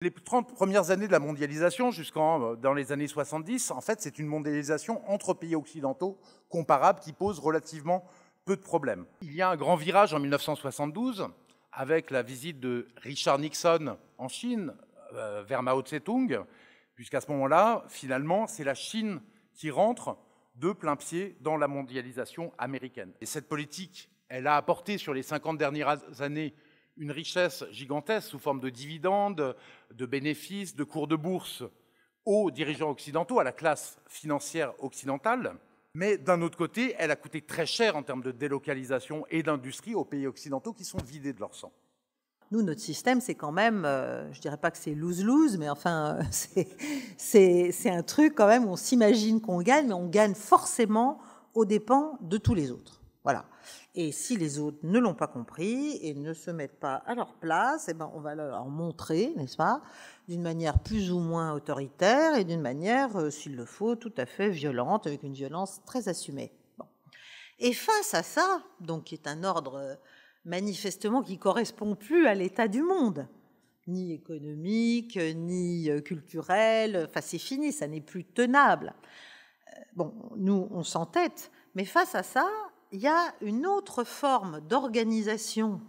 Les 30 premières années de la mondialisation, dans les années 70, en fait, c'est une mondialisation entre pays occidentaux comparables qui pose relativement peu de problèmes. Il y a un grand virage en 1972 avec la visite de Richard Nixon en Chine vers Mao Tse-tung, puisqu'à ce moment-là, finalement, c'est la Chine qui rentre de plein pied dans la mondialisation américaine. Et cette politique, elle a apporté sur les 50 dernières années une richesse gigantesque sous forme de dividendes, de bénéfices, de cours de bourse aux dirigeants occidentaux, à la classe financière occidentale. Mais d'un autre côté, elle a coûté très cher en termes de délocalisation et d'industrie aux pays occidentaux qui sont vidés de leur sang. Nous, notre système, c'est quand même, je ne dirais pas que c'est lose-lose, mais enfin, c'est un truc quand même où on s'imagine qu'on gagne, mais on gagne forcément aux dépens de tous les autres. Voilà. Et si les autres ne l'ont pas compris et ne se mettent pas à leur place, eh ben, on va leur montrer, n'est-ce pas, d'une manière plus ou moins autoritaire et d'une manière, s'il le faut, tout à fait violente, avec une violence très assumée. Bon. Et face à ça, donc qui est un ordre manifestement qui ne correspond plus à l'état du monde, ni économique, ni culturel, enfin c'est fini, ça n'est plus tenable. Bon, nous, on s'entête, mais face à ça, il y a une autre forme d'organisation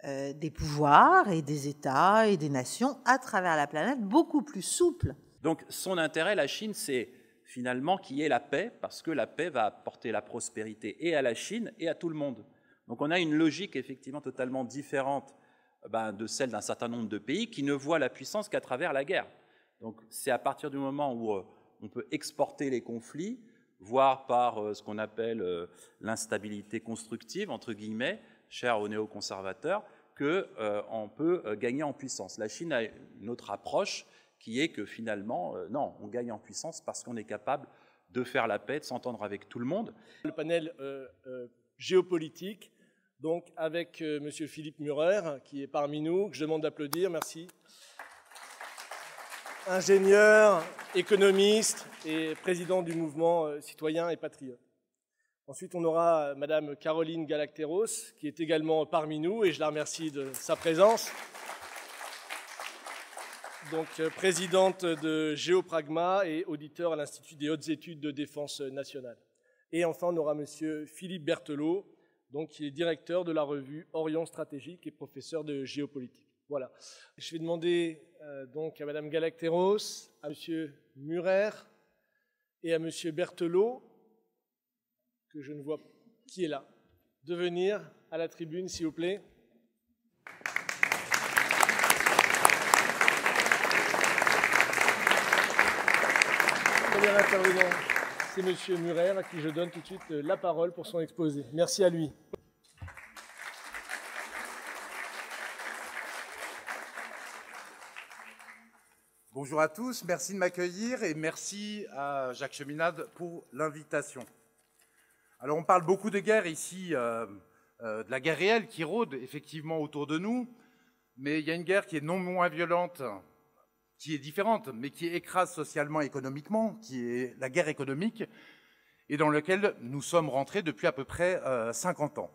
des pouvoirs et des États et des nations à travers la planète, beaucoup plus souple. Donc son intérêt, la Chine, c'est finalement qu'il y ait la paix, parce que la paix va apporter la prospérité et à la Chine et à tout le monde. Donc on a une logique effectivement totalement différente de celle d'un certain nombre de pays qui ne voient la puissance qu'à travers la guerre. Donc c'est à partir du moment où on peut exporter les conflits, voire par ce qu'on appelle l'instabilité constructive, entre guillemets, chère aux néoconservateurs, qu'on peut gagner en puissance. La Chine a une autre approche qui est que finalement, non, on gagne en puissance parce qu'on est capable de faire la paix, de s'entendre avec tout le monde. Le panel géopolitique, donc avec M. Philippe Murer, qui est parmi nous, que je demande d'applaudir, merci. Ingénieur, économiste et président du mouvement citoyen et patriote. Ensuite, on aura Madame Caroline Galacteros, qui est également parmi nous, et je la remercie de sa présence. Donc, présidente de Géopragma et auditeur à l'Institut des hautes études de défense nationale. Et enfin, on aura Monsieur Philippe Berthelot, donc, qui est directeur de la revue Orion Stratégique et professeur de géopolitique. Voilà. Je vais demander donc à Madame Galacteros, à Monsieur Murer et à Monsieur Berthelot, que je ne vois qui est là, de venir à la tribune, s'il vous plaît. Premier intervenant, c'est Monsieur Murer, à qui je donne tout de suite la parole pour son exposé. Merci à lui. Bonjour à tous, merci de m'accueillir et merci à Jacques Cheminade pour l'invitation. Alors on parle beaucoup de guerre ici, de la guerre réelle qui rôde effectivement autour de nous, mais il y a une guerre qui est non moins violente, qui est différente, mais qui écrase socialement et économiquement, qui est la guerre économique, et dans laquelle nous sommes rentrés depuis à peu près 50 ans.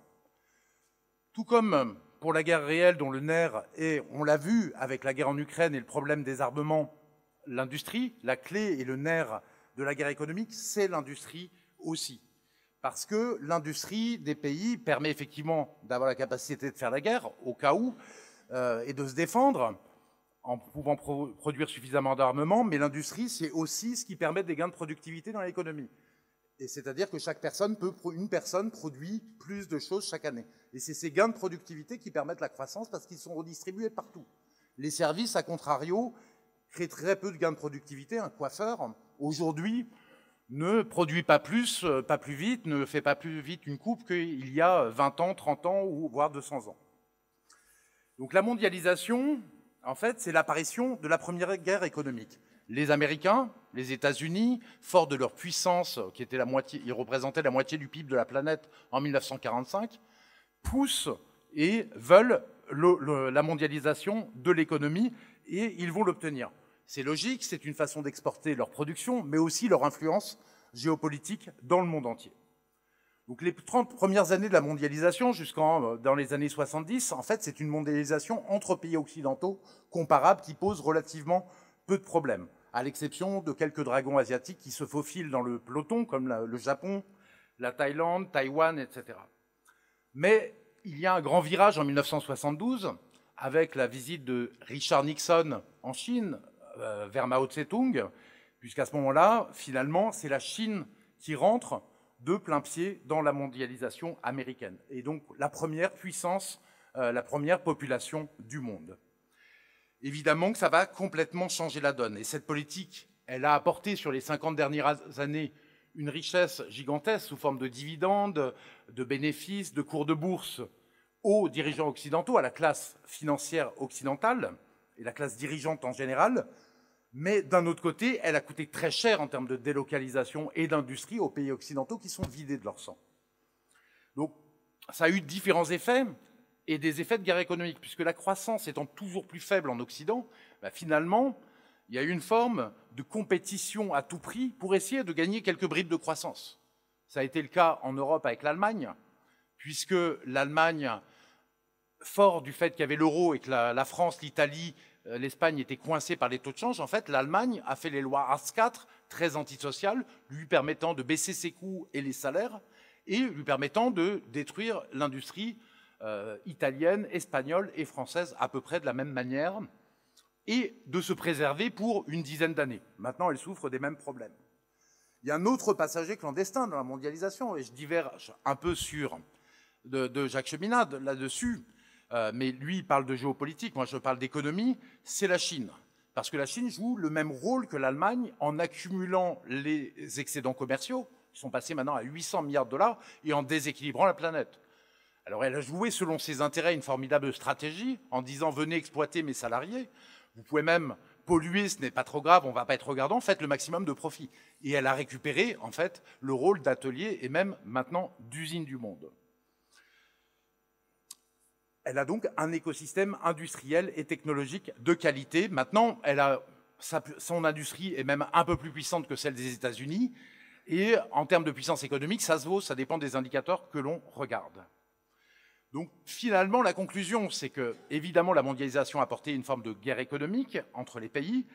Tout comme pour la guerre réelle dont le nerf est, on l'a vu avec la guerre en Ukraine et le problème des armements, l'industrie, la clé et le nerf de la guerre économique, c'est l'industrie aussi. Parce que l'industrie des pays permet effectivement d'avoir la capacité de faire la guerre, au cas où, et de se défendre, en pouvant produire suffisamment d'armement, mais l'industrie, c'est aussi ce qui permet des gains de productivité dans l'économie. Et c'est-à-dire que une personne produit plus de choses chaque année. Et c'est ces gains de productivité qui permettent la croissance parce qu'ils sont redistribués partout. Les services, à contrario, créent très peu de gains de productivité. Un coiffeur, aujourd'hui, ne produit pas plus, pas plus vite, ne fait pas plus vite une coupe qu'il y a 20 ans, 30 ans, ou voire 200 ans. Donc la mondialisation, en fait, c'est l'apparition de la première guerre économique. Les Américains, les États-Unis, forts de leur puissance, qui était ils représentaient la moitié du PIB de la planète en 1945, poussent et veulent la mondialisation de l'économie, et ils vont l'obtenir. C'est logique, c'est une façon d'exporter leur production, mais aussi leur influence géopolitique dans le monde entier. Donc les 30 premières années de la mondialisation dans les années 70, en fait, c'est une mondialisation entre pays occidentaux comparables qui pose relativement peu de problèmes, à l'exception de quelques dragons asiatiques qui se faufilent dans le peloton, comme le Japon, la Thaïlande, Taïwan, etc. Mais il y a un grand virage en 1972, avec la visite de Richard Nixon en Chine, vers Mao Tse-tung, puisqu'à ce moment-là, finalement, c'est la Chine qui rentre de plein pied dans la mondialisation américaine, et donc la première puissance, la première population du monde. Évidemment que ça va complètement changer la donne, et cette politique, elle a apporté sur les 50 dernières années une richesse gigantesque sous forme de dividendes, de bénéfices, de cours de bourse aux dirigeants occidentaux, à la classe financière occidentale et la classe dirigeante en général. Mais d'un autre côté, elle a coûté très cher en termes de délocalisation et d'industrie aux pays occidentaux qui sont vidés de leur sang. Donc, ça a eu différents effets, et des effets de guerre économique, puisque la croissance étant toujours plus faible en Occident, finalement, il y a eu une forme de compétition à tout prix pour essayer de gagner quelques bribes de croissance. Ça a été le cas en Europe avec l'Allemagne, puisque l'Allemagne, fort du fait qu'il y avait l'euro et que la France, l'Italie, l'Espagne étaient coincées par les taux de change, en fait, l'Allemagne a fait les lois Hartz IV, très antisociales, lui permettant de baisser ses coûts et les salaires, et lui permettant de détruire l'industrie italienne, espagnole et française à peu près de la même manière, et de se préserver pour une dizaine d'années. Maintenant, elle souffre des mêmes problèmes. Il y a un autre passager clandestin dans la mondialisation, et je diverge un peu de Jacques Cheminade là-dessus, mais lui, il parle de géopolitique, moi je parle d'économie, c'est la Chine. Parce que la Chine joue le même rôle que l'Allemagne en accumulant les excédents commerciaux, qui sont passés maintenant à 800 milliards de dollars, et en déséquilibrant la planète. Alors elle a joué selon ses intérêts une formidable stratégie, en disant « venez exploiter mes salariés, vous pouvez même polluer, ce n'est pas trop grave, on ne va pas être regardant, faites le maximum de profit ». Et elle a récupéré, en fait, le rôle d'atelier et même maintenant d'usine du monde. Elle a donc un écosystème industriel et technologique de qualité. Maintenant, son industrie est même un peu plus puissante que celle des États-Unis. Et en termes de puissance économique, ça se vaut, ça dépend des indicateurs que l'on regarde. Donc finalement, la conclusion, c'est que, évidemment, la mondialisation a apporté une forme de guerre économique entre les pays,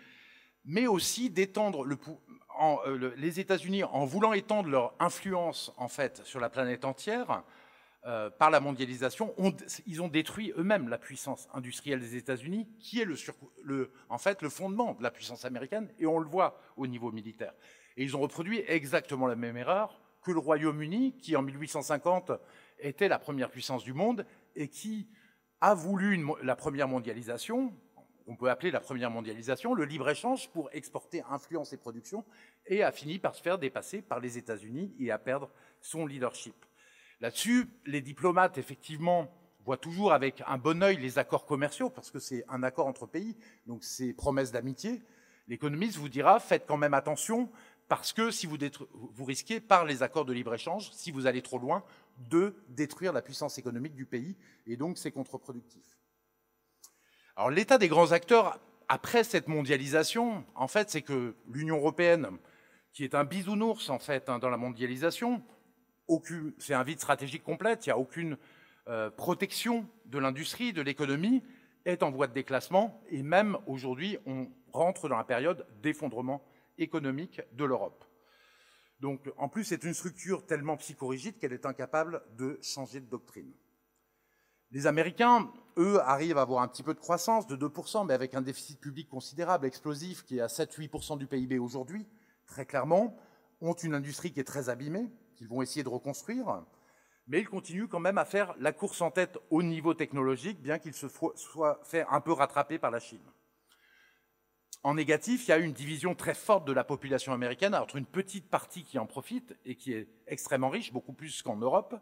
mais aussi d'étendre les États-Unis, en voulant étendre leur influence, en fait, sur la planète entière, par la mondialisation, ils ont détruit eux-mêmes la puissance industrielle des États-Unis, qui est en fait le fondement de la puissance américaine, et on le voit au niveau militaire. Et ils ont reproduit exactement la même erreur que le Royaume-Uni, qui en 1850 était la première puissance du monde, et qui a voulu la première mondialisation, on peut appeler la première mondialisation, le libre-échange pour exporter influence et production, et a fini par se faire dépasser par les États-Unis et à perdre son leadership. Là-dessus, les diplomates, effectivement, voient toujours avec un bon œil les accords commerciaux, parce que c'est un accord entre pays, donc c'est promesse d'amitié. L'économiste vous dira, faites quand même attention, parce que si vous risquez, par les accords de libre-échange, si vous allez trop loin, de détruire la puissance économique du pays, et donc c'est contre-productif. Alors l'état des grands acteurs, après cette mondialisation, en fait, c'est que l'Union européenne, qui est un bisounours, en fait, dans la mondialisation, c'est un vide stratégique complet, il n'y a aucune protection de l'industrie, de l'économie, est en voie de déclassement, et même aujourd'hui, on rentre dans la période d'effondrement économique de l'Europe. Donc, en plus, c'est une structure tellement psychorigide qu'elle est incapable de changer de doctrine. Les Américains, eux, arrivent à avoir un petit peu de croissance, de 2%, mais avec un déficit public considérable, explosif, qui est à 7-8% du PIB aujourd'hui, très clairement, ont une industrie qui est très abîmée, qu'ils vont essayer de reconstruire, mais ils continuent quand même à faire la course en tête au niveau technologique, bien qu'ils se soient fait un peu rattraper par la Chine. En négatif, il y a une division très forte de la population américaine entre une petite partie qui en profite et qui est extrêmement riche, beaucoup plus qu'en Europe,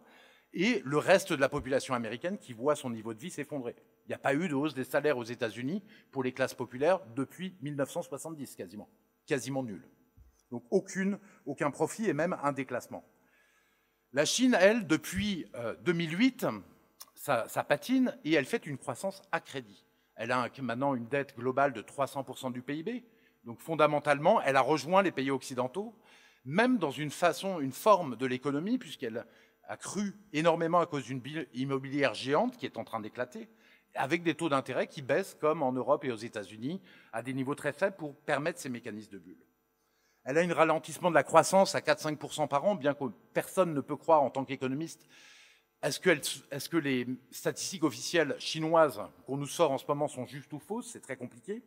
et le reste de la population américaine qui voit son niveau de vie s'effondrer. Il n'y a pas eu de hausse des salaires aux États-Unis pour les classes populaires depuis 1970, quasiment nulle. Donc aucun profit et même un déclassement. La Chine, elle, depuis 2008, ça patine et elle fait une croissance à crédit. Elle a maintenant une dette globale de 300% du PIB. Donc fondamentalement, elle a rejoint les pays occidentaux, même dans une forme de l'économie, puisqu'elle a cru énormément à cause d'une bulle immobilière géante qui est en train d'éclater, avec des taux d'intérêt qui baissent, comme en Europe et aux États-Unis, à des niveaux très faibles pour permettre ces mécanismes de bulle. Elle a un ralentissement de la croissance à 4-5% par an, bien que personne ne peut croire en tant qu'économiste. Est-ce que les statistiques officielles chinoises qu'on nous sort en ce moment sont justes ou fausses? C'est très compliqué.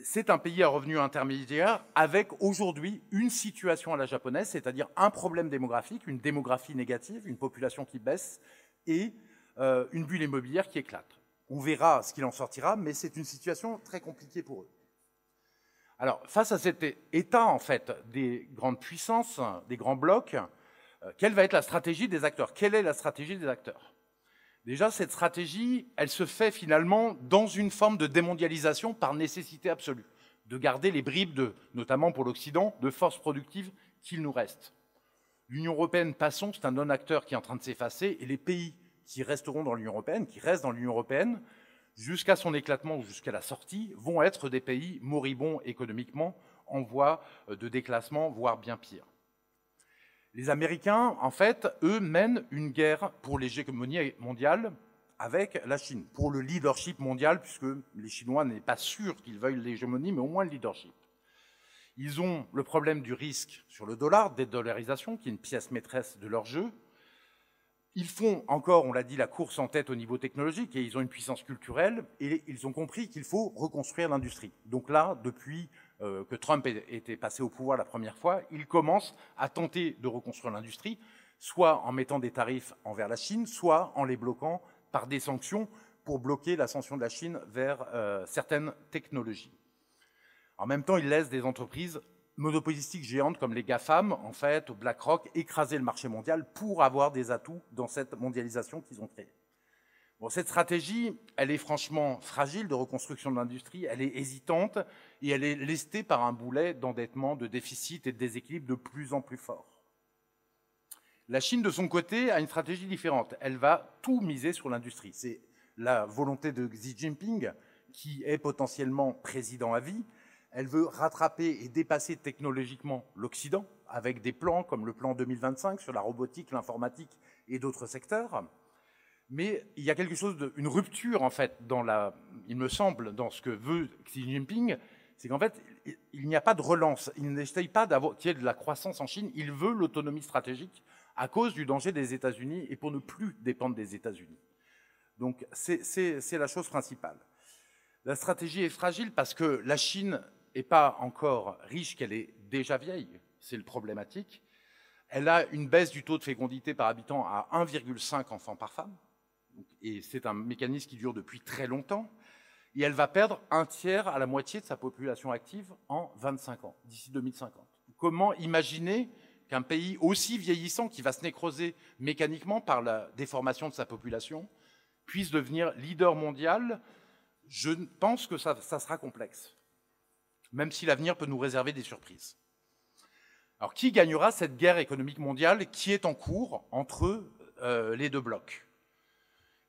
C'est un pays à revenus intermédiaires avec aujourd'hui une situation à la japonaise, c'est-à-dire un problème démographique, une démographie négative, une population qui baisse et une bulle immobilière qui éclate. On verra ce qu'il en sortira, mais c'est une situation très compliquée pour eux. Alors, face à cet état, en fait, des grandes puissances, des grands blocs, quelle va être la stratégie des acteurs? Quelle est la stratégie des acteurs? Déjà, cette stratégie, elle se fait finalement dans une forme de démondialisation par nécessité absolue, de garder les bribes, notamment pour l'Occident, de forces productives qu'il nous reste. L'Union européenne, passons, c'est un non-acteur qui est en train de s'effacer, et les pays qui resteront dans l'Union européenne, qui restent dans l'Union européenne, jusqu'à son éclatement ou jusqu'à la sortie, vont être des pays moribonds économiquement, en voie de déclassement, voire bien pire. Les Américains, en fait, eux, mènent une guerre pour l'hégémonie mondiale avec la Chine, pour le leadership mondial, puisque les Chinois n'est pas sûr qu'ils veuillent l'hégémonie, mais au moins le leadership. Ils ont le problème du risque sur le dollar, dédollarisation, qui est une pièce maîtresse de leur jeu. Ils font encore, on l'a dit, la course en tête au niveau technologique et ils ont une puissance culturelle et ils ont compris qu'il faut reconstruire l'industrie. Donc là, depuis que Trump était passé au pouvoir la première fois, ils commencent à tenter de reconstruire l'industrie, soit en mettant des tarifs envers la Chine, soit en les bloquant par des sanctions pour bloquer l'ascension de la Chine vers certaines technologies. En même temps, ils laissent des entreprises monopolistiques géantes comme les GAFAM, en fait, BlackRock, écraser le marché mondial pour avoir des atouts dans cette mondialisation qu'ils ont créée. Bon, cette stratégie, elle est franchement fragile de reconstruction de l'industrie, elle est hésitante et elle est lestée par un boulet d'endettement, de déficit et de déséquilibre de plus en plus fort. La Chine, de son côté, a une stratégie différente. Elle va tout miser sur l'industrie. C'est la volonté de Xi Jinping, qui est potentiellement président à vie. Elle veut rattraper et dépasser technologiquement l'Occident avec des plans comme le plan 2025 sur la robotique, l'informatique et d'autres secteurs. Mais il y a quelque chose une rupture en fait il me semble, dans ce que veut Xi Jinping, c'est qu'en fait il n'y a pas de relance. Il n'essaye pas qu'il y ait de la croissance en Chine. Il veut l'autonomie stratégique à cause du danger des États-Unis et pour ne plus dépendre des États-Unis. Donc c'est la chose principale. La stratégie est fragile parce que la Chine n'est pas encore riche, qu'elle est déjà vieille, c'est le problématique. Elle a une baisse du taux de fécondité par habitant à 1,5 enfants par femme, et c'est un mécanisme qui dure depuis très longtemps, et elle va perdre un tiers à la moitié de sa population active en 25 ans, d'ici 2050. Comment imaginer qu'un pays aussi vieillissant, qui va se nécroser mécaniquement par la déformation de sa population, puisse devenir leader mondial? Je pense que ça sera complexe, même si l'avenir peut nous réserver des surprises. Alors, qui gagnera cette guerre économique mondiale qui est en cours entre les deux blocs?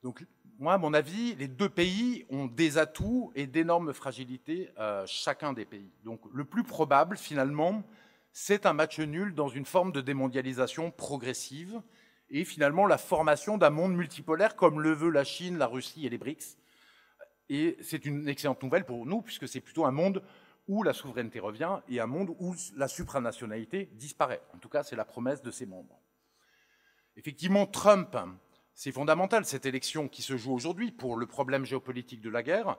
Donc, moi, à mon avis, les deux pays ont des atouts et d'énormes fragilités, chacun des pays. Donc, le plus probable, finalement, c'est un match nul dans une forme de démondialisation progressive et finalement la formation d'un monde multipolaire comme le veut la Chine, la Russie et les BRICS. Et c'est une excellente nouvelle pour nous, puisque c'est plutôt un monde où la souveraineté revient et un monde où la supranationalité disparaît. En tout cas, c'est la promesse de ses membres. Effectivement, Trump, c'est fondamental, cette élection qui se joue aujourd'hui pour le problème géopolitique de la guerre,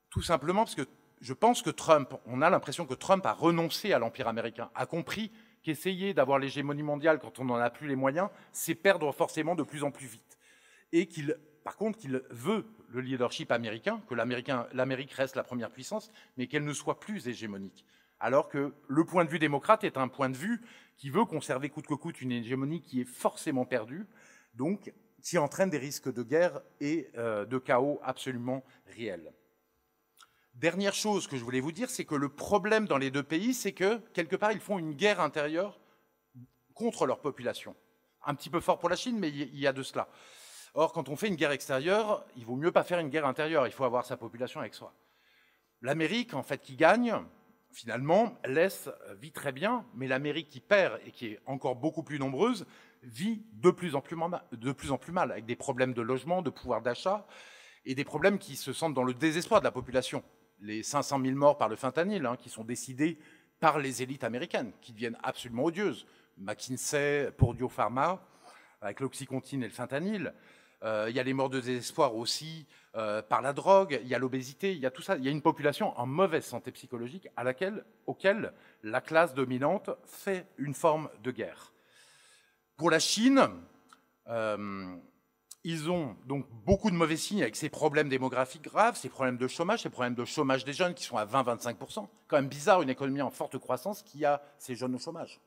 tout simplement parce que je pense que Trump, on a l'impression que Trump a renoncé à l'empire américain, a compris qu'essayer d'avoir l'hégémonie mondiale quand on n'en a plus les moyens, c'est perdre forcément de plus en plus vite. Et par contre, qu'il veut le leadership américain, que l'Amérique reste la première puissance, mais qu'elle ne soit plus hégémonique. Alors que le point de vue démocrate est un point de vue qui veut conserver coûte que coûte une hégémonie qui est forcément perdue, donc qui entraîne des risques de guerre et de chaos absolument réels. Dernière chose que je voulais vous dire, c'est que le problème dans les deux pays, c'est que, quelque part, ils font une guerre intérieure contre leur population. Un petit peu fort pour la Chine, mais il y a de cela. Or, quand on fait une guerre extérieure, il vaut mieux pas faire une guerre intérieure, il faut avoir sa population avec soi. L'Amérique, en fait, qui gagne, finalement, l'Est vit très bien, mais l'Amérique qui perd et qui est encore beaucoup plus nombreuse vit de plus en plus mal, avec des problèmes de logement, de pouvoir d'achat, et des problèmes qui se sentent dans le désespoir de la population. Les 500 000 morts par le fentanyl, qui sont décidés par les élites américaines, qui deviennent absolument odieuses. McKinsey, Purdue Pharma, avec l'oxycontin et le fentanyl. Il y a les morts de désespoir aussi par la drogue, il y a l'obésité, il y a tout ça. Il y a une population en mauvaise santé psychologique auquel la classe dominante fait une forme de guerre. Pour la Chine, ils ont donc beaucoup de mauvais signes avec ces problèmes démographiques graves, ces problèmes de chômage des jeunes qui sont à 20-25%. Quand même bizarre, une économie en forte croissance qui a ces jeunes au chômage.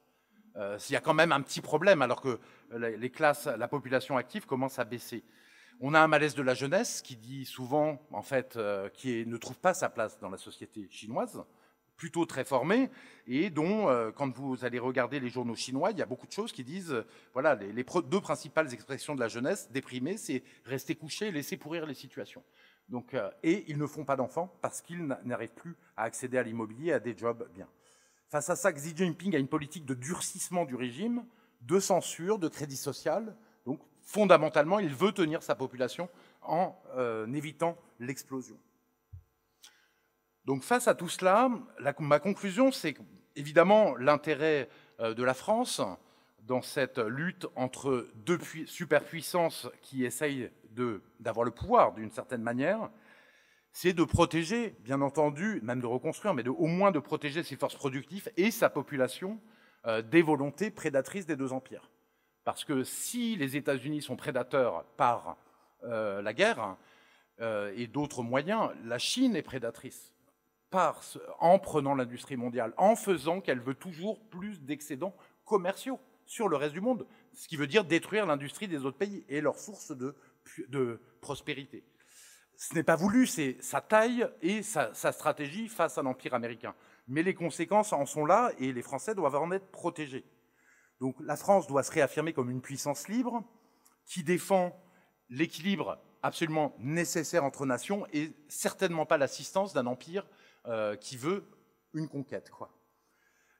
Il y a quand même un petit problème alors que la population active commence à baisser. On a un malaise de la jeunesse qui dit souvent, en fait, ne trouve pas sa place dans la société chinoise, plutôt très formée, et dont, quand vous allez regarder les journaux chinois, il y a beaucoup de choses qui disent, voilà, les deux principales expressions de la jeunesse déprimée, c'est rester couché et laisser pourrir les situations. Donc, et ils ne font pas d'enfants parce qu'ils n'arrivent plus à accéder à l'immobilier, à des jobs bien. Face à ça, Xi Jinping a une politique de durcissement du régime, de censure, de crédit social. Donc, fondamentalement, il veut tenir sa population en évitant l'explosion. Donc, face à tout cela, ma conclusion, c'est évidemment l'intérêt de la France dans cette lutte entre deux superpuissances qui essayent d'avoir le pouvoir d'une certaine manière, c'est de protéger, bien entendu, même de reconstruire, mais au moins de protéger ses forces productives et sa population des volontés prédatrices des deux empires. Parce que si les États-Unis sont prédateurs par la guerre et d'autres moyens, la Chine est prédatrice en prenant l'industrie mondiale, en faisant qu'elle veut toujours plus d'excédents commerciaux sur le reste du monde, ce qui veut dire détruire l'industrie des autres pays et leur source de prospérité. Ce n'est pas voulu, c'est sa taille et sa stratégie face à l'Empire américain. Mais les conséquences en sont là et les Français doivent en être protégés. Donc la France doit se réaffirmer comme une puissance libre qui défend l'équilibre absolument nécessaire entre nations et certainement pas l'assistance d'un empire qui veut une conquête, quoi.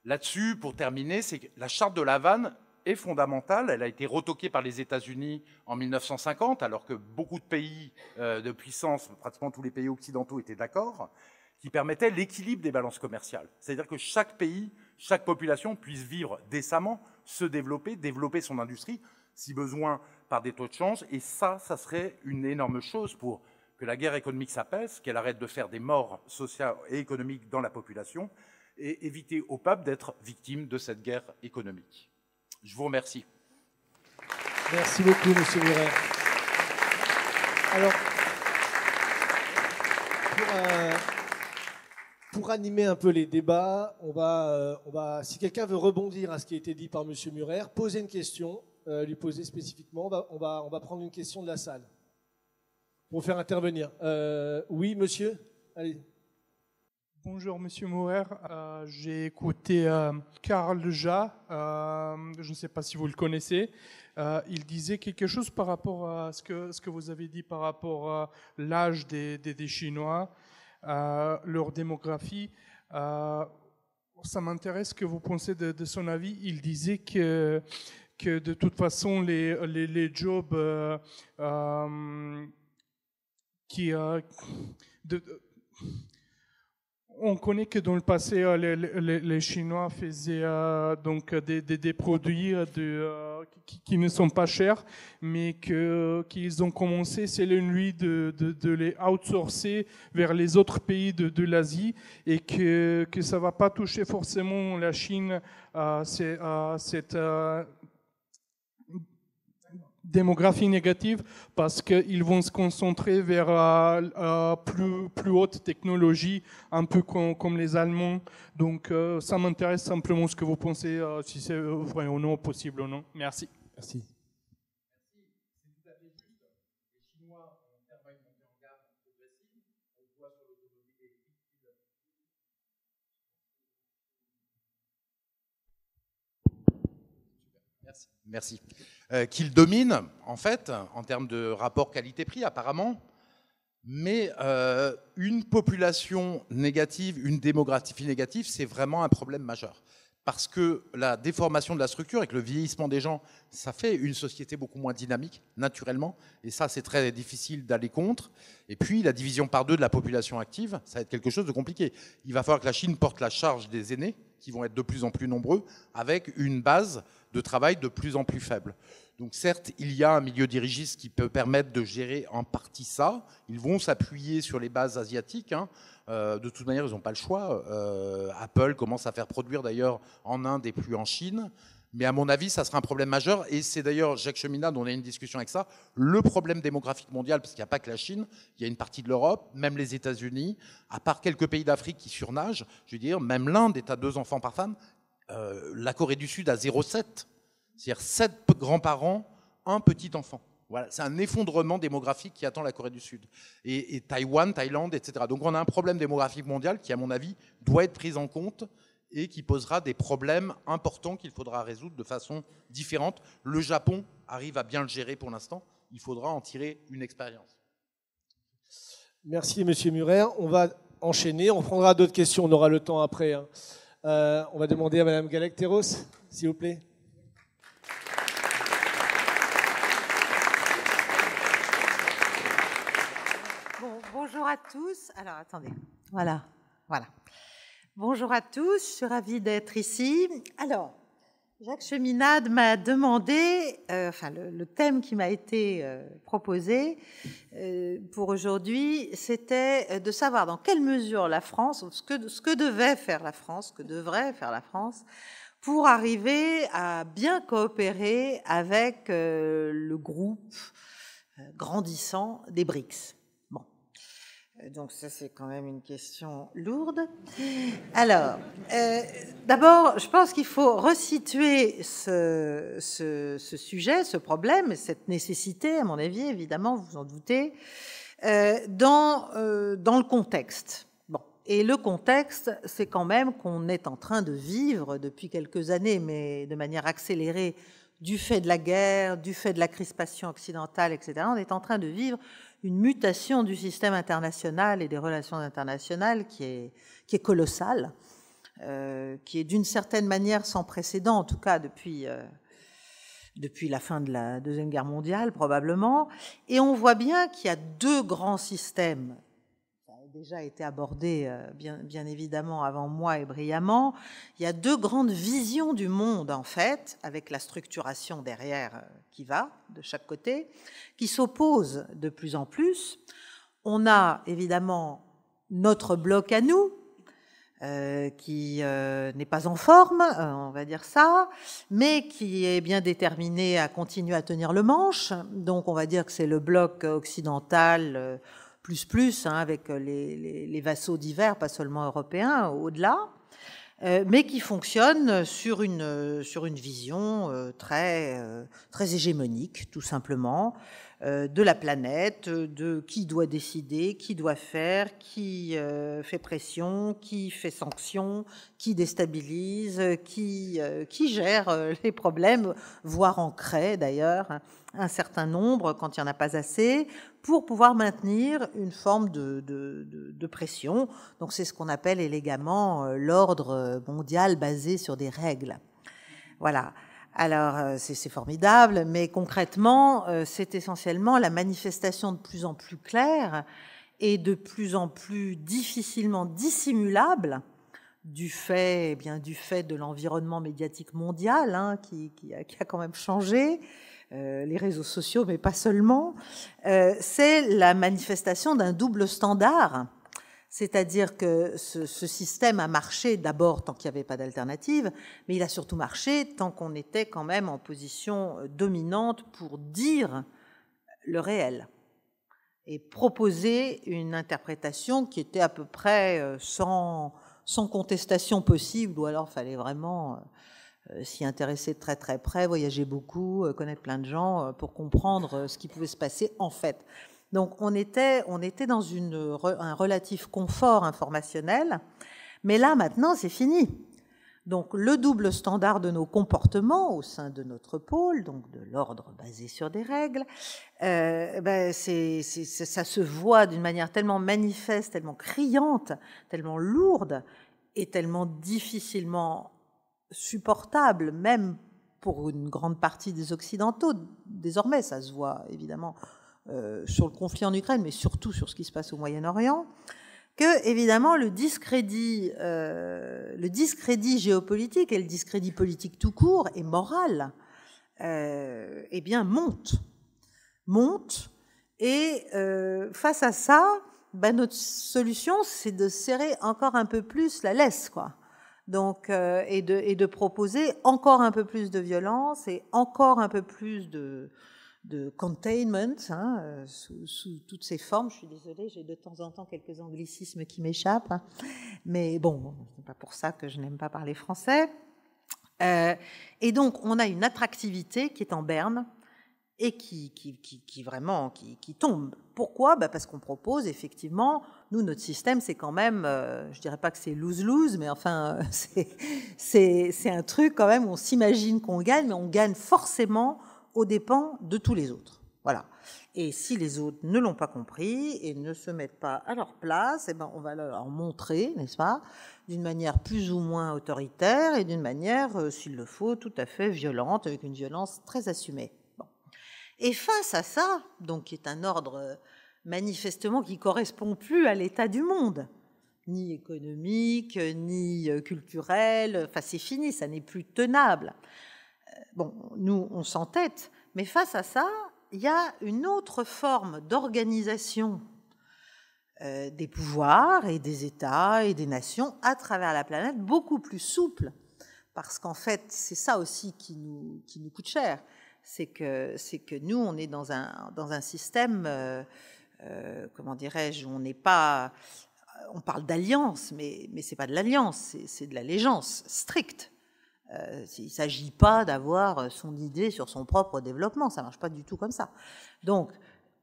Là-dessus, pour terminer, c'est que la charte de La Havane est fondamentale. Elle a été retoquée par les États-Unis en 1950, alors que beaucoup de pays de puissance, pratiquement tous les pays occidentaux étaient d'accord, qui permettait l'équilibre des balances commerciales. C'est-à-dire que chaque pays, chaque population puisse vivre décemment, se développer son industrie, si besoin par des taux de change. Et ça serait une énorme chose pour que la guerre économique s'apaise, qu'elle arrête de faire des morts sociales et économiques dans la population, et éviter au peuple d'être victime de cette guerre économique. Je vous remercie. Merci beaucoup, M. Murer. Alors, pour animer un peu les débats, on va, si quelqu'un veut rebondir à ce qui a été dit par M. Murer, poser une question, lui poser spécifiquement, on va prendre une question de la salle pour faire intervenir. Oui, monsieur, allez. Bonjour Monsieur Maurer, j'ai écouté Karl Jah, je ne sais pas si vous le connaissez, il disait quelque chose par rapport à ce que vous avez dit par rapport à l'âge des Chinois, leur démographie. Ça m'intéresse que vous pensez de son avis. Il disait que de toute façon les jobs on connaît que dans le passé, les Chinois faisaient donc des produits qui ne sont pas chers, mais qu'ils ont commencé, c'est une nuit, de les outsourcer vers les autres pays de l'Asie et que ça ne va pas toucher forcément la Chine à cette démographie négative parce qu'ils vont se concentrer vers plus haute technologie, un peu comme les Allemands. Donc ça m'intéresse simplement ce que vous pensez, si c'est vrai ou non, possible ou non. Merci. Merci. C'est tout à fait juste. Les Chinois ont permis une montée en gamme progressive. On le voit sur l'automobile électrique. Merci. Qu'ils dominent, en fait, en termes de rapport qualité-prix, apparemment. Mais une population négative, une démographie négative, c'est vraiment un problème majeur. Parce que la déformation de la structure et que le vieillissement des gens, ça fait une société beaucoup moins dynamique, naturellement. Et ça, c'est très difficile d'aller contre. Et puis, la division par deux de la population active, ça va être quelque chose de compliqué. Il va falloir que la Chine porte la charge des aînés, qui vont être de plus en plus nombreux, avec une base de travail de plus en plus faible. Donc certes, il y a un milieu dirigiste qui peut permettre de gérer en partie ça. Ils vont s'appuyer sur les bases asiatiques. De toute manière, ils n'ont pas le choix. Apple commence à faire produire d'ailleurs en Inde et plus en Chine. Mais à mon avis, ça sera un problème majeur. Et c'est d'ailleurs, Jacques Cheminade, on a une discussion avec ça, le problème démographique mondial, parce qu'il n'y a pas que la Chine, il y a une partie de l'Europe, même les États-Unis, à part quelques pays d'Afrique qui surnagent, je veux dire, même l'Inde est à 2 enfants par femme, la Corée du Sud à 0,7. C'est-à-dire 7 grands-parents, un petit enfant. Voilà, c'est un effondrement démographique qui attend la Corée du Sud. Et Taïwan, Thaïlande, etc. Donc on a un problème démographique mondial qui, à mon avis, doit être pris en compte et qui posera des problèmes importants qu'il faudra résoudre de façon différente. Le Japon arrive à bien le gérer pour l'instant. Il faudra en tirer une expérience. Merci, Monsieur Murer. On va enchaîner. On prendra d'autres questions. On aura le temps après. On va demander à Madame Galacteros, s'il vous plaît. Bonjour à tous. Alors, attendez. Voilà. Bonjour à tous. Je suis ravie d'être ici. Alors, Jacques Cheminade m'a demandé, le thème qui m'a été proposé pour aujourd'hui, c'était de savoir dans quelle mesure la France, ce que devait faire la France, ce que devrait faire la France, pour arriver à bien coopérer avec le groupe grandissant des BRICS. Donc ça, c'est quand même une question lourde. Alors, d'abord, je pense qu'il faut resituer ce sujet, ce problème, cette nécessité, à mon avis, évidemment, vous vous en doutez, dans le contexte. Bon. Et le contexte, c'est quand même qu'on est en train de vivre depuis quelques années, mais de manière accélérée, du fait de la guerre, du fait de la crispation occidentale, etc., on est en train de vivre une mutation du système international et des relations internationales qui est colossale, qui est d'une certaine manière sans précédent, en tout cas depuis la fin de la Deuxième Guerre mondiale, probablement. Et on voit bien qu'il y a 2 grands systèmes. Ça a déjà été abordé, bien évidemment, avant moi et brillamment. Il y a 2 grandes visions du monde, en fait, avec la structuration derrière qui va de chaque côté, qui s'opposent de plus en plus. On a évidemment notre bloc à nous, qui n'est pas en forme, on va dire ça, mais qui est bien déterminé à continuer à tenir le manche. Donc on va dire que c'est le bloc occidental plus, avec les vassaux divers, pas seulement européens, au-delà, mais qui fonctionne sur une vision très hégémonique, tout simplement, de la planète, de qui doit décider, qui doit faire, qui fait pression, qui fait sanction, qui déstabilise, qui gère les problèmes, voire en crée d'ailleurs un certain nombre quand il n'y en a pas assez, pour pouvoir maintenir une forme de pression. Donc c'est ce qu'on appelle élégamment l'ordre mondial basé sur des règles. Voilà. Alors, c'est formidable, mais concrètement, c'est essentiellement la manifestation de plus en plus claire et de plus en plus difficilement dissimulable du fait de l'environnement médiatique mondial, qui a quand même changé, les réseaux sociaux, mais pas seulement. C'est la manifestation d'un double standard. C'est-à-dire que ce système a marché d'abord tant qu'il n'y avait pas d'alternative, mais il a surtout marché tant qu'on était quand même en position dominante pour dire le réel et proposer une interprétation qui était à peu près sans contestation possible, ou alors il fallait vraiment s'y intéresser de très très près, voyager beaucoup, connaître plein de gens pour comprendre ce qui pouvait se passer en fait. Donc on était dans un relatif confort informationnel, mais là maintenant c'est fini. Donc le double standard de nos comportements au sein de notre pôle, donc de l'ordre basé sur des règles, ça se voit d'une manière tellement manifeste, tellement criante, tellement lourde et tellement difficilement supportable, même pour une grande partie des Occidentaux. Désormais, ça se voit évidemment sur le conflit en Ukraine, mais surtout sur ce qui se passe au Moyen-Orient, que évidemment le discrédit géopolitique et le discrédit politique tout court et moral, eh bien monte. Et face à ça, notre solution, c'est de serrer encore un peu plus la laisse, quoi. Donc, et de proposer encore un peu plus de violence et encore un peu plus de containment, sous toutes ses formes. Je suis désolée, j'ai de temps en temps quelques anglicismes qui m'échappent, mais bon, c'est pas pour ça que je n'aime pas parler français. Et donc, on a une attractivité qui est en berne et qui tombe. Pourquoi ? Parce qu'on propose effectivement, nous, notre système, c'est quand même, je dirais pas que c'est lose-lose, mais enfin, c'est un truc quand même où on s'imagine qu'on gagne, mais on gagne forcément aux dépens de tous les autres. Voilà. Et si les autres ne l'ont pas compris et ne se mettent pas à leur place, on va leur montrer, n'est-ce pas, d'une manière plus ou moins autoritaire et d'une manière, s'il le faut, tout à fait violente, avec une violence très assumée. Bon. Et face à ça, donc qui est un ordre manifestement qui correspond plus à l'état du monde, ni économique, ni culturel, enfin c'est fini, ça n'est plus tenable. Bon, nous, on s'entête, mais face à ça, il y a une autre forme d'organisation des pouvoirs et des États et des nations à travers la planète, beaucoup plus souple, parce qu'en fait, c'est ça aussi qui nous coûte cher, c'est que nous, on est dans un système, comment dirais-je, on parle d'alliance, mais c'est pas de l'alliance, c'est de l'allégeance stricte. Il ne s'agit pas d'avoir son idée sur son propre développement, ça ne marche pas du tout comme ça. Donc,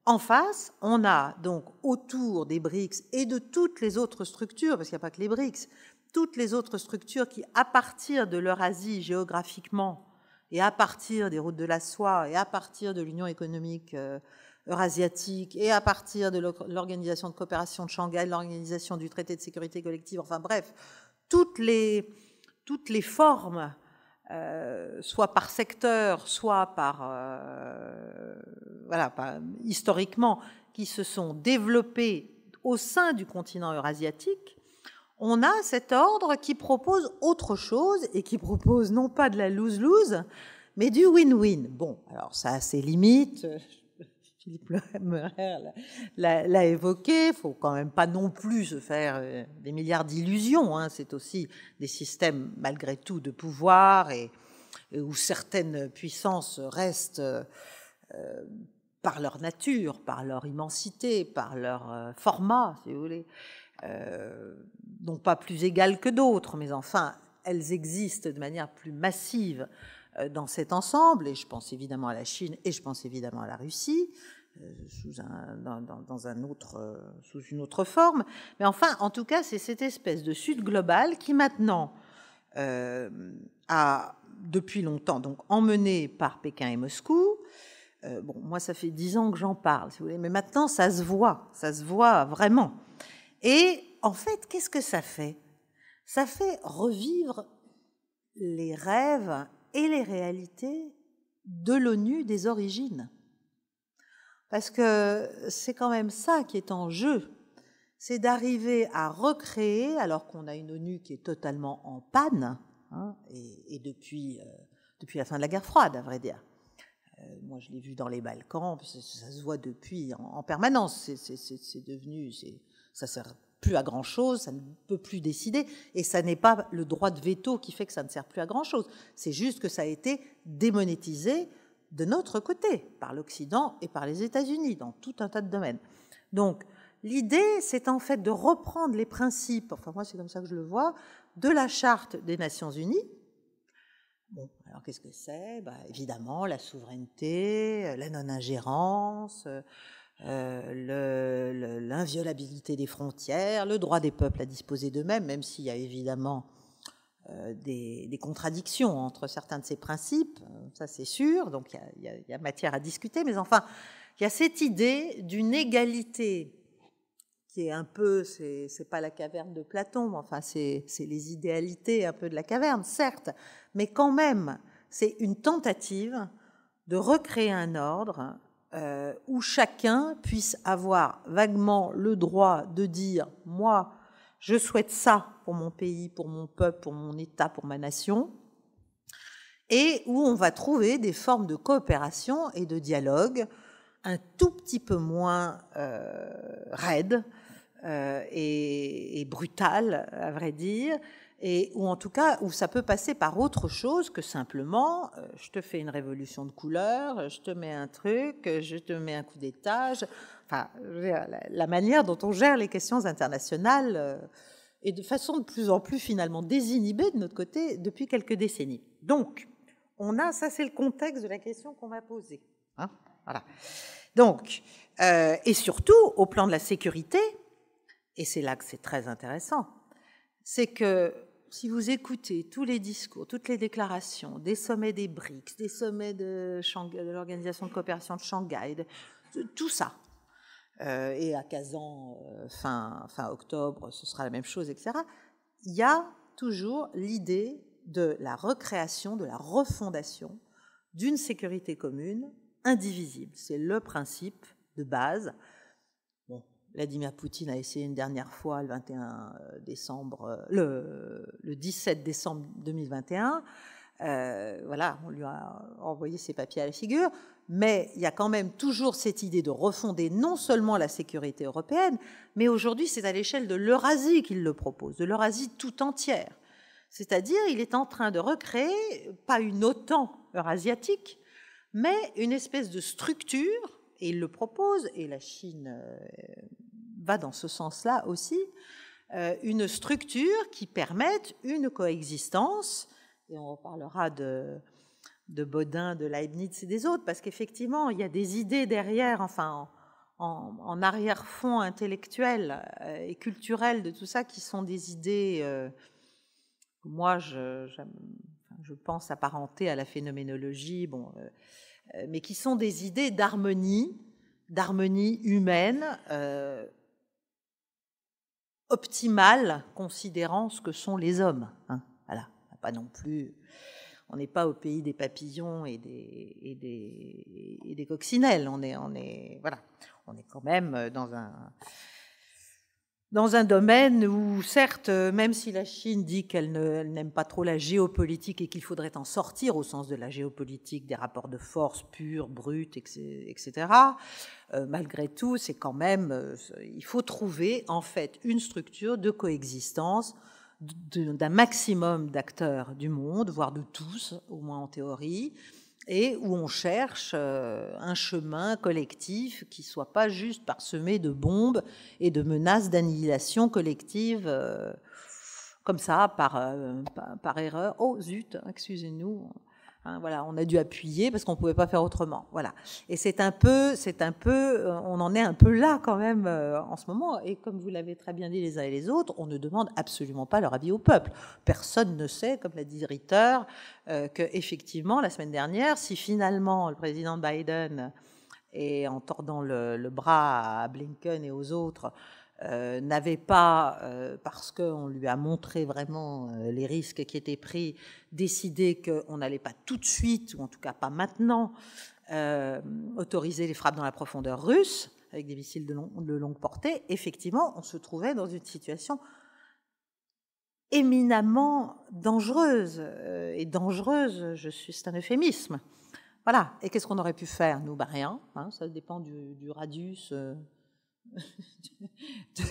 en face, on a donc autour des BRICS et de toutes les autres structures, parce qu'il n'y a pas que les BRICS, toutes les autres structures qui, à partir de l'Eurasie géographiquement, et à partir des routes de la soie, et à partir de l'Union économique eurasiatique, et à partir de l'Organisation de coopération de Shanghai, l'Organisation du traité de sécurité collective, enfin bref, toutes les formes, soit par secteur, soit historiquement, qui se sont développées au sein du continent eurasiatique, on a cet ordre qui propose autre chose et qui propose non pas de la lose-lose, mais du win-win. Bon, alors ça a ses limites. Philippe Meurer l'a évoqué, il ne faut quand même pas non plus se faire des milliards d'illusions. C'est aussi des systèmes, malgré tout, de pouvoir et où certaines puissances restent, par leur nature, par leur immensité, par leur format, si vous voulez, non pas plus égales que d'autres, mais enfin, elles existent de manière plus massive dans cet ensemble, et je pense évidemment à la Chine et je pense évidemment à la Russie, sous une autre forme. Mais enfin, en tout cas, c'est cette espèce de Sud global qui maintenant a, depuis longtemps, donc emmené par Pékin et Moscou. Bon, moi, ça fait 10 ans que j'en parle, si vous voulez, mais maintenant, ça se voit vraiment. Et en fait, qu'est-ce que ça fait ? Ça fait revivre les rêves et les réalités de l'ONU des origines. Parce que c'est quand même ça qui est en jeu, c'est d'arriver à recréer, alors qu'on a une ONU qui est totalement en panne, et depuis la fin de la guerre froide, à vrai dire. Moi, je l'ai vu dans les Balkans, ça se voit depuis en permanence, c'est devenu, ça sert plus à grand-chose, ça ne peut plus décider, et ça n'est pas le droit de veto qui fait que ça ne sert plus à grand-chose, c'est juste que ça a été démonétisé de notre côté, par l'Occident et par les États-Unis, dans tout un tas de domaines. Donc, l'idée, c'est en fait de reprendre les principes, enfin moi c'est comme ça que je le vois, de la Charte des Nations Unies. Bon, alors qu'est-ce que c'est ? Évidemment, la souveraineté, la non-ingérence, l'inviolabilité des frontières, le droit des peuples à disposer d'eux-mêmes, même s'il y a évidemment des contradictions entre certains de ces principes, ça c'est sûr, donc il y a matière à discuter, mais enfin, il y a cette idée d'une égalité qui est un peu, c'est pas la caverne de Platon, mais enfin c'est les idéalités un peu de la caverne, certes, mais quand même, c'est une tentative de recréer un ordre où chacun puisse avoir vaguement le droit de dire « moi, je souhaite ça pour mon pays, pour mon peuple, pour mon État, pour ma nation », et où on va trouver des formes de coopération et de dialogue un tout petit peu moins raides et brutales, à vrai dire, et ou en tout cas où ça peut passer par autre chose que simplement je te fais une révolution de couleur, je te mets un truc, je te mets un coup d'État. Enfin, la manière dont on gère les questions internationales est de façon de plus en plus finalement désinhibée de notre côté depuis quelques décennies. Donc, on a, ça c'est le contexte de la question qu'on va poser. Hein, voilà. Donc, et surtout au plan de la sécurité, et c'est là que c'est très intéressant, c'est que si vous écoutez tous les discours, toutes les déclarations, des sommets des BRICS, des sommets de l'Organisation de coopération de Shanghai, tout ça, et à Kazan, fin octobre, ce sera la même chose, etc., il y a toujours l'idée de la recréation, de la refondation d'une sécurité commune indivisible. C'est le principe de base. Vladimir Poutine a essayé une dernière fois le 17 décembre 2021. Voilà, on lui a envoyé ses papiers à la figure. Mais il y a quand même toujours cette idée de refonder non seulement la sécurité européenne, mais aujourd'hui c'est à l'échelle de l'Eurasie qu'il le propose, de l'Eurasie tout entière. C'est-à-dire il est en train de recréer, pas une OTAN eurasiatique, mais une espèce de structure, et il le propose, et la Chine va dans ce sens-là aussi, une structure qui permette une coexistence, et on reparlera de Bodin, de Leibniz et des autres, parce qu'effectivement, il y a des idées derrière, enfin, en arrière-fond intellectuel et culturel de tout ça, qui sont des idées, moi, je pense apparentées à la phénoménologie, mais qui sont des idées d'harmonie humaine, optimale, considérant ce que sont les hommes. Hein, voilà, pas non plus. On n'est pas au pays des papillons et des coccinelles. On est quand même dans un domaine où, certes, même si la Chine dit qu'elle n'aime pas trop la géopolitique et qu'il faudrait en sortir au sens de la géopolitique, des rapports de force purs, bruts, etc., malgré tout, c'est quand même, il faut trouver en fait une structure de coexistence d'un maximum d'acteurs du monde, voire de tous, au moins en théorie, et où on cherche un chemin collectif qui ne soit pas juste parsemé de bombes et de menaces d'annihilation collective, comme ça, par erreur. Oh zut, excusez-nous. Hein, voilà, on a dû appuyer parce qu'on ne pouvait pas faire autrement. Voilà. Et c'est un peu, on en est un peu là quand même en ce moment. Et comme vous l'avez très bien dit les uns et les autres, on ne demande absolument pas leur avis au peuple. Personne ne sait, comme l'a dit Ritter, qu'effectivement, la semaine dernière, si finalement le président Biden, et en tordant le bras à Blinken et aux autres, n'avait pas, parce qu'on lui a montré vraiment les risques qui étaient pris, décidé qu'on n'allait pas tout de suite, ou en tout cas pas maintenant, autoriser les frappes dans la profondeur russe, avec des missiles de longue portée, effectivement, on se trouvait dans une situation éminemment dangereuse. Et dangereuse, c'est un euphémisme. Voilà. Et qu'est-ce qu'on aurait pu faire, nous? Rien. Hein, ça dépend du radius...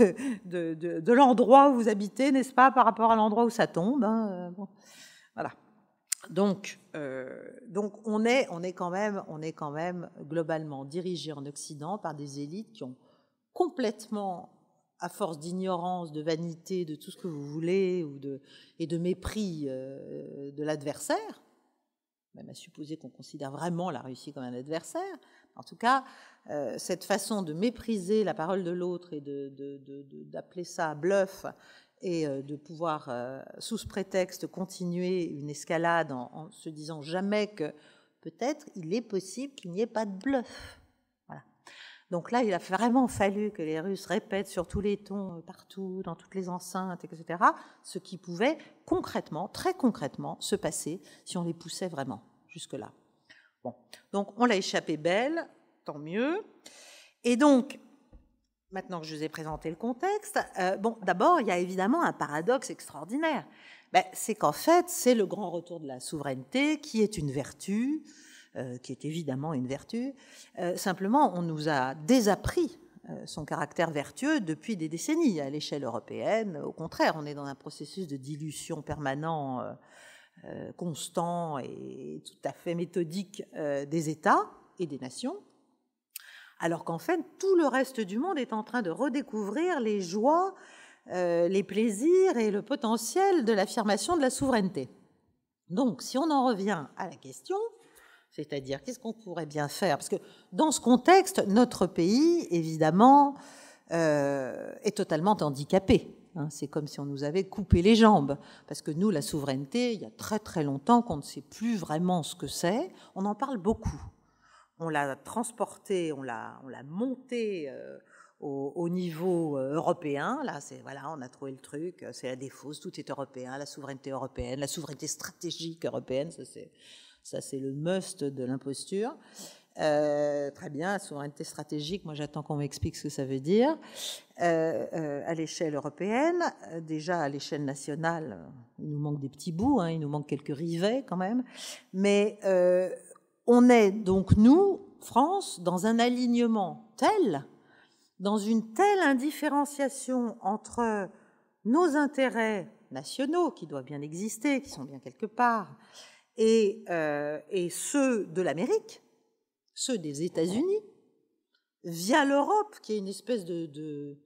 de l'endroit où vous habitez, n'est-ce pas, par rapport à l'endroit où ça tombe. Hein, bon. Voilà. Donc on est quand même globalement dirigé en Occident par des élites qui ont complètement, à force d'ignorance, de vanité, de tout ce que vous voulez, et de mépris de l'adversaire, même à supposer qu'on considère vraiment la Russie comme un adversaire. En tout cas, cette façon de mépriser la parole de l'autre et d'appeler ça bluff et de pouvoir, sous ce prétexte, continuer une escalade en se disant jamais que peut-être il est possible qu'il n'y ait pas de bluff. Voilà. Donc là, il a vraiment fallu que les Russes répètent sur tous les tons, partout, dans toutes les enceintes, etc., ce qui pouvait concrètement, très concrètement, se passer si on les poussait vraiment jusque-là. Bon. Donc on l'a échappé belle, tant mieux. Et donc, maintenant que je vous ai présenté le contexte, bon, d'abord, il y a évidemment un paradoxe extraordinaire. C'est qu'en fait, c'est le grand retour de la souveraineté qui est une vertu, qui est évidemment une vertu. Simplement, on nous a désappris son caractère vertueux depuis des décennies à l'échelle européenne. Au contraire, on est dans un processus de dilution permanent, constant et tout à fait méthodique des États et des nations. Alors qu'en fait, tout le reste du monde est en train de redécouvrir les joies, les plaisirs et le potentiel de l'affirmation de la souveraineté. Donc, si on en revient à la question, c'est-à-dire qu'est-ce qu'on pourrait bien faire? Parce que dans ce contexte, notre pays, évidemment, est totalement handicapé. C'est comme si on nous avait coupé les jambes. Parce que nous, la souveraineté, il y a très très longtemps qu'on ne sait plus vraiment ce que c'est. On en parle beaucoup. On l'a transporté, on l'a monté au niveau européen. Là, voilà, on a trouvé le truc, c'est la défausse, tout est européen, la souveraineté stratégique européenne, ça c'est le must de l'imposture. Très bien, la souveraineté stratégique, moi j'attends qu'on m'explique ce que ça veut dire. À l'échelle européenne, déjà à l'échelle nationale, il nous manque des petits bouts, il nous manque quelques rivets quand même, mais on est donc, nous, France, dans un alignement tel, dans une telle indifférenciation entre nos intérêts nationaux, qui doivent bien exister, qui sont bien quelque part, et ceux de l'Amérique, ceux des États-Unis, via l'Europe, qui est une espèce de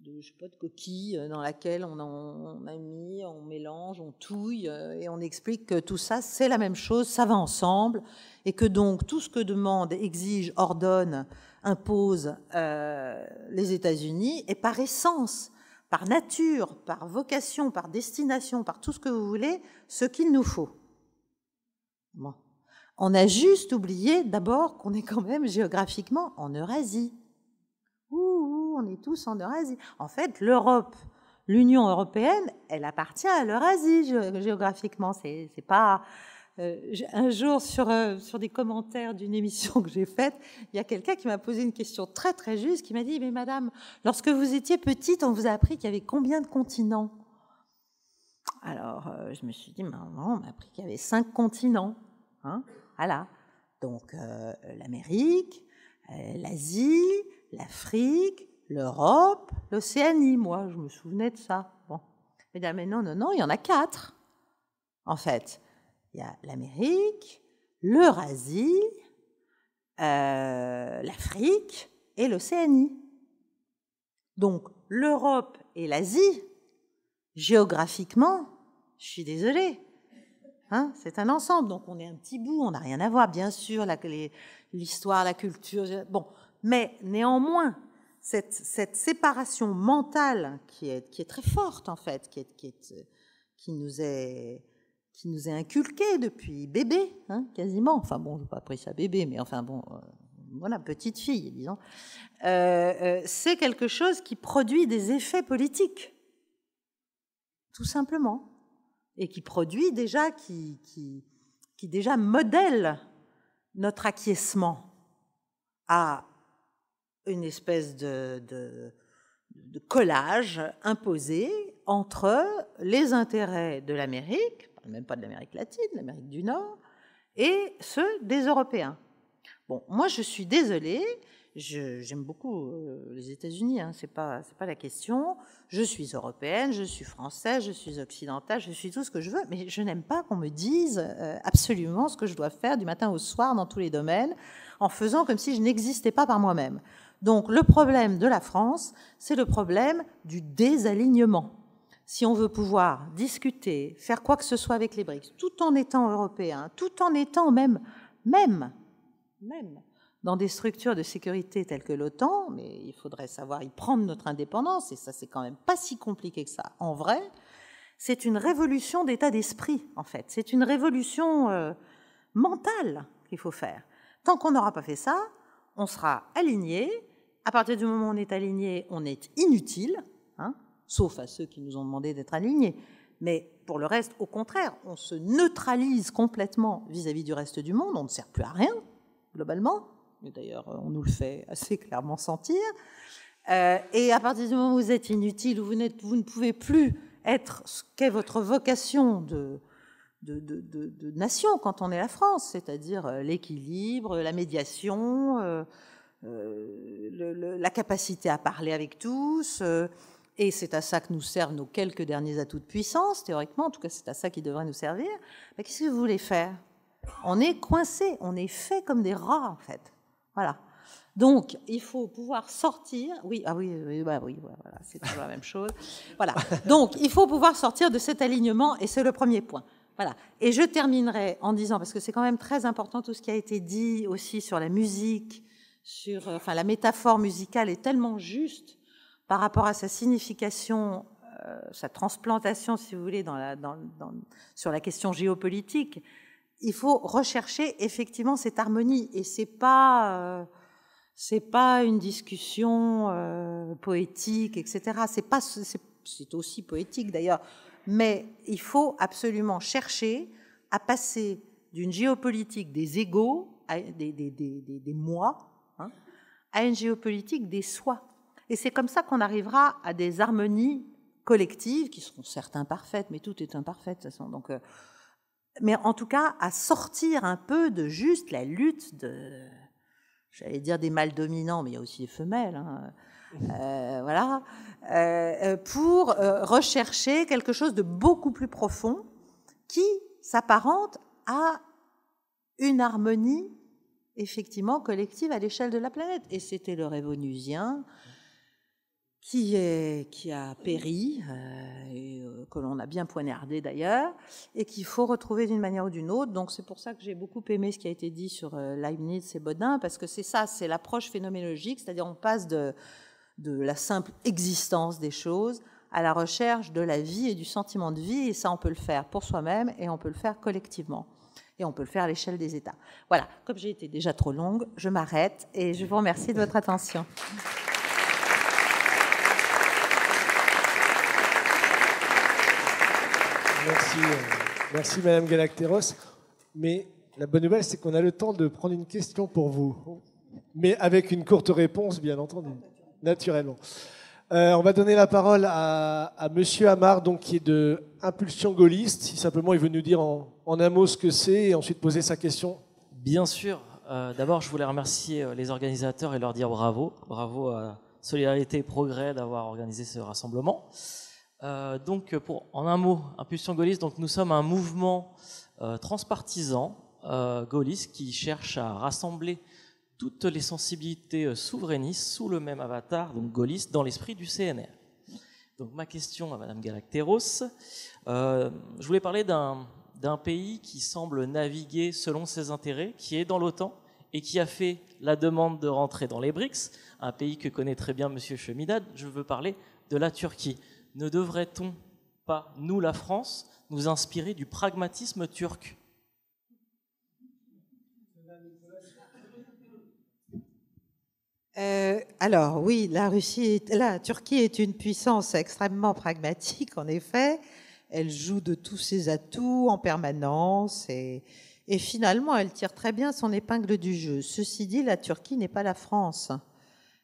je sais pas, de coquille dans laquelle on a mis, on mélange, on touille, et on explique que tout ça, c'est la même chose, ça va ensemble, et que donc tout ce que demande, exige, ordonne, impose les États-Unis est par essence, par nature, par vocation, par destination, par tout ce que vous voulez, ce qu'il nous faut. Bon. On a juste oublié d'abord qu'on est quand même géographiquement en Eurasie. On est tous en Eurasie. En fait, l'Europe, l'Union européenne, elle appartient à l'Eurasie géographiquement. C'est pas un jour sur des commentaires d'une émission que j'ai faite, il y a quelqu'un qui m'a posé une question très très juste, qui m'a dit: mais madame, lorsque vous étiez petite, on vous a appris qu'il y avait combien de continents? Alors je me suis dit: maman, on m'a appris qu'il y avait 5 continents. Voilà. Donc l'Amérique, l'Asie, l'Afrique, l'Europe, l'Océanie. Moi, je me souvenais de ça. Bon. Mais non, il y en a 4, en fait. Il y a l'Amérique, l'Eurasie, l'Afrique et l'Océanie. Donc, l'Europe et l'Asie, géographiquement, je suis désolée, c'est un ensemble. Donc, on est un petit bout, on n'a rien à voir, bien sûr, l'histoire, la culture. Bon, mais néanmoins, cette séparation mentale qui est très forte, en fait, qui nous est inculquée depuis bébé, quasiment. Enfin bon, je n'ai pas appris ça bébé, mais enfin bon, voilà, petite fille, disons. C'est quelque chose qui produit des effets politiques, tout simplement, et qui produit déjà, qui déjà modèle notre acquiescement à une espèce de collage imposé entre les intérêts de l'Amérique, même pas de l'Amérique latine, de l'Amérique du Nord, et ceux des Européens. Bon, moi je suis désolée, j'aime beaucoup les États-Unis, c'est pas la question. Je suis européenne, je suis française, je suis occidentale, je suis tout ce que je veux, mais je n'aime pas qu'on me dise absolument ce que je dois faire du matin au soir dans tous les domaines, en faisant comme si je n'existais pas par moi-même. Donc le problème de la France, c'est le problème du désalignement. Si on veut pouvoir discuter, faire quoi que ce soit avec les BRICS, tout en étant européen, tout en étant même dans des structures de sécurité telles que l'OTAN, mais il faudrait savoir y prendre notre indépendance, et ça c'est quand même pas si compliqué que ça. En vrai, c'est une révolution d'état d'esprit, en fait. C'est une révolution mentale qu'il faut faire. Tant qu'on n'aura pas fait ça, on sera aligné. À partir du moment où on est aligné, on est inutile, hein, sauf à ceux qui nous ont demandé d'être alignés. Mais pour le reste, au contraire, on se neutralise complètement vis-à-vis du reste du monde, on ne sert plus à rien, globalement. D'ailleurs, on nous le fait assez clairement sentir. Et à partir du moment où vous êtes inutile, où vous ne pouvez plus être ce qu'est votre vocation de nation quand on est la France, c'est-à-dire l'équilibre, la médiation, la capacité à parler avec tous, et c'est à ça que nous servent nos quelques derniers atouts de puissance, théoriquement, en tout cas c'est à ça qui devrait nous servir. Mais qu'est-ce que vous voulez faire? On est coincé, on est fait comme des rats en fait. Voilà. Donc, il faut pouvoir sortir. Oui, voilà, c'est toujours la même chose. Voilà. Donc, il faut pouvoir sortir de cet alignement, et c'est le premier point. Voilà. Et je terminerai en disant, parce que c'est quand même très important tout ce qui a été dit aussi sur la musique, sur, enfin, la métaphore musicale est tellement juste par rapport à sa signification, sa transplantation, si vous voulez, sur la question géopolitique. Il faut rechercher effectivement cette harmonie, et c'est pas une discussion poétique, etc. C'est aussi poétique d'ailleurs, mais il faut absolument chercher à passer d'une géopolitique des égaux, des moi, hein, à une géopolitique des soi. Et c'est comme ça qu'on arrivera à des harmonies collectives qui seront certes imparfaites, mais tout est imparfait de toute façon. Donc, mais en tout cas, à sortir un peu de juste la lutte j'allais dire des mâles dominants, mais il y a aussi les femelles, hein, voilà, pour rechercher quelque chose de beaucoup plus profond qui s'apparente à une harmonie effectivement collective à l'échelle de la planète. Et c'était le rêve onusien qui a péri, que l'on a bien poignardé d'ailleurs, et qu'il faut retrouver d'une manière ou d'une autre. Donc c'est pour ça que j'ai beaucoup aimé ce qui a été dit sur Leibniz et Bodin, parce que c'est ça, c'est l'approche phénoménologique, c'est-à-dire on passe de la simple existence des choses à la recherche de la vie et du sentiment de vie, et ça on peut le faire pour soi-même et on peut le faire collectivement. Et on peut le faire à l'échelle des États. Voilà, comme j'ai été déjà trop longue, je m'arrête et je vous remercie de votre attention. Merci Madame Galacteros. Mais la bonne nouvelle, c'est qu'on a le temps de prendre une question pour vous. Mais avec une courte réponse, bien entendu, naturellement. On va donner la parole à Monsieur Amar, donc, qui est de Impulsion Gaulliste. Si simplement il veut nous dire en un mot ce que c'est et ensuite poser sa question. Bien sûr. D'abord, je voulais remercier les organisateurs et leur dire bravo. Bravo à Solidarité et Progrès d'avoir organisé ce rassemblement. Donc, en un mot, Impulsion Gaulliste, donc, nous sommes un mouvement transpartisan gaulliste qui cherche à rassembler toutes les sensibilités souverainistes sous le même avatar, donc gaulliste, dans l'esprit du CNR. Donc ma question à Madame Galacteros, je voulais parler d'un pays qui semble naviguer selon ses intérêts, qui est dans l'OTAN et qui a fait la demande de rentrer dans les BRICS, un pays que connaît très bien Monsieur Cheminade. Je veux parler de la Turquie. Ne devrait-on pas, nous la France, nous inspirer du pragmatisme turc ? Alors oui, la Turquie est une puissance extrêmement pragmatique, en effet. Elle joue de tous ses atouts en permanence et finalement, elle tire très bien son épingle du jeu. Ceci dit, la Turquie n'est pas la France.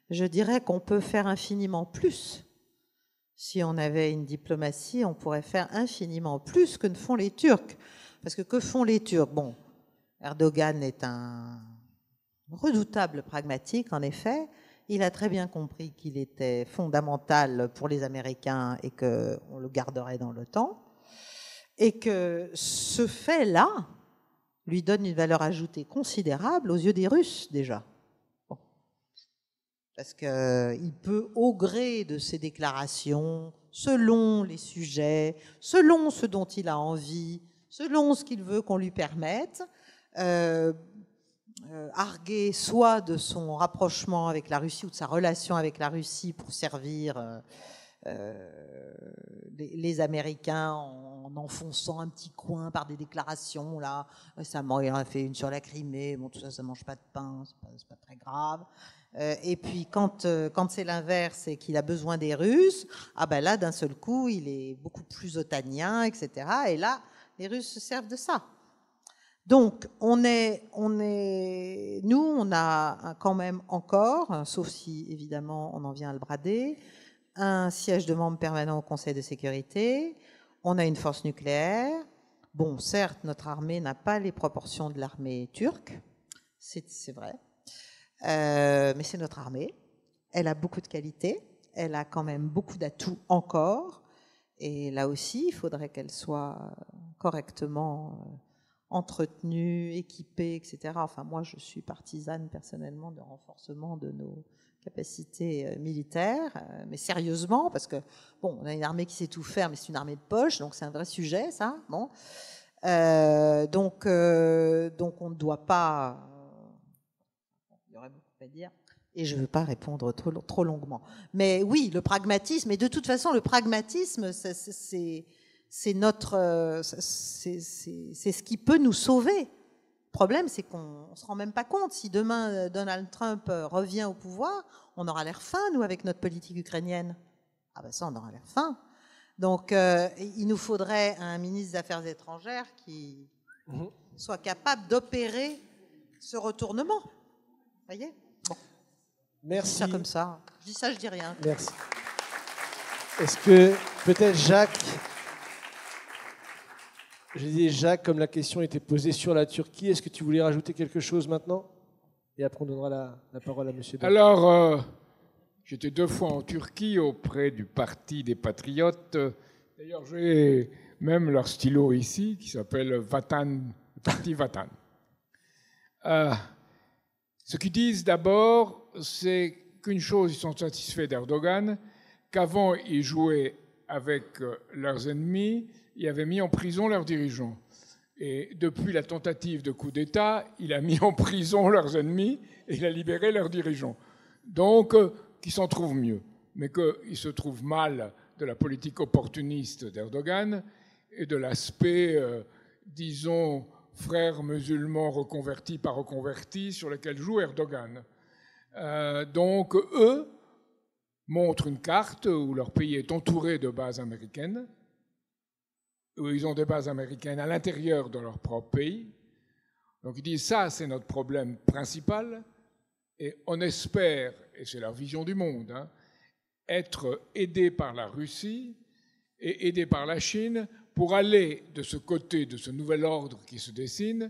Je dirais qu'on peut faire infiniment plus. Si on avait une diplomatie, on pourrait faire infiniment plus que ne font les Turcs. Parce que font les Turcs? Bon, Erdogan est un redoutable pragmatique, en effet. Il a très bien compris qu'il était fondamental pour les Américains et qu'on le garderait dans l'OTAN. Et que ce fait-là lui donne une valeur ajoutée considérable aux yeux des Russes, déjà. Bon. Parce qu'il peut, au gré de ses déclarations, selon les sujets, selon ce dont il a envie, selon ce qu'il veut qu'on lui permette, arguer soit de son rapprochement avec la Russie ou de sa relation avec la Russie pour servir les Américains en enfonçant un petit coin par des déclarations. Là, récemment, il en a fait une sur la Crimée. Bon, tout ça, ça mange pas de pain, c'est pas très grave. Et puis, quand c'est l'inverse et qu'il a besoin des Russes, ah ben là, d'un seul coup, il est beaucoup plus otanien, etc. Et là, les Russes se servent de ça. Donc, nous, on a quand même encore, sauf si, évidemment, on en vient à le brader, un siège de membre permanent au Conseil de sécurité, on a une force nucléaire. Bon, certes, notre armée n'a pas les proportions de l'armée turque, c'est vrai, mais c'est notre armée. Elle a beaucoup de qualités, elle a quand même beaucoup d'atouts encore, et là aussi, il faudrait qu'elle soit correctement entretenue, équipée, etc. Enfin, moi, je suis partisane personnellement de renforcement de nos capacités militaires, mais sérieusement, parce que, bon, on a une armée qui sait tout faire, mais c'est une armée de poche, donc c'est un vrai sujet, ça. Bon. Donc on ne doit pas... il y aurait beaucoup à dire, et je ne veux pas répondre trop longuement. Mais oui, le pragmatisme, et de toute façon, le pragmatisme, c'est ce qui peut nous sauver. Le problème, c'est qu'on ne se rend même pas compte. Si demain Donald Trump revient au pouvoir, on aura l'air fin, nous, avec notre politique ukrainienne. Ah ben ça, on aura l'air fin. Donc, il nous faudrait un ministre des Affaires étrangères qui soit capable d'opérer ce retournement. Vous voyez ? Bon. Merci. Je dis ça comme ça. Je dis ça, je dis rien. Merci. Est-ce que peut-être Jacques... Je disais, Jacques, comme la question était posée sur la Turquie, est-ce que tu voulais rajouter quelque chose maintenant? Et après, on donnera la parole à M. Berthelot. Alors, j'étais 2 fois en Turquie auprès du Parti des Patriotes. D'ailleurs, j'ai même leur stylo ici, qui s'appelle Vatan, Parti Vatan. Ce qu'ils disent d'abord, c'est qu'une chose, ils sont satisfaits d'Erdogan, qu'avant, ils jouaient avec leurs ennemis, il avait mis en prison leurs dirigeants. Et depuis la tentative de coup d'État, il a mis en prison leurs ennemis et il a libéré leurs dirigeants. Donc, qu'ils s'en trouvent mieux, mais qu'ils se trouvent mal de la politique opportuniste d'Erdogan et de l'aspect, disons, frères musulmans reconvertis par reconvertis sur lequel joue Erdogan. Donc, eux montrent une carte où leur pays est entouré de bases américaines, où ils ont des bases américaines à l'intérieur de leur propre pays. Donc ils disent, ça, c'est notre problème principal, et on espère, et c'est leur vision du monde, être aidé par la Russie et aidé par la Chine pour aller de ce côté de ce nouvel ordre qui se dessine,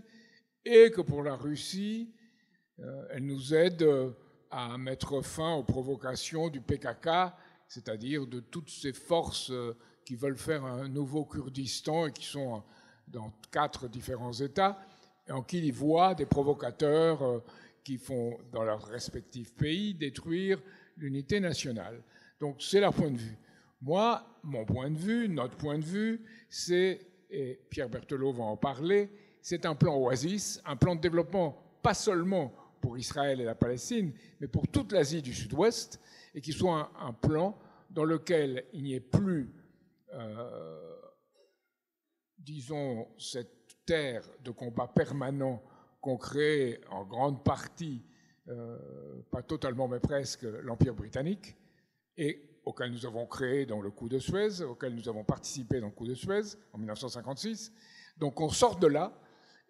et que pour la Russie, elle nous aide à mettre fin aux provocations du PKK, c'est-à-dire de toutes ces forces qui veulent faire un nouveau Kurdistan et qui sont dans 4 différents États, et en qui ils voient des provocateurs qui font, dans leurs respectifs pays, détruire l'unité nationale. Donc c'est leur point de vue. Moi, mon point de vue, notre point de vue, c'est, et Pierre Berthelot va en parler, c'est un plan Oasis, un plan de développement pas seulement pour Israël et la Palestine, mais pour toute l'Asie du Sud-Ouest, et qui soit un plan dans lequel il n'y ait plus disons, cette terre de combat permanent qu'ont créé en grande partie, pas totalement mais presque, l'Empire britannique, et auquel nous avons créé dans le coup de Suez, auquel nous avons participé dans le coup de Suez en 1956. Donc on sort de là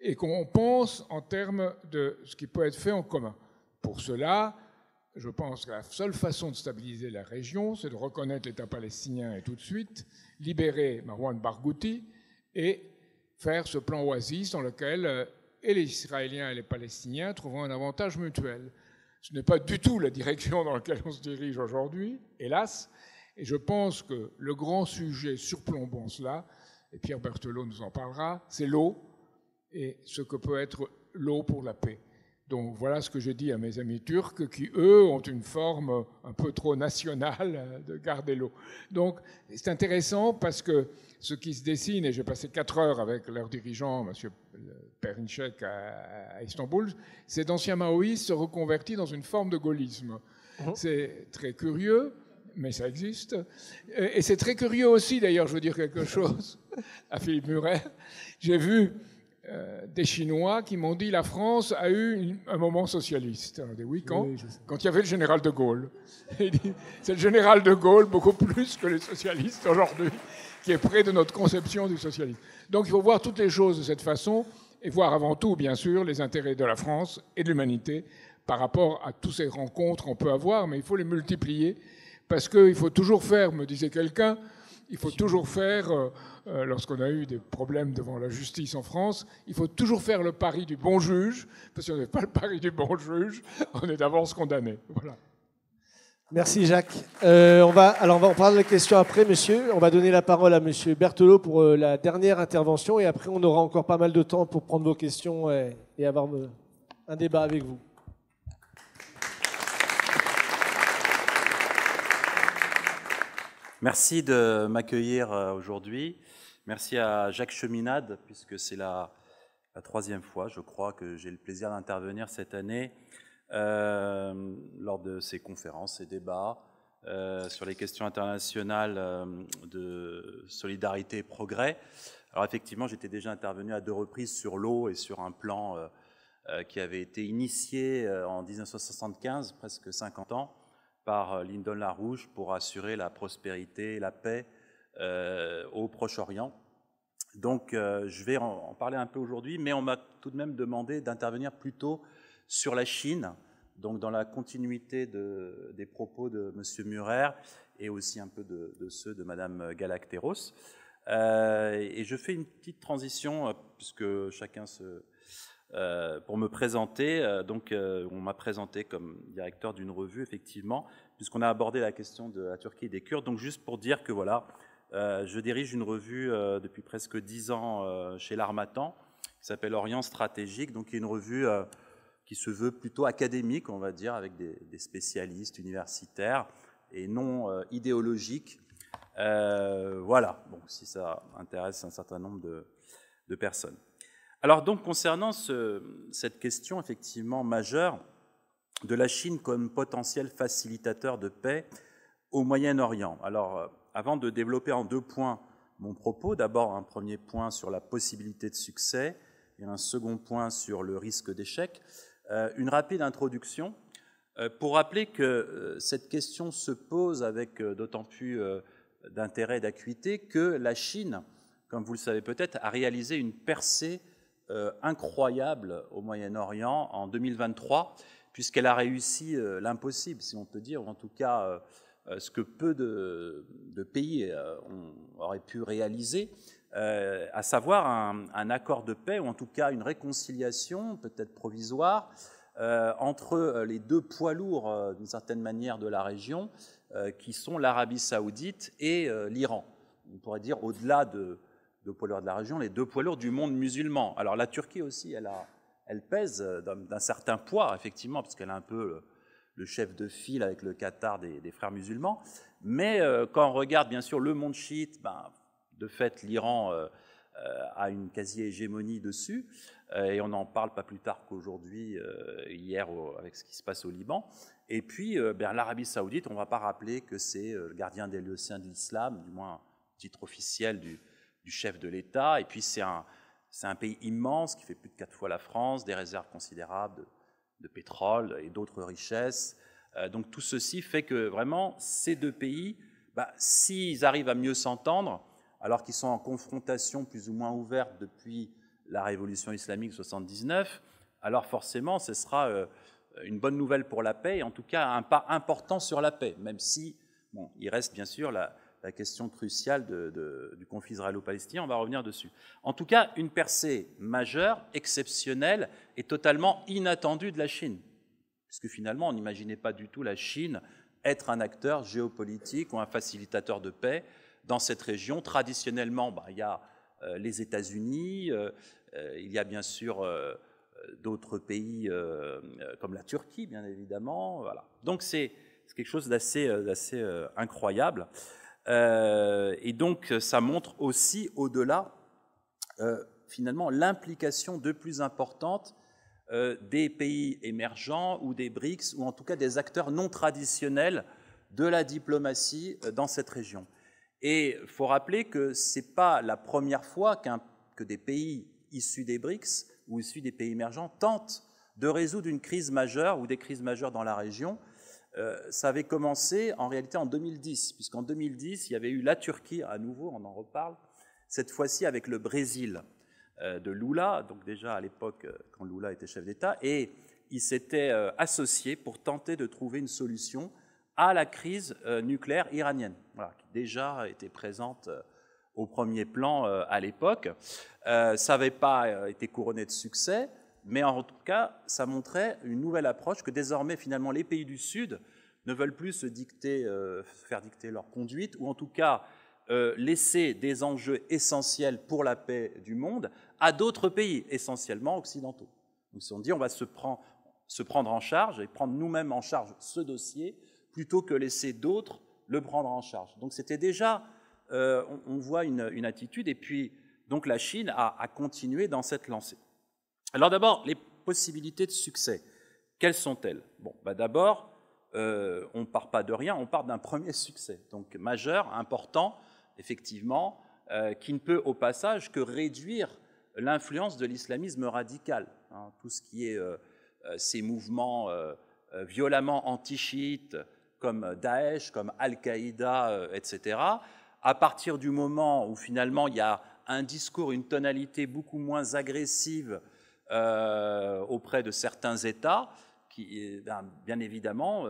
et qu'on pense en termes de ce qui peut être fait en commun. Pour cela, je pense que la seule façon de stabiliser la région, c'est de reconnaître l'État palestinien et tout de suite libérer Marwan Barghouti et faire ce plan Oasis dans lequel et les Israéliens et les Palestiniens trouveront un avantage mutuel. Ce n'est pas du tout la direction dans laquelle on se dirige aujourd'hui, hélas, et je pense que le grand sujet surplombant cela, et Pierre Berthelot nous en parlera, c'est l'eau et ce que peut être l'eau pour la paix. Donc voilà ce que je dis à mes amis turcs qui, eux, ont une forme un peu trop nationale de garder l'eau. Donc c'est intéressant parce que ce qui se dessine, et j'ai passé 4 heures avec leur dirigeant, M. Perinçek à Istanbul, c'est d'anciens maoïstes se reconvertis dans une forme de gaullisme. C'est très curieux, mais ça existe. Et c'est très curieux aussi, d'ailleurs, je veux dire quelque chose à Philippe Murer. J'ai vu des Chinois qui m'ont dit la France a eu un moment socialiste. On dit oui, quand il y avait le général de Gaulle. C'est le général de Gaulle, beaucoup plus que les socialistes aujourd'hui, qui est près de notre conception du socialisme. Donc il faut voir toutes les choses de cette façon et voir avant tout, bien sûr, les intérêts de la France et de l'humanité par rapport à toutes ces rencontres qu'on peut avoir, mais il faut les multiplier parce qu'il faut toujours faire, me disait quelqu'un, il faut toujours faire, lorsqu'on a eu des problèmes devant la justice en France, il faut toujours faire le pari du bon juge, parce que si on n'est pas le pari du bon juge, on est d'avance condamné. Voilà. Merci Jacques. On prendre les questions après, monsieur. On va donner la parole à monsieur Berthelot pour la dernière intervention et après on aura encore pas mal de temps pour prendre vos questions et avoir un débat avec vous. Merci de m'accueillir aujourd'hui. Merci à Jacques Cheminade, puisque c'est la 3e fois, je crois, que j'ai le plaisir d'intervenir cette année lors de ces conférences et débats sur les questions internationales de solidarité et progrès. Alors effectivement, j'étais déjà intervenu à 2 reprises sur l'eau et sur un plan qui avait été initié en 1975, presque 50 ans, par Lyndon LaRouche pour assurer la prospérité et la paix au Proche-Orient. Donc je vais en parler un peu aujourd'hui, mais on m'a tout de même demandé d'intervenir plutôt sur la Chine, donc dans la continuité des propos de M. Murer et aussi un peu de ceux de Mme Galacteros. Et je fais une petite transition, puisque chacun pour me présenter, on m'a présenté comme directeur d'une revue, effectivement, puisqu'on a abordé la question de la Turquie et des Kurdes. Donc juste pour dire que voilà, je dirige une revue depuis presque 10 ans chez l'Harmattan, qui s'appelle Orient Stratégique, donc qui est une revue qui se veut plutôt académique, on va dire, avec des spécialistes universitaires et non idéologiques. Voilà, bon, si ça intéresse un certain nombre de personnes. Alors donc, concernant cette question effectivement majeure de la Chine comme potentiel facilitateur de paix au Moyen-Orient. Alors, avant de développer en 2 points mon propos, d'abord un premier point sur la possibilité de succès et un second point sur le risque d'échec, une rapide introduction pour rappeler que cette question se pose avec d'autant plus d'intérêt et d'acuité que la Chine, comme vous le savez peut-être, a réalisé une percée incroyable au Moyen-Orient en 2023, puisqu'elle a réussi l'impossible, si on peut dire, ou en tout cas ce que peu de pays auraient pu réaliser, à savoir un accord de paix, ou en tout cas une réconciliation, peut-être provisoire, entre les 2 poids lourds, d'une certaine manière, de la région, qui sont l'Arabie saoudite et l'Iran. On pourrait dire, au-delà de poids lourds de la région, les 2 poids lourds du monde musulman. Alors la Turquie aussi, elle pèse d'un certain poids, effectivement, parce qu'elle a un peu le chef de file avec le Qatar des frères musulmans. Mais quand on regarde, bien sûr, le monde chiite, de fait, l'Iran a une quasi-hégémonie dessus, et on n'en parle pas plus tard qu'aujourd'hui, hier, avec ce qui se passe au Liban. Et puis, l'Arabie saoudite, on ne va pas rappeler que c'est le gardien des lieux saints de l'islam, du moins titre officiel du chef de l'État, et puis c'est un pays immense qui fait plus de 4 fois la France, des réserves considérables de pétrole et d'autres richesses. Donc tout ceci fait que vraiment ces 2 pays, s'ils arrivent à mieux s'entendre, alors qu'ils sont en confrontation plus ou moins ouverte depuis la révolution islamique de 79, alors forcément ce sera une bonne nouvelle pour la paix, et en tout cas un pas important sur la paix, même si il reste bien sûr la question cruciale du conflit israélo-palestinien, on va revenir dessus. En tout cas, une percée majeure, exceptionnelle et totalement inattendue de la Chine, puisque finalement, on n'imaginait pas du tout la Chine être un acteur géopolitique ou un facilitateur de paix dans cette région. Traditionnellement, il y a les États-Unis, il y a bien sûr d'autres pays comme la Turquie, bien évidemment. Voilà. Donc c'est quelque chose d'assez incroyable. Et donc ça montre aussi au-delà, finalement, l'implication de plus importante des pays émergents ou des BRICS, ou en tout cas des acteurs non traditionnels de la diplomatie dans cette région. Et il faut rappeler que ce n'est pas la première fois que des pays issus des BRICS ou issus des pays émergents tentent de résoudre une crise majeure ou des crises majeures dans la région. Ça avait commencé en réalité en 2010, puisqu'en 2010, il y avait eu la Turquie, à nouveau, on en reparle, cette fois-ci avec le Brésil de Lula, donc déjà à l'époque quand Lula était chef d'État, et ils s'étaient associés pour tenter de trouver une solution à la crise nucléaire iranienne, voilà, qui déjà était présente au premier plan à l'époque. Ça n'avait pas été couronné de succès, mais en tout cas, ça montrait une nouvelle approche que désormais, finalement, les pays du Sud ne veulent plus faire dicter leur conduite, ou en tout cas laisser des enjeux essentiels pour la paix du monde à d'autres pays, essentiellement occidentaux. Ils se sont dit, on va se prendre en charge et prendre nous-mêmes en charge ce dossier, plutôt que laisser d'autres le prendre en charge. Donc c'était déjà, on voit une attitude, et puis donc la Chine a continué dans cette lancée. Alors d'abord, les possibilités de succès, quelles sont-elles? Bon, d'abord, on ne part pas de rien, on part d'un premier succès, donc majeur, important, effectivement, qui ne peut au passage que réduire l'influence de l'islamisme radical, hein, tout ce qui est ces mouvements violemment anti-chiites, comme Daesh, comme Al-Qaïda, etc., à partir du moment où finalement il y a un discours, une tonalité beaucoup moins agressive auprès de certains États, qui, bien évidemment,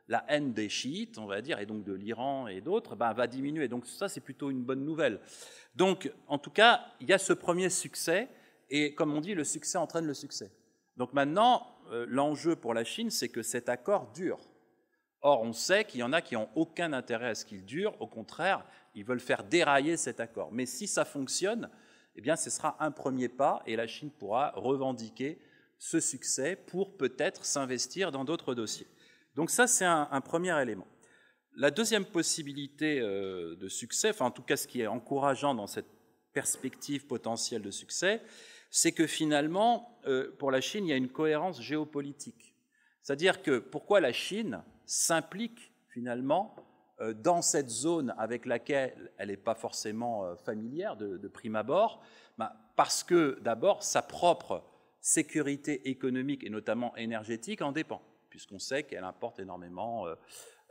la haine des chiites, on va dire, et donc de l'Iran et d'autres, va diminuer. Donc ça, c'est plutôt une bonne nouvelle. Donc, en tout cas, il y a ce premier succès, et comme on dit, le succès entraîne le succès. Donc maintenant, l'enjeu pour la Chine, c'est que cet accord dure. Or, on sait qu'il y en a qui n'ont aucun intérêt à ce qu'il dure, au contraire, ils veulent faire dérailler cet accord. Mais si ça fonctionne, eh bien, ce sera un premier pas, et la Chine pourra revendiquer ce succès pour peut-être s'investir dans d'autres dossiers. Donc ça, c'est un premier élément. La deuxième possibilité de succès, enfin en tout cas ce qui est encourageant dans cette perspective potentielle de succès, c'est que finalement, pour la Chine, il y a une cohérence géopolitique. C'est-à-dire que pourquoi la Chine s'implique finalement dans cette zone avec laquelle elle n'est pas forcément familière de prime abord, parce que d'abord sa propre sécurité économique et notamment énergétique en dépend, puisqu'on sait qu'elle importe énormément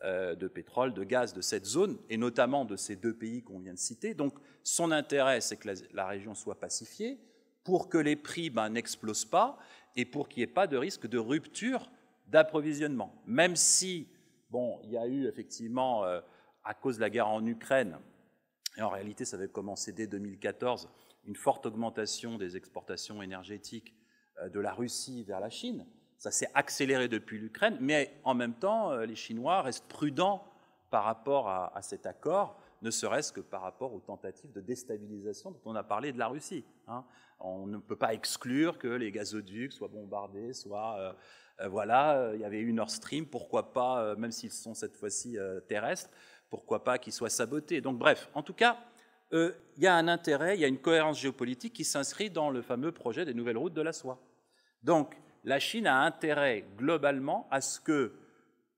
de pétrole, de gaz de cette zone, et notamment de ces deux pays qu'on vient de citer. Donc son intérêt, c'est que la région soit pacifiée, pour que les prix n'explosent pas, et pour qu'il n'y ait pas de risque de rupture d'approvisionnement. Même si, bon, il y a eu effectivement, à cause de la guerre en Ukraine, et en réalité ça avait commencé dès 2014, une forte augmentation des exportations énergétiques de la Russie vers la Chine. Ça s'est accéléré depuis l'Ukraine, mais en même temps, les Chinois restent prudents par rapport à cet accord, ne serait-ce que par rapport aux tentatives de déstabilisation dont on a parlé de la Russie. Hein. On ne peut pas exclure que les gazoducs soient bombardés, soit... voilà, il y avait eu Nord Stream, pourquoi pas, même s'ils sont cette fois-ci terrestres, pourquoi pas qu'ils soient sabotés. Donc bref, en tout cas, il y a un intérêt, il y a une cohérence géopolitique qui s'inscrit dans le fameux projet des nouvelles routes de la soie. Donc, la Chine a intérêt globalement à ce que,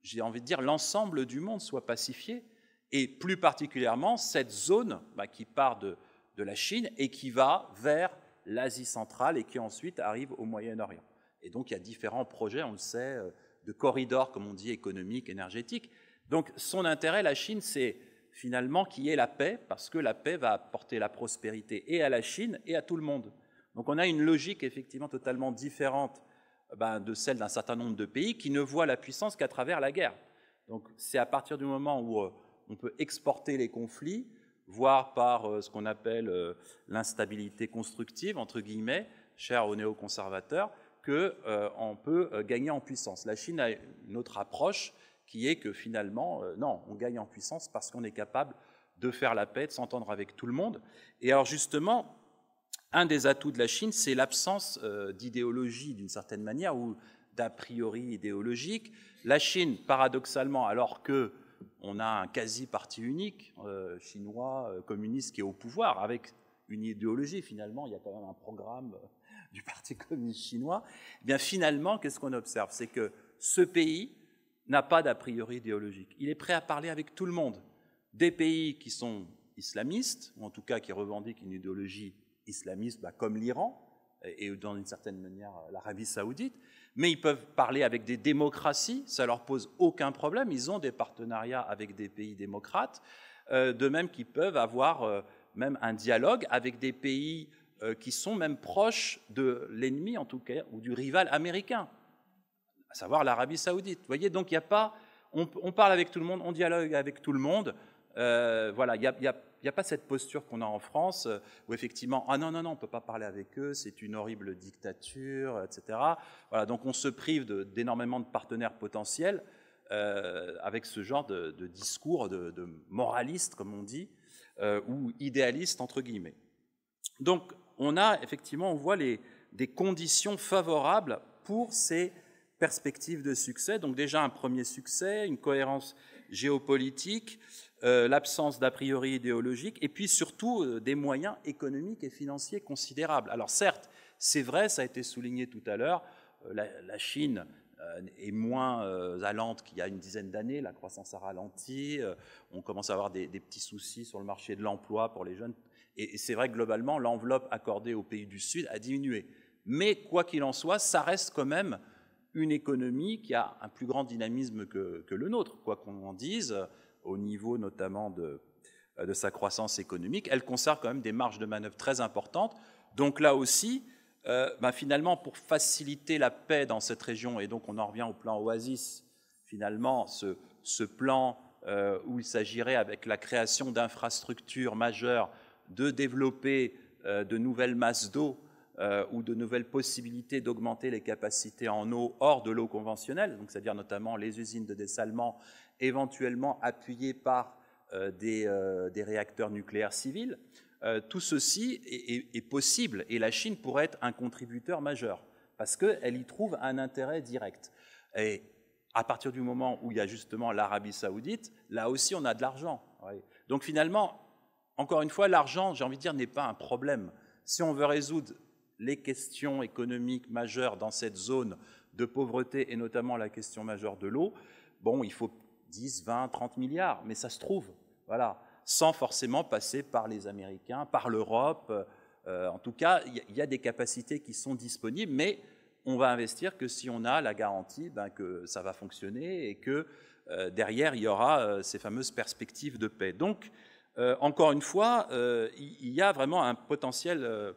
j'ai envie de dire, l'ensemble du monde soit pacifié, et plus particulièrement cette zone qui part de la Chine et qui va vers l'Asie centrale et qui ensuite arrive au Moyen-Orient. Et donc il y a différents projets, on le sait, de corridors, comme on dit, économiques, énergétiques. Donc son intérêt, la Chine, c'est finalement qu'il y ait la paix, parce que la paix va apporter la prospérité et à la Chine et à tout le monde. Donc on a une logique effectivement totalement différente de celle d'un certain nombre de pays qui ne voient la puissance qu'à travers la guerre. Donc c'est à partir du moment où on peut exporter les conflits, voire par ce qu'on appelle l'instabilité constructive, entre guillemets, chère aux néoconservateurs, qu'on peut gagner en puissance. La Chine a une autre approche qui est que finalement, non, on gagne en puissance parce qu'on est capable de faire la paix, de s'entendre avec tout le monde. Et alors justement, Un des atouts de la Chine, c'est l'absence d'idéologie, d'une certaine manière, ou d'a priori idéologique. La Chine, paradoxalement, alors qu'on a un quasi-parti unique chinois communiste qui est au pouvoir, avec une idéologie, finalement, il y a quand même un programme du Parti communiste chinois, eh bien finalement, qu'est-ce qu'on observe? C'est que ce pays n'a pas d'a priori idéologique. Il est prêt à parler avec tout le monde. Des pays qui sont islamistes, ou en tout cas qui revendiquent une idéologie islamiste, comme l'Iran, et dans une certaine manière l'Arabie saoudite, mais ils peuvent parler avec des démocraties, ça ne leur pose aucun problème, ils ont des partenariats avec des pays démocrates, de même qu'ils peuvent avoir même un dialogue avec des pays qui sont même proches de l'ennemi, en tout cas, ou du rival américain, à savoir l'Arabie saoudite. Vous voyez, donc il n'y a pas, on parle avec tout le monde, on dialogue avec tout le monde. Voilà, il n'y a pas cette posture qu'on a en France, où effectivement, ah non, on ne peut pas parler avec eux, c'est une horrible dictature, etc. Voilà, donc on se prive d'énormément de partenaires potentiels avec ce genre de discours de moraliste, comme on dit, ou idéaliste, entre guillemets. Donc, on voit des conditions favorables pour ces perspectives de succès. Donc déjà un premier succès, une cohérence géopolitique, l'absence d'a priori idéologique, et puis surtout des moyens économiques et financiers considérables. Alors certes, c'est vrai, ça a été souligné tout à l'heure, la Chine est moins allante qu'il y a une dizaine d'années, la croissance a ralenti, on commence à avoir des petits soucis sur le marché de l'emploi pour les jeunes, et c'est vrai que globalement, l'enveloppe accordée aux pays du Sud a diminué. Mais quoi qu'il en soit, ça reste quand même une économie qui a un plus grand dynamisme que le nôtre, quoi qu'on en dise, au niveau notamment de sa croissance économique. Elle conserve quand même des marges de manœuvre très importantes. Donc là aussi, finalement, pour faciliter la paix dans cette région, et donc on en revient au plan Oasis, finalement, ce plan où il s'agirait, avec la création d'infrastructures majeures, de développer de nouvelles masses d'eau ou de nouvelles possibilités d'augmenter les capacités en eau hors de l'eau conventionnelle, donc c'est-à-dire notamment les usines de dessalement, éventuellement appuyées par des réacteurs nucléaires civils. Tout ceci est possible, et la Chine pourrait être un contributeur majeur, parce qu'elle y trouve un intérêt direct. Et à partir du moment où il y a justement l'Arabie saoudite, là aussi on a de l'argent. Donc finalement, encore une fois, l'argent, j'ai envie de dire, n'est pas un problème. Si on veut résoudre les questions économiques majeures dans cette zone de pauvreté, et notamment la question majeure de l'eau, bon, il faut 10, 20, 30 milliards, mais ça se trouve, voilà, sans forcément passer par les Américains, par l'Europe. En tout cas, il y a des capacités qui sont disponibles, mais on va investir que si on a la garantie que ça va fonctionner et que derrière, il y aura ces fameuses perspectives de paix. Donc, encore une fois, il y a vraiment un potentiel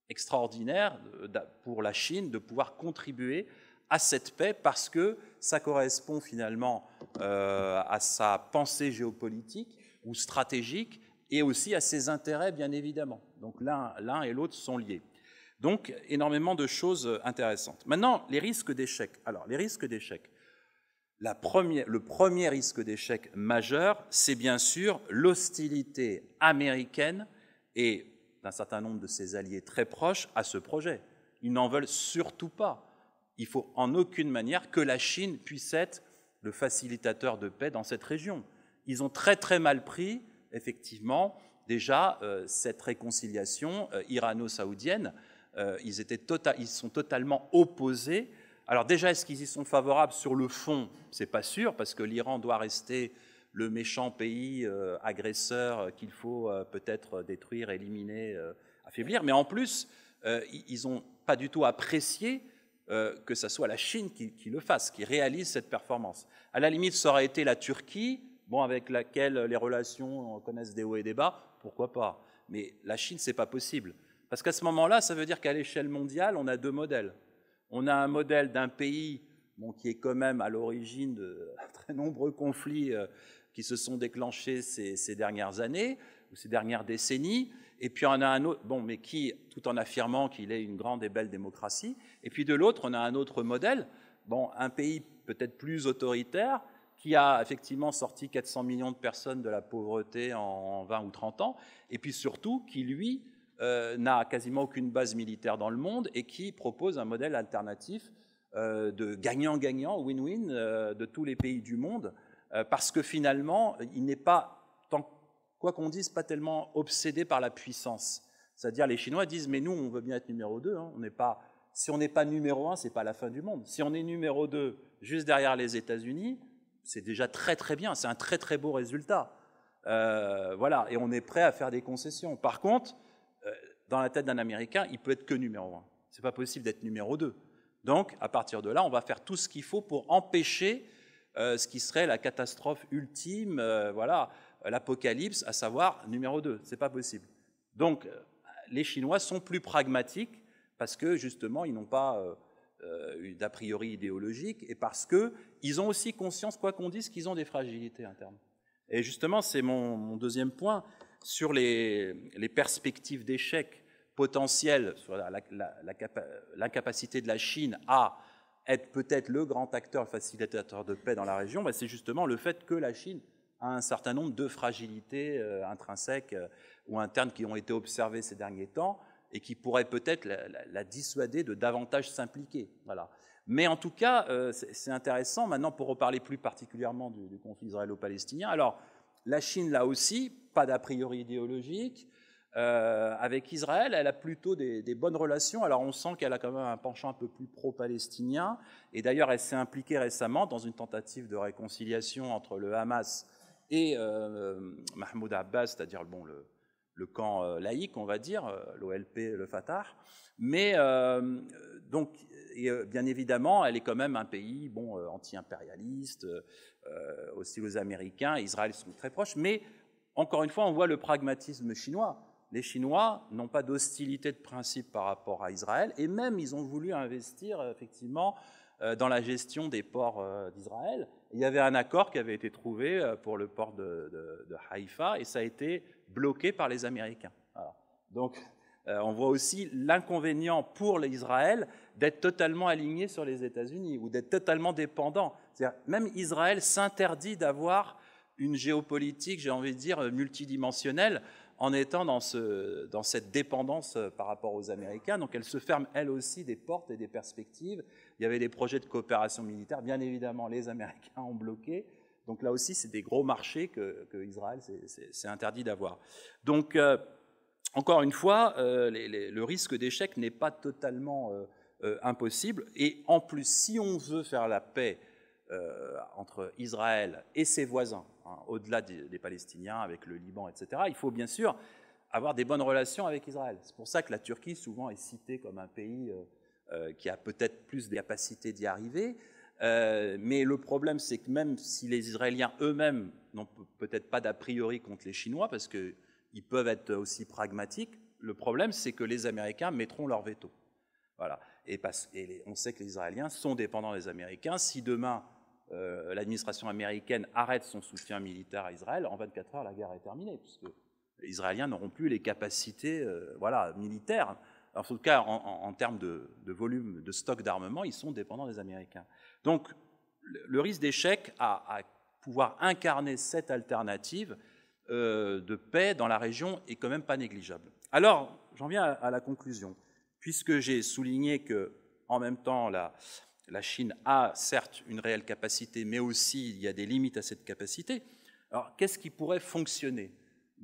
extraordinaire pour la Chine de pouvoir contribuer à cette paix, parce que ça correspond finalement à sa pensée géopolitique ou stratégique, et aussi à ses intérêts, bien évidemment. Donc l'un et l'autre sont liés. Donc énormément de choses intéressantes. Maintenant, les risques d'échec. Alors, les risques d'échec. Le premier risque d'échec majeur, c'est bien sûr l'hostilité américaine et d'un certain nombre de ses alliés très proches à ce projet. Ils n'en veulent surtout pas. Il faut en aucune manière que la Chine puisse être le facilitateur de paix dans cette région. Ils ont très très mal pris, effectivement, déjà cette réconciliation irano-saoudienne. Ils sont totalement opposés. Alors déjà, est-ce qu'ils y sont favorables sur le fond? C'est pas sûr, parce que l'Iran doit rester le méchant pays agresseur qu'il faut peut-être détruire, éliminer, affaiblir. Mais en plus, ils n'ont pas du tout apprécié que ce soit la Chine qui le fasse, qui réalise cette performance. À la limite, ça aurait été la Turquie, avec laquelle les relations connaissent des hauts et des bas, pourquoi pas. Mais la Chine, c'est pas possible. Parce qu'à ce moment-là, ça veut dire qu'à l'échelle mondiale, on a deux modèles. On a un modèle d'un pays qui est quand même à l'origine de très nombreux conflits qui se sont déclenchés ces dernières années, ou ces dernières décennies, et puis on a un autre, mais qui, tout en affirmant qu'il est une grande et belle démocratie, et puis de l'autre, on a un autre modèle, un pays peut-être plus autoritaire, qui a effectivement sorti 400 millions de personnes de la pauvreté en 20 ou 30 ans, et puis surtout qui, lui, n'a quasiment aucune base militaire dans le monde et qui propose un modèle alternatif de gagnant-gagnant, win-win de tous les pays du monde, parce que finalement, il n'est pas, quoi qu'on dise, pas tellement obsédé par la puissance. C'est-à-dire, les Chinois disent, mais nous, on veut bien être numéro 2, hein, si on n'est pas numéro 1, c'est pas la fin du monde. Si on est numéro 2, juste derrière les États-Unis, c'est déjà très très bien, c'est un très très beau résultat. Voilà, et on est prêt à faire des concessions. Par contre, dans la tête d'un Américain, il peut être que numéro 1. C'est pas possible d'être numéro 2. Donc, à partir de là, on va faire tout ce qu'il faut pour empêcher ce qui serait la catastrophe ultime, voilà, l'apocalypse, à savoir numéro 2. C'est pas possible. Donc, les Chinois sont plus pragmatiques parce que, justement, ils n'ont pas d'a priori idéologique et parce qu'ils ont aussi conscience, quoi qu'on dise, qu'ils ont des fragilités internes. Et justement, c'est mon deuxième point sur les perspectives d'échec potentielles, sur l'incapacité de la Chine à être peut-être le grand acteur, le facilitateur de paix dans la région. Ben, c'est justement le fait que la Chine a un certain nombre de fragilités intrinsèques ou internes qui ont été observées ces derniers temps et qui pourraient peut-être la dissuader de davantage s'impliquer. Voilà. Mais en tout cas, c'est intéressant maintenant pour reparler plus particulièrement du conflit israélo-palestinien. Alors, la Chine, là aussi, pas d'a priori idéologique. Avec Israël, elle a plutôt des bonnes relations. Alors, on sent qu'elle a quand même un penchant un peu plus pro-palestinien. Et d'ailleurs, elle s'est impliquée récemment dans une tentative de réconciliation entre le Hamas et Mahmoud Abbas, c'est-à-dire le camp laïque, on va dire, l'OLP, le Fatah. Mais donc, bien évidemment, elle est quand même un pays anti-impérialiste, hostile aux Américains. Israël sont très proches. Mais encore une fois, on voit le pragmatisme chinois. Les Chinois n'ont pas d'hostilité de principe par rapport à Israël, et même ils ont voulu investir effectivement dans la gestion des ports d'Israël. Il y avait un accord qui avait été trouvé pour le port de Haïfa, et ça a été bloqué par les Américains. Voilà. Donc, on voit aussi l'inconvénient pour l'Israël d'être totalement aligné sur les États-Unis ou d'être totalement dépendant. C'est-à-dire, même Israël s'interdit d'avoir une géopolitique, j'ai envie de dire, multidimensionnelle, en étant dans cette dépendance par rapport aux Américains. Donc elle se ferme, elle aussi, des portes et des perspectives. Il y avait des projets de coopération militaire. Bien évidemment, les Américains ont bloqué. Donc là aussi, c'est des gros marchés que Israël s'est interdit d'avoir. Donc, encore une fois, le risque d'échec n'est pas totalement impossible. Et en plus, si on veut faire la paix entre Israël et ses voisins, au-delà des Palestiniens, avec le Liban, etc., il faut bien sûr avoir des bonnes relations avec Israël. C'est pour ça que la Turquie, souvent, est citée comme un pays qui a peut-être plus de capacité d'y arriver. Mais le problème, c'est que même si les Israéliens eux-mêmes n'ont peut-être pas d'a priori contre les Chinois, parce qu'ils peuvent être aussi pragmatiques, le problème, c'est que les Américains mettront leur veto. Voilà. Et on sait que les Israéliens sont dépendants des Américains. Si demain, l'administration américaine arrête son soutien militaire à Israël, en 24 heures, la guerre est terminée, puisque les Israéliens n'auront plus les capacités militaires. En tout cas, en termes de volume, de stock d'armement, ils sont dépendants des Américains. Donc, le risque d'échec à pouvoir incarner cette alternative de paix dans la région est quand même pas négligeable. Alors, j'en viens à la conclusion. Puisque j'ai souligné qu'en même temps, la Chine a certes une réelle capacité, mais aussi il y a des limites à cette capacité, alors qu'est-ce qui pourrait fonctionner ?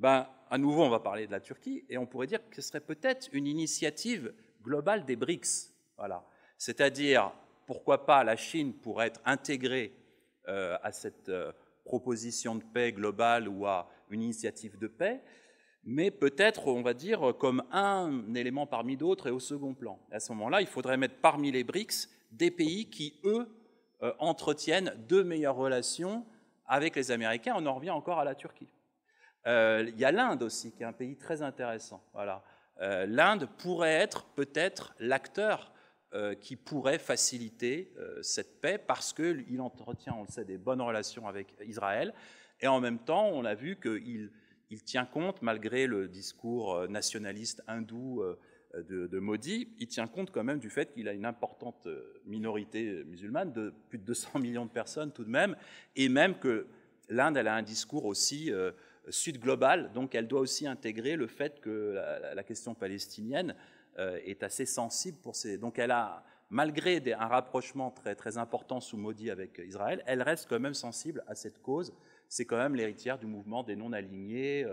À nouveau, on va parler de la Turquie, et on pourrait dire que ce serait peut-être une initiative globale des BRICS. Voilà. C'est-à-dire, pourquoi pas la Chine pourrait être intégrée à cette proposition de paix globale ou à une initiative de paix, mais peut-être, on va dire, comme un élément parmi d'autres et au second plan. À ce moment-là, il faudrait mettre parmi les BRICS des pays qui, eux, entretiennent de meilleures relations avec les Américains. On en revient encore à la Turquie. Il y a l'Inde aussi, qui est un pays très intéressant. Voilà. L'Inde pourrait être peut-être l'acteur qui pourrait faciliter cette paix parce qu'il entretient, on le sait, des bonnes relations avec Israël. Et en même temps, on a vu qu'il tient compte, malgré le discours nationaliste hindou de Modi, il tient compte quand même du fait qu'il a une importante minorité musulmane de plus de 200 millions de personnes tout de même, et même que l'Inde, elle a un discours aussi sud global, donc elle doit aussi intégrer le fait que la question palestinienne est assez sensible pour ces... Donc elle a, malgré un rapprochement très, très important sous Modi avec Israël, elle reste quand même sensible à cette cause. C'est quand même l'héritière du mouvement des non-alignés,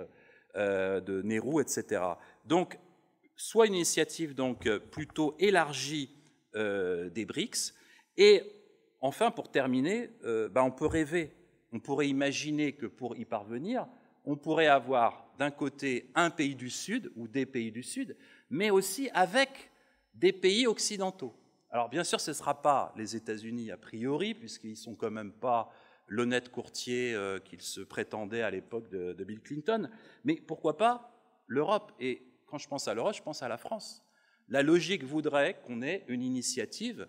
de Nehru, etc. Donc, soit une initiative donc, plutôt élargie des BRICS, et enfin, pour terminer, on peut rêver, on pourrait imaginer que pour y parvenir, on pourrait avoir d'un côté un pays du Sud ou des pays du Sud, mais aussi avec des pays occidentaux. Alors bien sûr, ce ne sera pas les États-Unis a priori, puisqu'ils ne sont quand même pas l'honnête courtier qu'ils se prétendaient à l'époque de Bill Clinton, mais pourquoi pas l'Europe? Et quand je pense à l'Europe, je pense à la France. La logique voudrait qu'on ait une initiative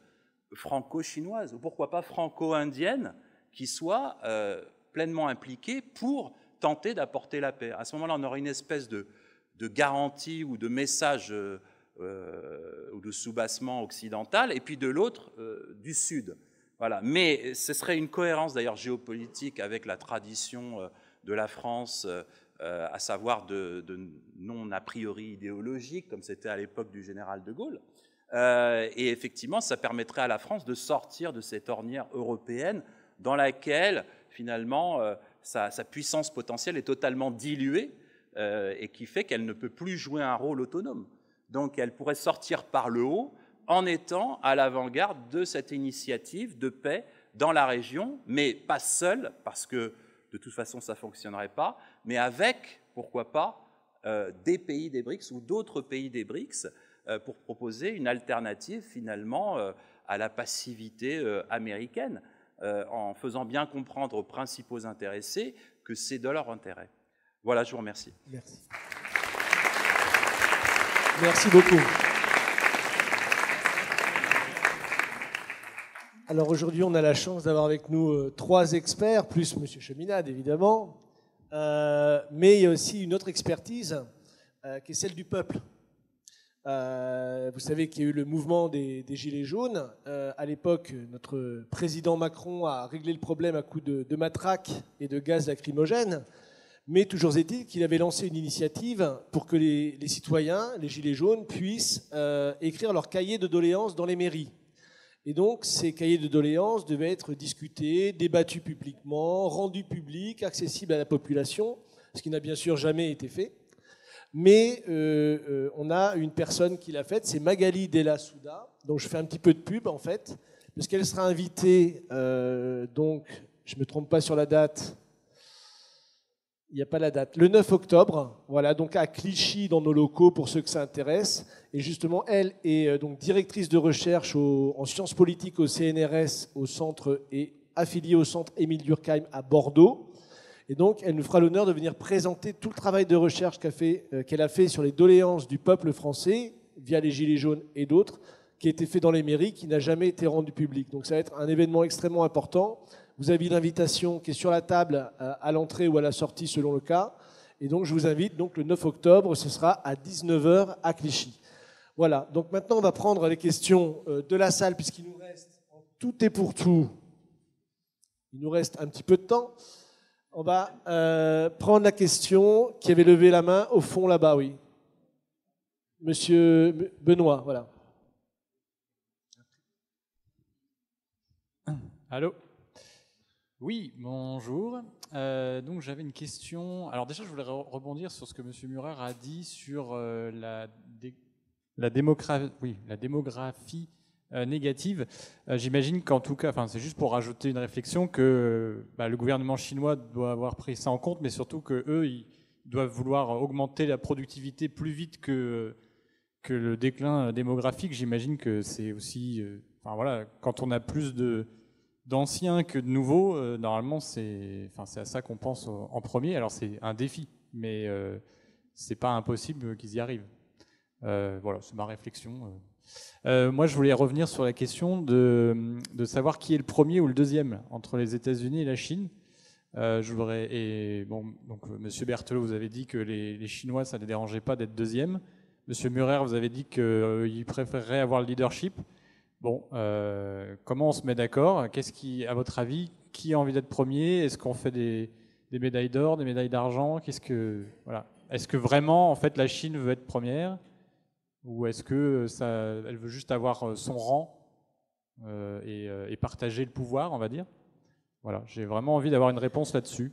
franco-chinoise, ou pourquoi pas franco-indienne, qui soit pleinement impliquée pour tenter d'apporter la paix. À ce moment-là, on aurait une espèce de garantie ou de message ou de soubassement occidental, et puis de l'autre, du Sud. Voilà. Mais ce serait une cohérence d'ailleurs géopolitique avec la tradition de la France, à savoir de non a priori idéologique, comme c'était à l'époque du général de Gaulle. Et effectivement, ça permettrait à la France de sortir de cette ornière européenne dans laquelle, finalement, sa puissance potentielle est totalement diluée et qui fait qu'elle ne peut plus jouer un rôle autonome. Donc, elle pourrait sortir par le haut en étant à l'avant-garde de cette initiative de paix dans la région, mais pas seule, parce que de toute façon, ça ne fonctionnerait pas, mais avec, pourquoi pas, des pays des BRICS ou d'autres pays des BRICS pour proposer une alternative, finalement, à la passivité américaine, en faisant bien comprendre aux principaux intéressés que c'est de leur intérêt. Voilà, je vous remercie. Merci. Merci beaucoup. Alors aujourd'hui, on a la chance d'avoir avec nous 3 experts, plus M. Cheminade, évidemment. Mais il y a aussi une autre expertise qui est celle du peuple. Vous savez qu'il y a eu le mouvement des Gilets jaunes. À l'époque, notre président Macron a réglé le problème à coups de matraques et de gaz lacrymogène. Mais toujours est-il qu'il avait lancé une initiative pour que les citoyens, les Gilets jaunes, puissent écrire leur cahier de doléances dans les mairies. Et donc, ces cahiers de doléances devaient être discutés, débattus publiquement, rendus publics, accessibles à la population, ce qui n'a bien sûr jamais été fait. Mais on a une personne qui l'a faite, c'est Magali Della Souda, donc je fais un petit peu de pub en fait, parce qu'elle sera invitée, donc je ne me trompe pas sur la date, il n'y a pas la date, le 9 octobre, voilà, donc à Clichy dans nos locaux pour ceux que ça intéresse. Et justement, elle est donc directrice de recherche en sciences politiques au CNRS au centre et affiliée au centre Émile Durkheim à Bordeaux. Et donc, elle nous fera l'honneur de venir présenter tout le travail de recherche qu'elle a fait sur les doléances du peuple français via les Gilets jaunes et d'autres, qui a été fait dans les mairies, qui n'a jamais été rendu public. Donc ça va être un événement extrêmement important. Vous avez l'invitation qui est sur la table à l'entrée ou à la sortie selon le cas. Et donc je vous invite, donc le 9 octobre, ce sera à 19h à Clichy. Voilà, donc maintenant on va prendre les questions de la salle, puisqu'il nous reste, tout est pour tout, il nous reste un petit peu de temps. On va prendre la question qui avait levé la main au fond là-bas, oui. Monsieur Benoît, voilà. Allô ? Oui, bonjour. Donc j'avais une question. Alors déjà, je voulais rebondir sur ce que M. Murer a dit sur la démographie négative. J'imagine qu'en tout cas, enfin, c'est juste pour rajouter une réflexion que le gouvernement chinois doit avoir pris ça en compte, mais surtout qu'eux, ils doivent vouloir augmenter la productivité plus vite que le déclin démographique. J'imagine que c'est aussi... enfin voilà, quand on a plus d'anciens que de nouveaux, normalement, c'est à ça qu'on pense en premier. Alors, c'est un défi, mais c'est pas impossible qu'ils y arrivent. Voilà, c'est ma réflexion. Moi, je voulais revenir sur la question de savoir qui est le premier ou le deuxième entre les États-Unis et la Chine. Donc, Monsieur Berthelot, vous avez dit que les Chinois, ça ne les dérangeait pas d'être deuxième. Monsieur Murer, vous avez dit qu'il préférerait avoir le leadership. Bon, comment on se met d'accord ? Qu'est-ce qui, à votre avis, qui a envie d'être premier ? Est-ce qu'on fait médailles d'or, des médailles d'argent? Voilà. Est-ce que vraiment, en fait, la Chine veut être première, ou est-ce que elle veut juste avoir son rang et partager le pouvoir, on va dire? Voilà, j'ai vraiment envie d'avoir une réponse là-dessus.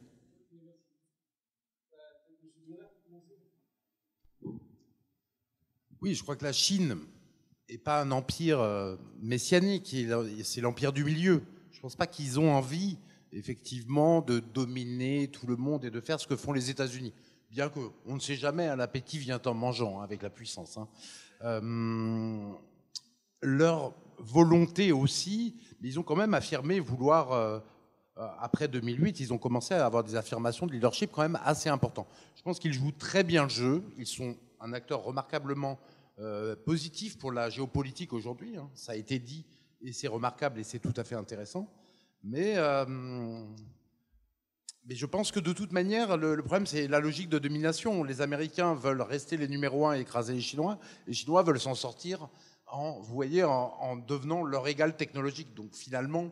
Oui, je crois que la Chine n'est pas un empire messianique, c'est l'empire du milieu. Je ne pense pas qu'ils ont envie, effectivement, de dominer tout le monde et de faire ce que font les États-Unis. Bien qu'on ne sait jamais, l'appétit vient en mangeant, avec la puissance. Leur volonté aussi, ils ont quand même affirmé vouloir... après 2008, ils ont commencé à avoir des affirmations de leadership quand même assez importantes. Je pense qu'ils jouent très bien le jeu. Ils sont un acteur remarquablement positif pour la géopolitique aujourd'hui. Ça a été dit et c'est remarquable et c'est tout à fait intéressant. Mais je pense que de toute manière, le problème, c'est la logique de domination. Les Américains veulent rester les numéros 1 et écraser les Chinois. Les Chinois veulent s'en sortir vous voyez, en devenant leur égal technologique. Donc finalement...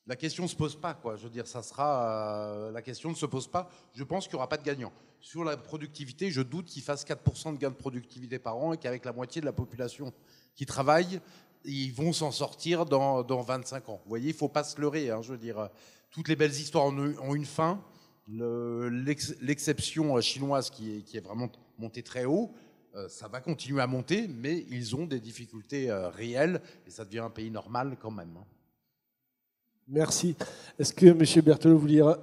la question ne se pose pas, quoi. Je veux dire, la question ne se pose pas. Je pense qu'il n'y aura pas de gagnant. Sur la productivité, je doute qu'ils fassent 4% de gain de productivité par an et qu'avec la moitié de la population qui travaille, ils vont s'en sortir dans 25 ans. Vous voyez, il ne faut pas se leurrer. Je veux dire, toutes les belles histoires ont une fin. L'exception chinoise qui est vraiment montée très haut, ça va continuer à monter, mais ils ont des difficultés réelles et ça devient un pays normal quand même. Merci. Est-ce que M. Berthelot voulait dire...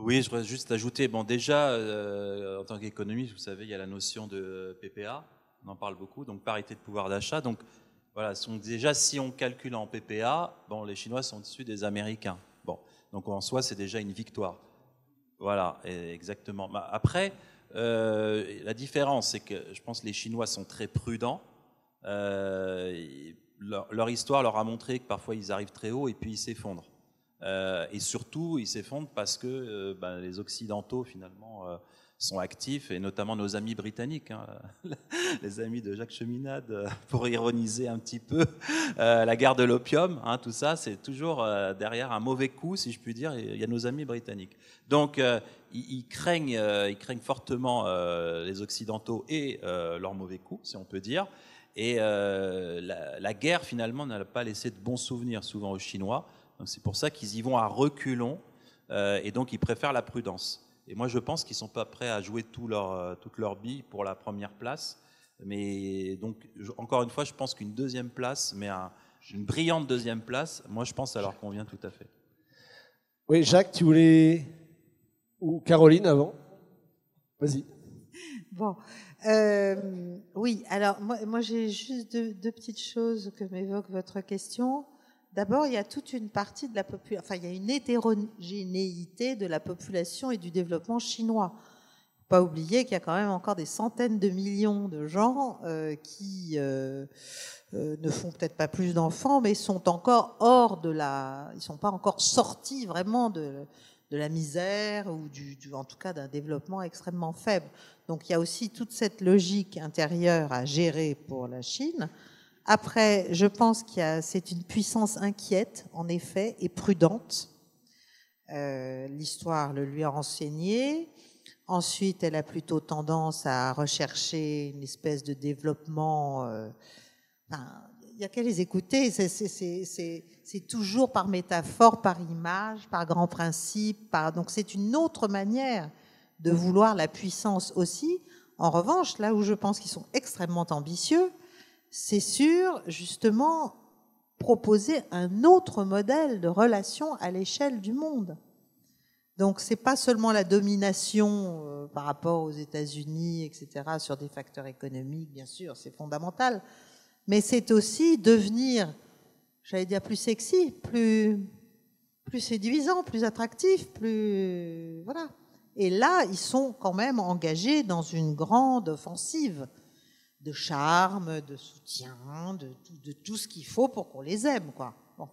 Oui, je voudrais juste ajouter, déjà, en tant qu'économiste, vous savez, il y a la notion de PPA, on en parle beaucoup, donc parité de pouvoir d'achat. Donc voilà, déjà, si on calcule en PPA, les Chinois sont au-dessus des Américains. Donc en soi, c'est déjà une victoire. Voilà, exactement. Après, la différence, c'est que je pense que les Chinois sont très prudents. Leur histoire leur a montré que parfois ils arrivent très haut et puis ils s'effondrent. Et surtout, ils s'effondrent parce que les Occidentaux, finalement, sont actifs, et notamment nos amis britanniques, les amis de Jacques Cheminade, pour ironiser un petit peu, la guerre de l'opium, tout ça, c'est toujours derrière un mauvais coup, si je puis dire, il y a nos amis britanniques. Donc, ils craignent fortement les Occidentaux et leur mauvais coup, si on peut dire. Et la guerre, finalement, n'a pas laissé de bons souvenirs souvent aux Chinois. Donc c'est pour ça qu'ils y vont à reculons, et donc ils préfèrent la prudence. Et moi, je pense qu'ils ne sont pas prêts à jouer toutes leurs billes pour la première place. Mais donc, encore une fois, je pense qu'une deuxième place, mais une brillante deuxième place, moi, je pense que ça leur convient tout à fait. Oui, Jacques, tu voulais... Ou Caroline, avant? Vas-y. Bon, oui, alors moi j'ai juste deux petites choses que m'évoque votre question. D'abord, il y a toute une partie de la population, il y a une hétérogénéité de la population et du développement chinois. Il ne faut pas oublier qu'il y a quand même encore des centaines de millions de gens qui ne font peut-être pas plus d'enfants, mais sont encore ils ne sont pas encore sortis vraiment de la misère ou en tout cas d'un développement extrêmement faible. Donc il y a aussi toute cette logique intérieure à gérer pour la Chine. Après, je pense c'est une puissance inquiète, en effet, et prudente. L'histoire le lui a enseigné. Ensuite, elle a plutôt tendance à rechercher une espèce de développement. Il n'y a qu'à les écouter. C'est toujours par métaphore, par image, par grand principe. Donc c'est une autre manière de vouloir la puissance aussi. En revanche, là où je pense qu'ils sont extrêmement ambitieux, c'est sur, justement, proposer un autre modèle de relation à l'échelle du monde. Donc, ce n'est pas seulement la domination par rapport aux États-Unis, etc., sur des facteurs économiques, bien sûr, c'est fondamental, mais c'est aussi devenir, j'allais dire, plus sexy, plus séduisant, plus attractif, plus... Voilà. Et là, ils sont quand même engagés dans une grande offensive de charme, de soutien, de tout ce qu'il faut pour qu'on les aime, quoi. Bon.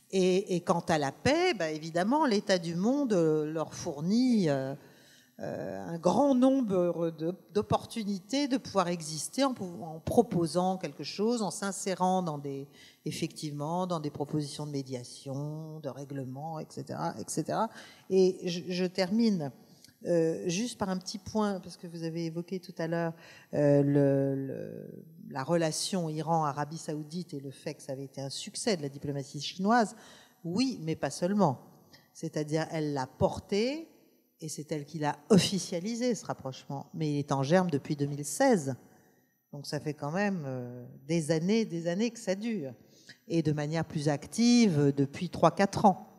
Et quant à la paix, évidemment, l'état du monde leur fournit un grand nombre d'opportunités de pouvoir exister en proposant quelque chose, en s'insérant effectivement dans des propositions de médiation, de règlement, etc. etc. Et je termine juste par un petit point, parce que vous avez évoqué tout à l'heure la relation Iran-Arabie Saoudite et le fait que ça avait été un succès de la diplomatie chinoise. Oui, mais pas seulement. C'est-à-dire, elle l'a porté, et c'est elle qui l'a officialisé, ce rapprochement. Mais il est en germe depuis 2016. Donc ça fait quand même des années que ça dure. Et de manière plus active depuis 3-4 ans.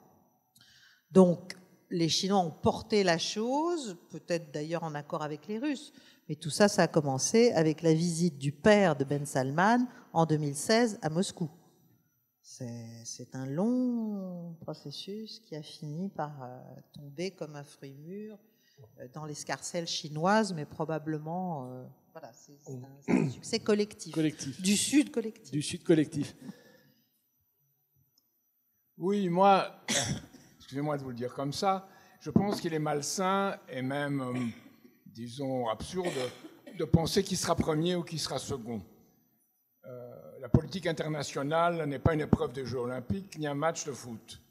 Donc les Chinois ont porté la chose, peut-être d'ailleurs en accord avec les Russes. Mais tout ça, ça a commencé avec la visite du père de Ben Salman en 2016 à Moscou. C'est un long processus qui a fini par tomber comme un fruit mûr dans l'escarcelle chinoise, mais probablement, voilà, c'est un succès collectif. Du Sud collectif. Du Sud collectif. Oui, moi, excusez-moi de vous le dire comme ça, je pense qu'il est malsain et même, disons, absurde de penser qui sera premier ou qui sera second. La politique internationale n'est pas une épreuve des Jeux olympiques ni un match de foot.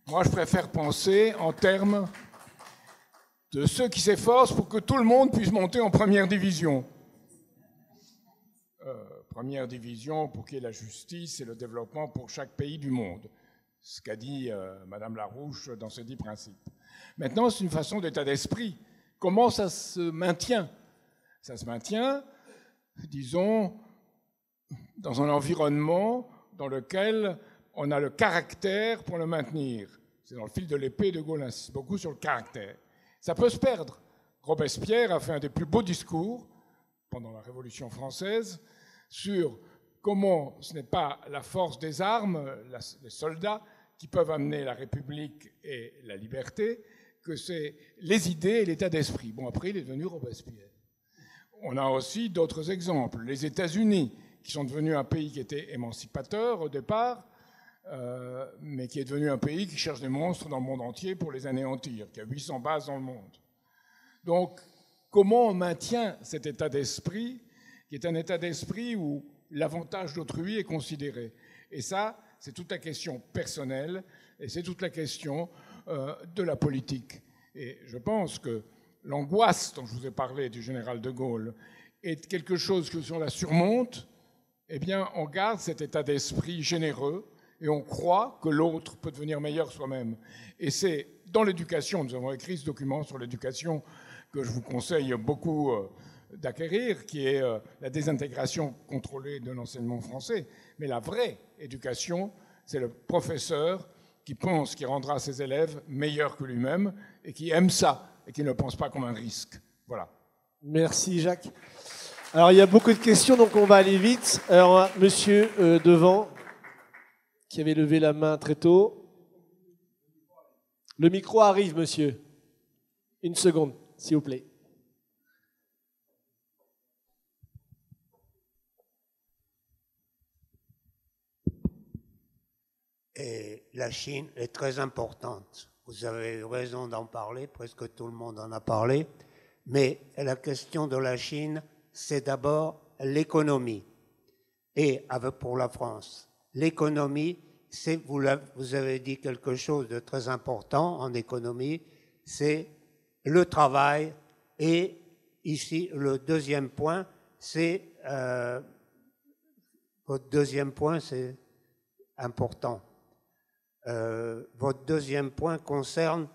Moi, je préfère penser en termes de ceux qui s'efforcent pour que tout le monde puisse monter en première division. Première division pour qu'il y ait la justice et le développement pour chaque pays du monde. Ce qu'a dit Madame Larouche dans ses 10 principes. Maintenant, c'est une façon d'état d'esprit. Comment ça se maintient? Ça se maintient, disons, dans un environnement dans lequel on a le caractère pour le maintenir. C'est dans le fil de l'épée, De Gaulle insiste beaucoup sur le caractère. Ça peut se perdre. Robespierre a fait un des plus beaux discours pendant la Révolution française sur comment ce n'est pas la force des armes, les soldats, qui peuvent amener la République et la liberté, que c'est les idées et l'état d'esprit. Bon, après, il est devenu Robespierre. On a aussi d'autres exemples. Les États-Unis, qui sont devenus un pays qui était émancipateur au départ, mais qui est devenu un pays qui cherche des monstres dans le monde entier pour les anéantir, qui a 800 bases dans le monde. Donc, comment on maintient cet état d'esprit, qui est un état d'esprit où l'avantage d'autrui est considéré? Et ça, c'est toute la question personnelle, et c'est toute la question de la politique. Et je pense que l'angoisse dont je vous ai parlé du général de Gaulle est quelque chose que si on la surmonte, eh bien, on garde cet état d'esprit généreux et on croit que l'autre peut devenir meilleur soi-même. Et c'est dans l'éducation, nous avons écrit ce document sur l'éducation que je vous conseille beaucoup d'acquérir, qui est la désintégration contrôlée de l'enseignement français. Mais la vraie éducation, c'est le professeur qui pense qu'il rendra ses élèves meilleurs que lui-même et qui aime ça et qui ne le pense pas comme un risque. Voilà. Merci Jacques. Alors il y a beaucoup de questions, donc on va aller vite. Alors monsieur devant, qui avait levé la main très tôt. Le micro arrive, monsieur. Une seconde, s'il vous plaît. Et la Chine est très importante. Vous avez raison d'en parler, presque tout le monde en a parlé. Mais la question de la Chine, c'est d'abord l'économie. Et pour la France, l'économie, vous avez dit quelque chose de très important en économie, c'est le travail. Et ici, le deuxième point, c'est... votre deuxième point, c'est important. Votre deuxième point concerne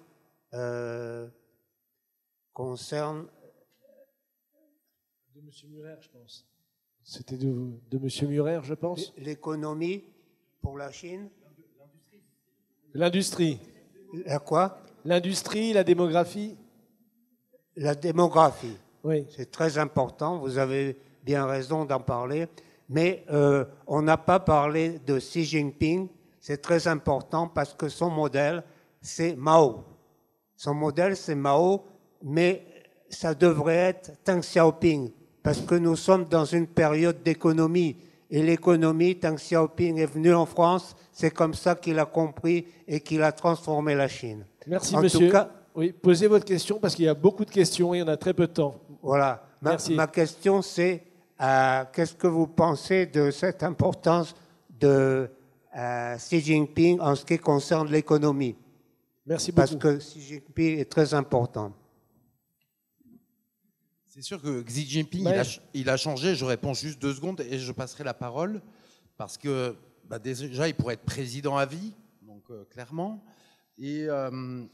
de M. Murer, je pense. C'était de M. Murer, je pense. L'économie pour la Chine. L'industrie. La quoi? L'industrie, la démographie. La démographie. Oui. C'est très important. Vous avez bien raison d'en parler. Mais on n'a pas parlé de Xi Jinping. C'est très important parce que son modèle, c'est Mao. Son modèle, c'est Mao, mais ça devrait être Deng Xiaoping, parce que nous sommes dans une période d'économie. Et l'économie, Deng Xiaoping est venu en France, c'est comme ça qu'il a compris et qu'il a transformé la Chine. Merci, en monsieur. Tout cas, Oui, posez votre question parce qu'il y a beaucoup de questions et on a très peu de temps. Voilà. Ma question, c'est qu'est-ce que vous pensez de cette importance de Xi Jinping en ce qui concerne l'économie? Merci beaucoup. Parce que Xi Jinping est très important. C'est sûr que Xi Jinping, Ouais. il a changé. Je réponds juste 2 secondes et je passerai la parole. Parce que déjà, il pourrait être président à vie, donc clairement. Et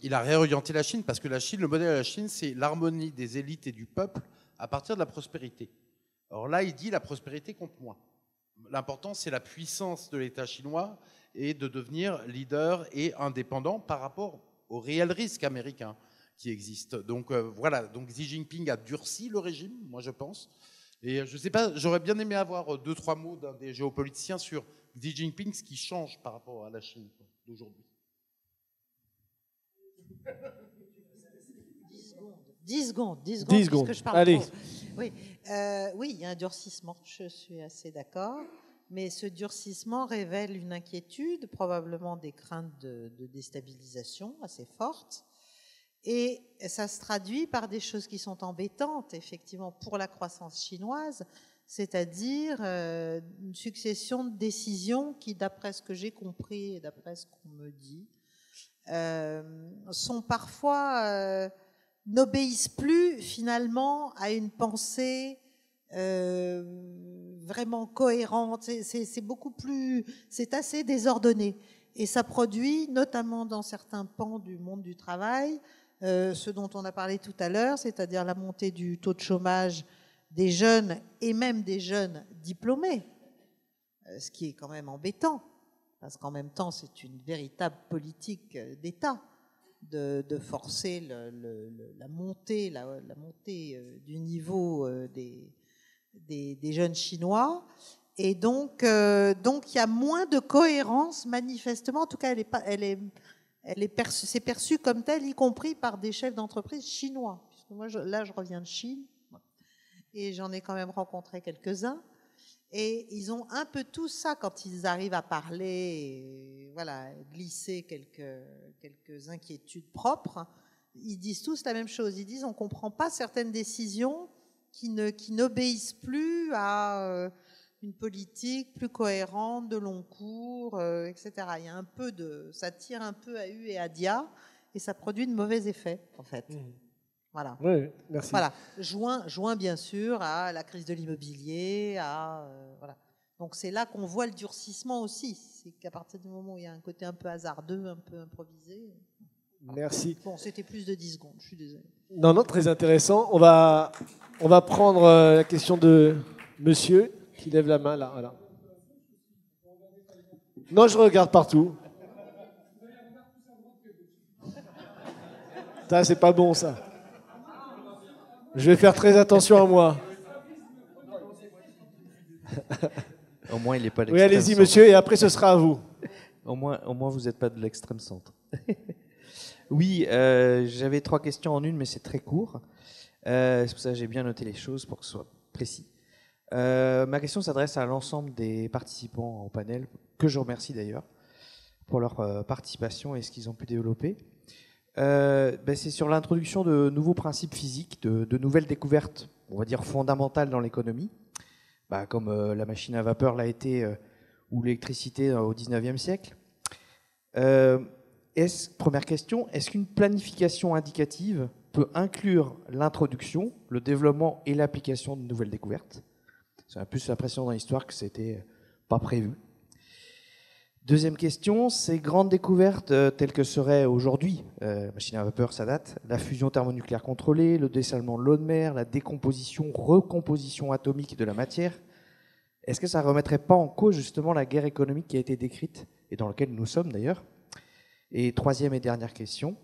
il a réorienté la Chine, parce que la Chine, le modèle de la Chine, c'est l'harmonie des élites et du peuple à partir de la prospérité. Alors là, il dit la prospérité compte moins. L'important, c'est la puissance de l'État chinois et de devenir leader et indépendant par rapport au réel risque américain qui existe. Donc voilà, donc Xi Jinping a durci le régime, moi je pense. Et je ne sais pas, j'aurais bien aimé avoir 2-3 mots d'un des géopoliticiens sur Xi Jinping, ce qui change par rapport à la Chine d'aujourd'hui. 10 secondes. 10 secondes. Parce que je parle Allez. trop. Oui. Oui, il y a un durcissement, je suis assez d'accord. Mais ce durcissement révèle une inquiétude, probablement des craintes de déstabilisation assez fortes. Et ça se traduit par des choses qui sont embêtantes, effectivement, pour la croissance chinoise, c'est-à-dire une succession de décisions qui, d'après ce que j'ai compris et d'après ce qu'on me dit, sont parfois n'obéissent plus finalement à une pensée vraiment cohérente. C'est beaucoup plus, c'est assez désordonné, et ça produit, notamment dans certains pans du monde du travail, ce dont on a parlé tout à l'heure, c'est-à-dire la montée du taux de chômage des jeunes et même des jeunes diplômés, ce qui est quand même embêtant. Parce qu'en même temps, c'est une véritable politique d'État de forcer la montée du niveau des jeunes Chinois. Et donc, il y a moins de cohérence, manifestement. En tout cas, c'est perçu comme tel, y compris par des chefs d'entreprise chinois. Puisque moi, là, je reviens de Chine, et j'en ai quand même rencontré quelques-uns. Et ils ont un peu tout ça quand ils arrivent à parler, et, voilà, glisser quelques inquiétudes propres. Ils disent tous la même chose. Ils disent on ne comprend pas certaines décisions qui n'obéissent plus à une politique plus cohérente, de long cours, etc. Il y a un peu ça tire un peu à U et à dia, et ça produit de mauvais effets, en fait. Voilà. Oui, merci. Voilà. Joint bien sûr à la crise de l'immobilier, voilà. Donc c'est là qu'on voit le durcissement aussi. C'est qu'à partir du moment où il y a un côté un peu hasardeux, un peu improvisé. Merci. Bon, c'était plus de 10 secondes, je suis désolée. Non, très intéressant. On va prendre la question de monsieur qui lève la main là. Voilà. Non, je regarde partout. Ça, c'est pas bon, ça. Je vais faire très attention à moi. Au moins, il n'est pas de Oui, l'extrême allez-y, centre. monsieur, et après, ce sera à vous. Au moins vous n'êtes pas de l'extrême centre. Oui, j'avais 3 questions en une, mais c'est très court. C'est pour ça que j'ai bien noté les choses pour que ce soit précis. Ma question s'adresse à l'ensemble des participants au panel, que je remercie d'ailleurs pour leur participation et ce qu'ils ont pu développer. C'est sur l'introduction de nouveaux principes physiques, de nouvelles découvertes, on va dire fondamentales dans l'économie, comme la machine à vapeur l'a été, ou l'électricité au 19e siècle. Première question, est-ce qu'une planification indicative peut inclure l'introduction, le développement et l'application de nouvelles découvertes? J'ai un peu l'impression dans l'histoire que c'était pas prévu. Deuxième question, ces grandes découvertes telles que seraient aujourd'hui, machine à vapeur, ça date, la fusion thermonucléaire contrôlée, le dessalement de l'eau de mer, la décomposition, recomposition atomique de la matière, est-ce que ça ne remettrait pas en cause justement la guerre économique qui a été décrite et dans laquelle nous sommes d'ailleurs? Et troisième et dernière question,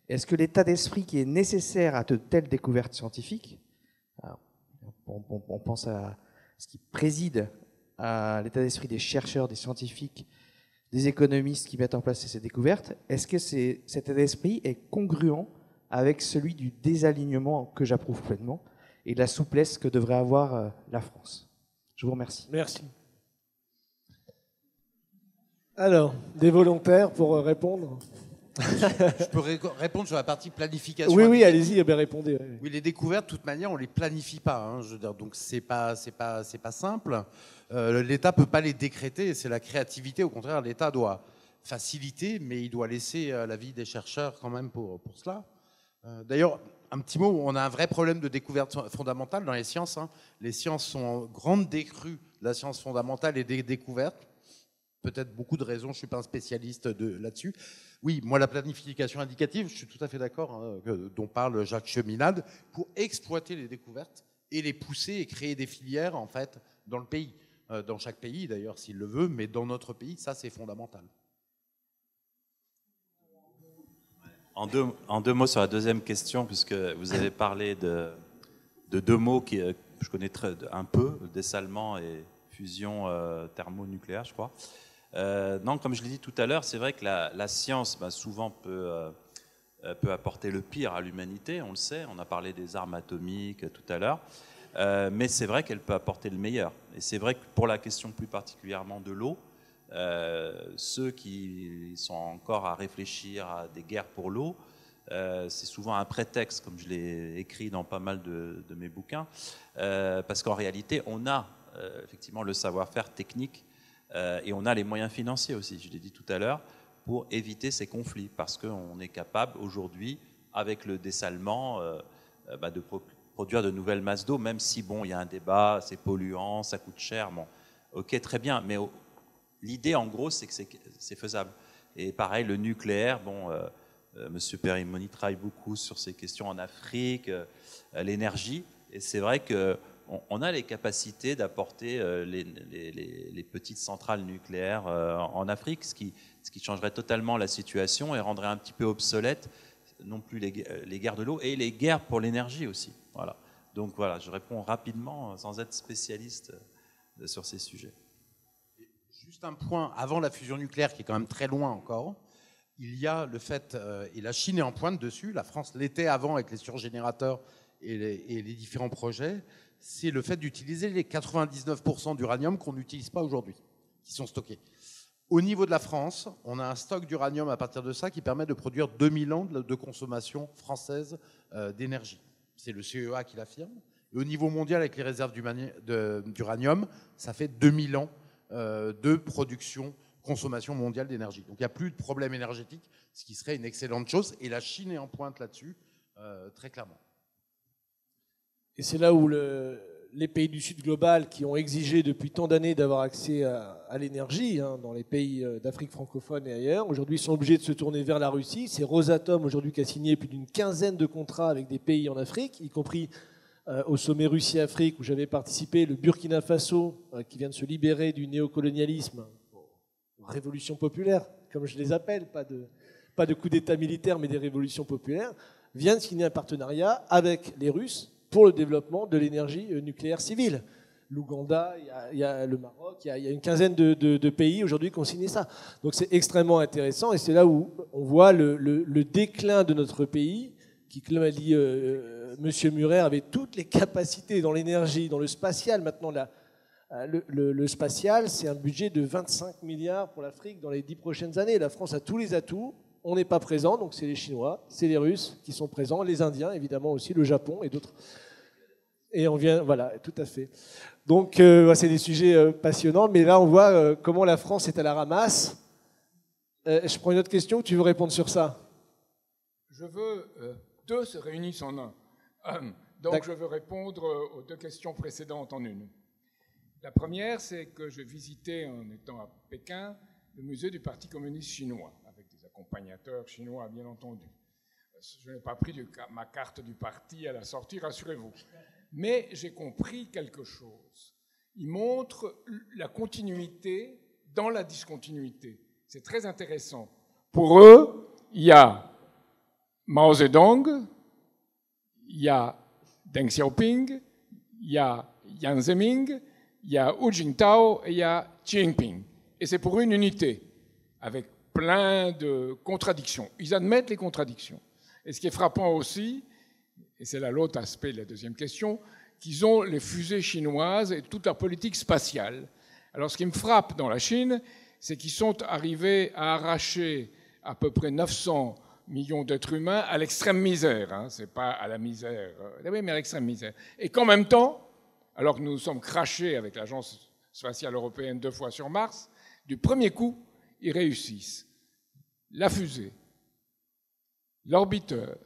est-ce que l'état d'esprit qui est nécessaire à de telles découvertes scientifiques, on pense à ce qui préside à l'état d'esprit des chercheurs, des scientifiques, des économistes qui mettent en place ces découvertes, est-ce que cet état d'esprit est congruent avec celui du désalignement que j'approuve pleinement et de la souplesse que devrait avoir la France? Je vous remercie. Merci. Alors, des volontaires pour répondre? Je peux répondre sur la partie planification. Oui, allez-y, répondez. Oui, les découvertes, de toute manière, on les planifie pas. Hein, je veux dire, donc c'est pas simple. L'État peut pas les décréter. Et c'est la créativité. Au contraire, l'État doit faciliter, mais il doit laisser la vie des chercheurs quand même pour cela. D'ailleurs, un petit mot. On a un vrai problème de découverte fondamentale dans les sciences. Hein. Les sciences sont en grande décrue de la science fondamentale et des découvertes. Peut-être beaucoup de raisons, je ne suis pas un spécialiste là-dessus. Oui, moi, la planification indicative, je suis tout à fait d'accord, hein, dont parle Jacques Cheminade, pour exploiter les découvertes et les pousser et créer des filières, en fait, dans le pays. Dans chaque pays, d'ailleurs, s'il le veut, mais dans notre pays, ça, c'est fondamental. En deux mots sur la deuxième question, puisque vous avez parlé de deux mots que je connais un peu, dessalement et fusion thermonucléaire, je crois. Non, comme je l'ai dit tout à l'heure, c'est vrai que la science souvent peut apporter le pire à l'humanité, on le sait, on a parlé des armes atomiques tout à l'heure, mais c'est vrai qu'elle peut apporter le meilleur. Et c'est vrai que pour la question plus particulièrement de l'eau, ceux qui sont encore à réfléchir à des guerres pour l'eau, c'est souvent un prétexte, comme je l'ai écrit dans pas mal de mes bouquins, parce qu'en réalité, on a effectivement le savoir-faire technique et on a les moyens financiers aussi, je l'ai dit tout à l'heure, pour éviter ces conflits, parce qu'on est capable aujourd'hui, avec le dessalement, de produire de nouvelles masses d'eau, même si, bon, il y a un débat, c'est polluant, ça coûte cher, bon, ok, très bien, mais l'idée, en gros, c'est que c'est faisable. Et pareil, le nucléaire, bon, Monsieur Perimoni travaille beaucoup sur ces questions en Afrique, l'énergie, et c'est vrai qu'on a les capacités d'apporter les petites centrales nucléaires en Afrique, ce qui changerait totalement la situation et rendrait un petit peu obsolète non plus les guerres de l'eau et les guerres pour l'énergie aussi. Voilà. Donc voilà, je réponds rapidement sans être spécialiste sur ces sujets. Juste un point, avant la fusion nucléaire, qui est quand même très loin encore, il y a le fait, et la Chine est en pointe dessus, la France l'était avant avec les surgénérateurs et les différents projets, c'est le fait d'utiliser les 99% d'uranium qu'on n'utilise pas aujourd'hui, qui sont stockés. Au niveau de la France, on a un stock d'uranium à partir de ça qui permet de produire 2000 ans de consommation française d'énergie. C'est le CEA qui l'affirme. Et au niveau mondial, avec les réserves d'uranium, ça fait 2000 ans de production, consommation mondiale d'énergie. Donc il n'y a plus de problème énergétique, ce qui serait une excellente chose. Et la Chine est en pointe là-dessus, très clairement. Et c'est là où les pays du Sud global, qui ont exigé depuis tant d'années d'avoir accès à l'énergie, hein, dans les pays d'Afrique francophone et ailleurs, aujourd'hui sont obligés de se tourner vers la Russie. C'est Rosatom aujourd'hui qui a signé plus d'une quinzaine de contrats avec des pays en Afrique, y compris au sommet Russie-Afrique où j'avais participé, le Burkina Faso, qui vient de se libérer du néocolonialisme, révolution populaire, comme je les appelle, pas de coup d'État militaire, mais des révolutions populaires, vient de signer un partenariat avec les Russes pour le développement de l'énergie nucléaire civile. L'Ouganda, il y a le Maroc, il y a une quinzaine de pays aujourd'hui qui ont signé ça. Donc c'est extrêmement intéressant et c'est là où on voit le déclin de notre pays, qui, comme a dit M. Murer, avait toutes les capacités dans l'énergie, dans le spatial. Maintenant, le spatial, c'est un budget de 25 milliards pour l'Afrique dans les 10 prochaines années. La France a tous les atouts. On n'est pas présent, donc c'est les Chinois, c'est les Russes qui sont présents, les Indiens évidemment aussi, le Japon et d'autres. Et on vient, voilà, tout à fait. Donc c'est des sujets passionnants, mais là on voit comment la France est à la ramasse. Je prends une autre question, tu veux répondre sur ça? Je veux deux se réunissent en un. Donc je veux répondre aux deux questions précédentes en une. La première, c'est que je visitais en étant à Pékin le musée du Parti communiste chinois, avec des accompagnateurs chinois, bien entendu. Je n'ai pas pris ma carte du parti à la sortie, rassurez-vous. Mais j'ai compris quelque chose. Il montre la continuité dans la discontinuité. C'est très intéressant. Pour eux, il y a Mao Zedong, il y a Deng Xiaoping, il y a Jiang Zemin, il y a Hu Jintao et il y a Xi Jinping. Et c'est pour une unité, avec plein de contradictions. Ils admettent les contradictions. Et ce qui est frappant aussi, et c'est là l'autre aspect de la deuxième question, qu'ils ont les fusées chinoises et toute leur politique spatiale. Alors ce qui me frappe dans la Chine, c'est qu'ils sont arrivés à arracher à peu près 900 millions d'êtres humains à l'extrême misère. Hein, c'est pas à la misère, oui, mais à l'extrême misère. Et qu'en même temps, alors que nous nous sommes crachés avec l'Agence spatiale européenne 2 fois sur Mars, du premier coup, ils réussissent. La fusée, l'orbiteur,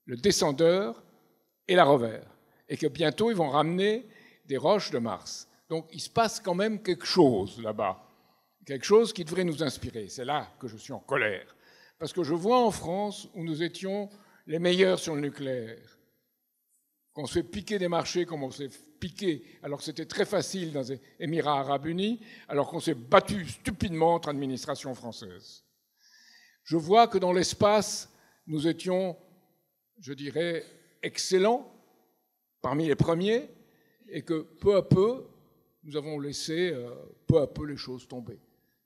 le descendeur et la rover. Et que bientôt, ils vont ramener des roches de Mars. Donc, il se passe quand même quelque chose là-bas. Quelque chose qui devrait nous inspirer. C'est là que je suis en colère. Parce que je vois en France, où nous étions les meilleurs sur le nucléaire, qu'on se fait piquer des marchés comme on s'est piqué, alors que c'était très facile dans les Émirats arabes unis, alors qu'on s'est battu stupidement entre administrations françaises. Je vois que dans l'espace, nous étions, je dirais, excellents, parmi les premiers, et que peu à peu, nous avons laissé peu à peu les choses tomber.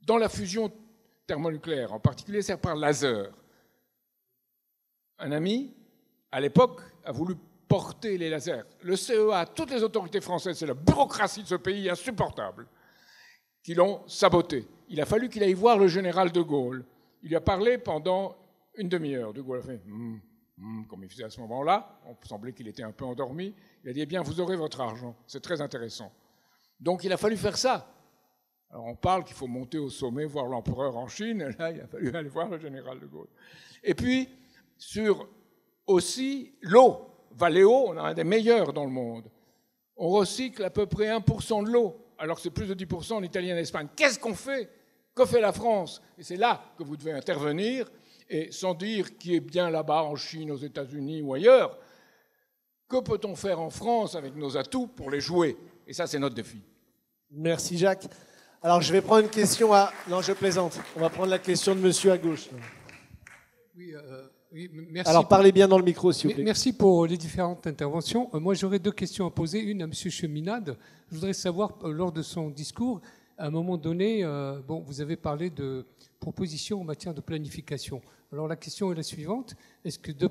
Dans la fusion thermonucléaire, en particulier celle par laser, un ami, à l'époque, a voulu porter les lasers. Le CEA, toutes les autorités françaises, c'est la bureaucratie de ce pays insupportable, qui l'ont saboté. Il a fallu qu'il aille voir le général de Gaulle. Il lui a parlé pendant une demi-heure. De Gaulle a fait comme il faisait à ce moment-là. On semblait qu'il était un peu endormi. Il a dit, eh bien, vous aurez votre argent. C'est très intéressant. Donc, il a fallu faire ça. Alors, on parle qu'il faut monter au sommet, voir l'empereur en Chine. Là, il a fallu aller voir le général de Gaulle. Et puis, sur aussi l'eau. Valeo, on a un des meilleurs dans le monde. On recycle à peu près 1% de l'eau, alors que c'est plus de 10% en Italie et en Espagne. Qu'est-ce qu'on fait? Que fait la France? Et c'est là que vous devez intervenir, et sans dire qui est bien là-bas, en Chine, aux États-Unis ou ailleurs, que peut-on faire en France avec nos atouts pour les jouer? Et ça, c'est notre défi. Merci Jacques. Alors, je vais prendre une question à... Non, je plaisante. On va prendre la question de monsieur à gauche. Oui, merci. Alors, parlez bien dans le micro, s'il vous plaît. Merci pour les différentes interventions. Moi, j'aurais 2 questions à poser. Une à M. Cheminade. Je voudrais savoir, lors de son discours, à un moment donné, vous avez parlé de propositions en matière de planification. Alors, la question est la suivante. Est-ce que de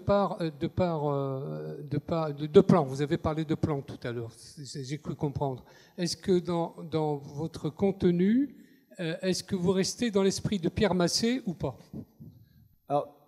plans, vous avez parlé de plans tout à l'heure, j'ai cru comprendre. Est-ce que dans votre contenu, est-ce que vous restez dans l'esprit de Pierre Massé ou pas? Alors,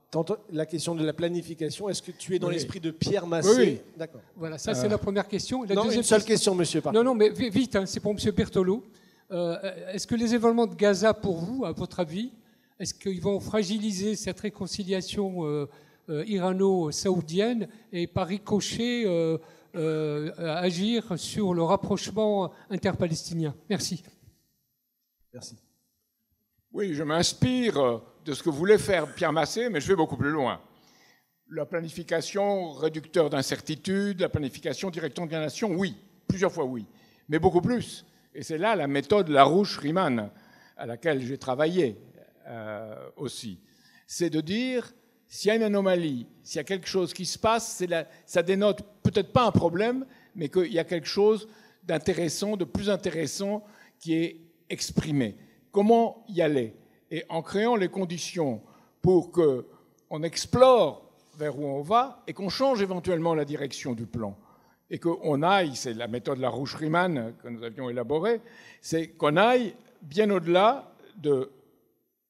la question de la planification, est-ce que tu es dans l'esprit de Pierre Massé? Oui. D'accord. Voilà, ça c'est la première question. La non, une seule question, monsieur. Non, mais vite, hein, c'est pour monsieur Berthelot. Est-ce que les événements de Gaza, pour vous, à votre avis, est-ce qu'ils vont fragiliser cette réconciliation irano-saoudienne et par ricochet agir sur le rapprochement interpalestinien? Merci. Merci. Oui, je m'inspire de ce que voulait faire Pierre Massé, mais je vais beaucoup plus loin. La planification réducteur d'incertitude, la planification direction de la nation, oui, plusieurs fois oui, mais beaucoup plus. Et c'est là la méthode Larouche-Riemann, à laquelle j'ai travaillé aussi. C'est de dire, s'il y a une anomalie, s'il y a quelque chose qui se passe, ça dénote peut-être pas un problème, mais qu'il y a quelque chose d'intéressant, de plus intéressant qui est exprimé. Comment y aller? Et en créant les conditions pour qu'on explore vers où on va et qu'on change éventuellement la direction du plan. Et qu'on aille, c'est la méthode Larouche-Riemann que nous avions élaborée, c'est qu'on aille bien au-delà de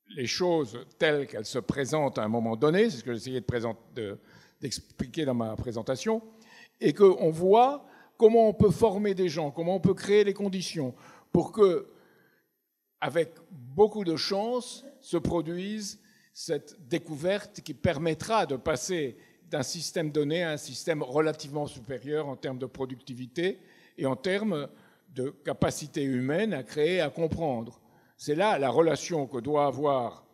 les choses telles qu'elles se présentent à un moment donné, c'est ce que j'essayais d'expliquer dans ma présentation, et qu'on voit comment on peut former des gens, comment on peut créer les conditions pour que, avec beaucoup de chance, se produise cette découverte qui permettra de passer d'un système donné à un système relativement supérieur en termes de productivité et en termes de capacité humaine à créer, à comprendre. C'est là la relation que doit avoir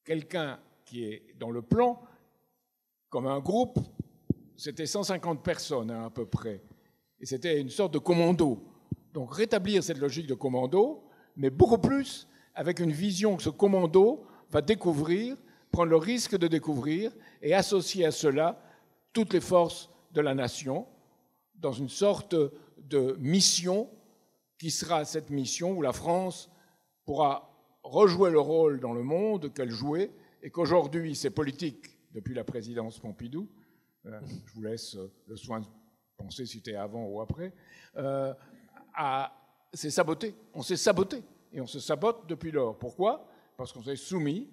quelqu'un qui est dans le plan, comme un groupe, c'était 150 personnes à peu près, et c'était une sorte de commando. Donc rétablir cette logique de commando, mais beaucoup plus avec une vision que ce commando va découvrir, prendre le risque de découvrir et associer à cela toutes les forces de la nation dans une sorte de mission qui sera cette mission où la France pourra rejouer le rôle dans le monde qu'elle jouait et qu'aujourd'hui, c'est politique depuis la présidence Pompidou, je vous laisse le soin de penser si c'était avant ou après, c'est saboté. On s'est saboté et on se sabote depuis lors. Pourquoi? Parce qu'on s'est soumis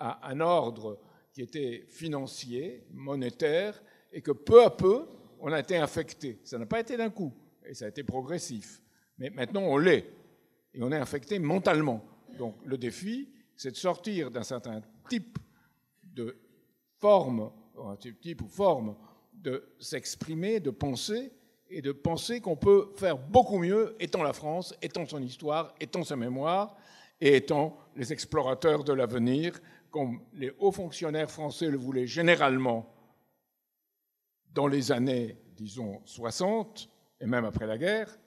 à un ordre qui était financier, monétaire, et que peu à peu, on a été infecté. Ça n'a pas été d'un coup, et ça a été progressif. Mais maintenant, on l'est, et on est infecté mentalement. Donc le défi, c'est de sortir d'un certain type de forme, un type ou forme, de s'exprimer, de penser, et de penser qu'on peut faire beaucoup mieux, étant la France, étant son histoire, étant sa mémoire, et étant les explorateurs de l'avenir, comme les hauts fonctionnaires français le voulaient généralement dans les années, disons, 60, et même après la guerre,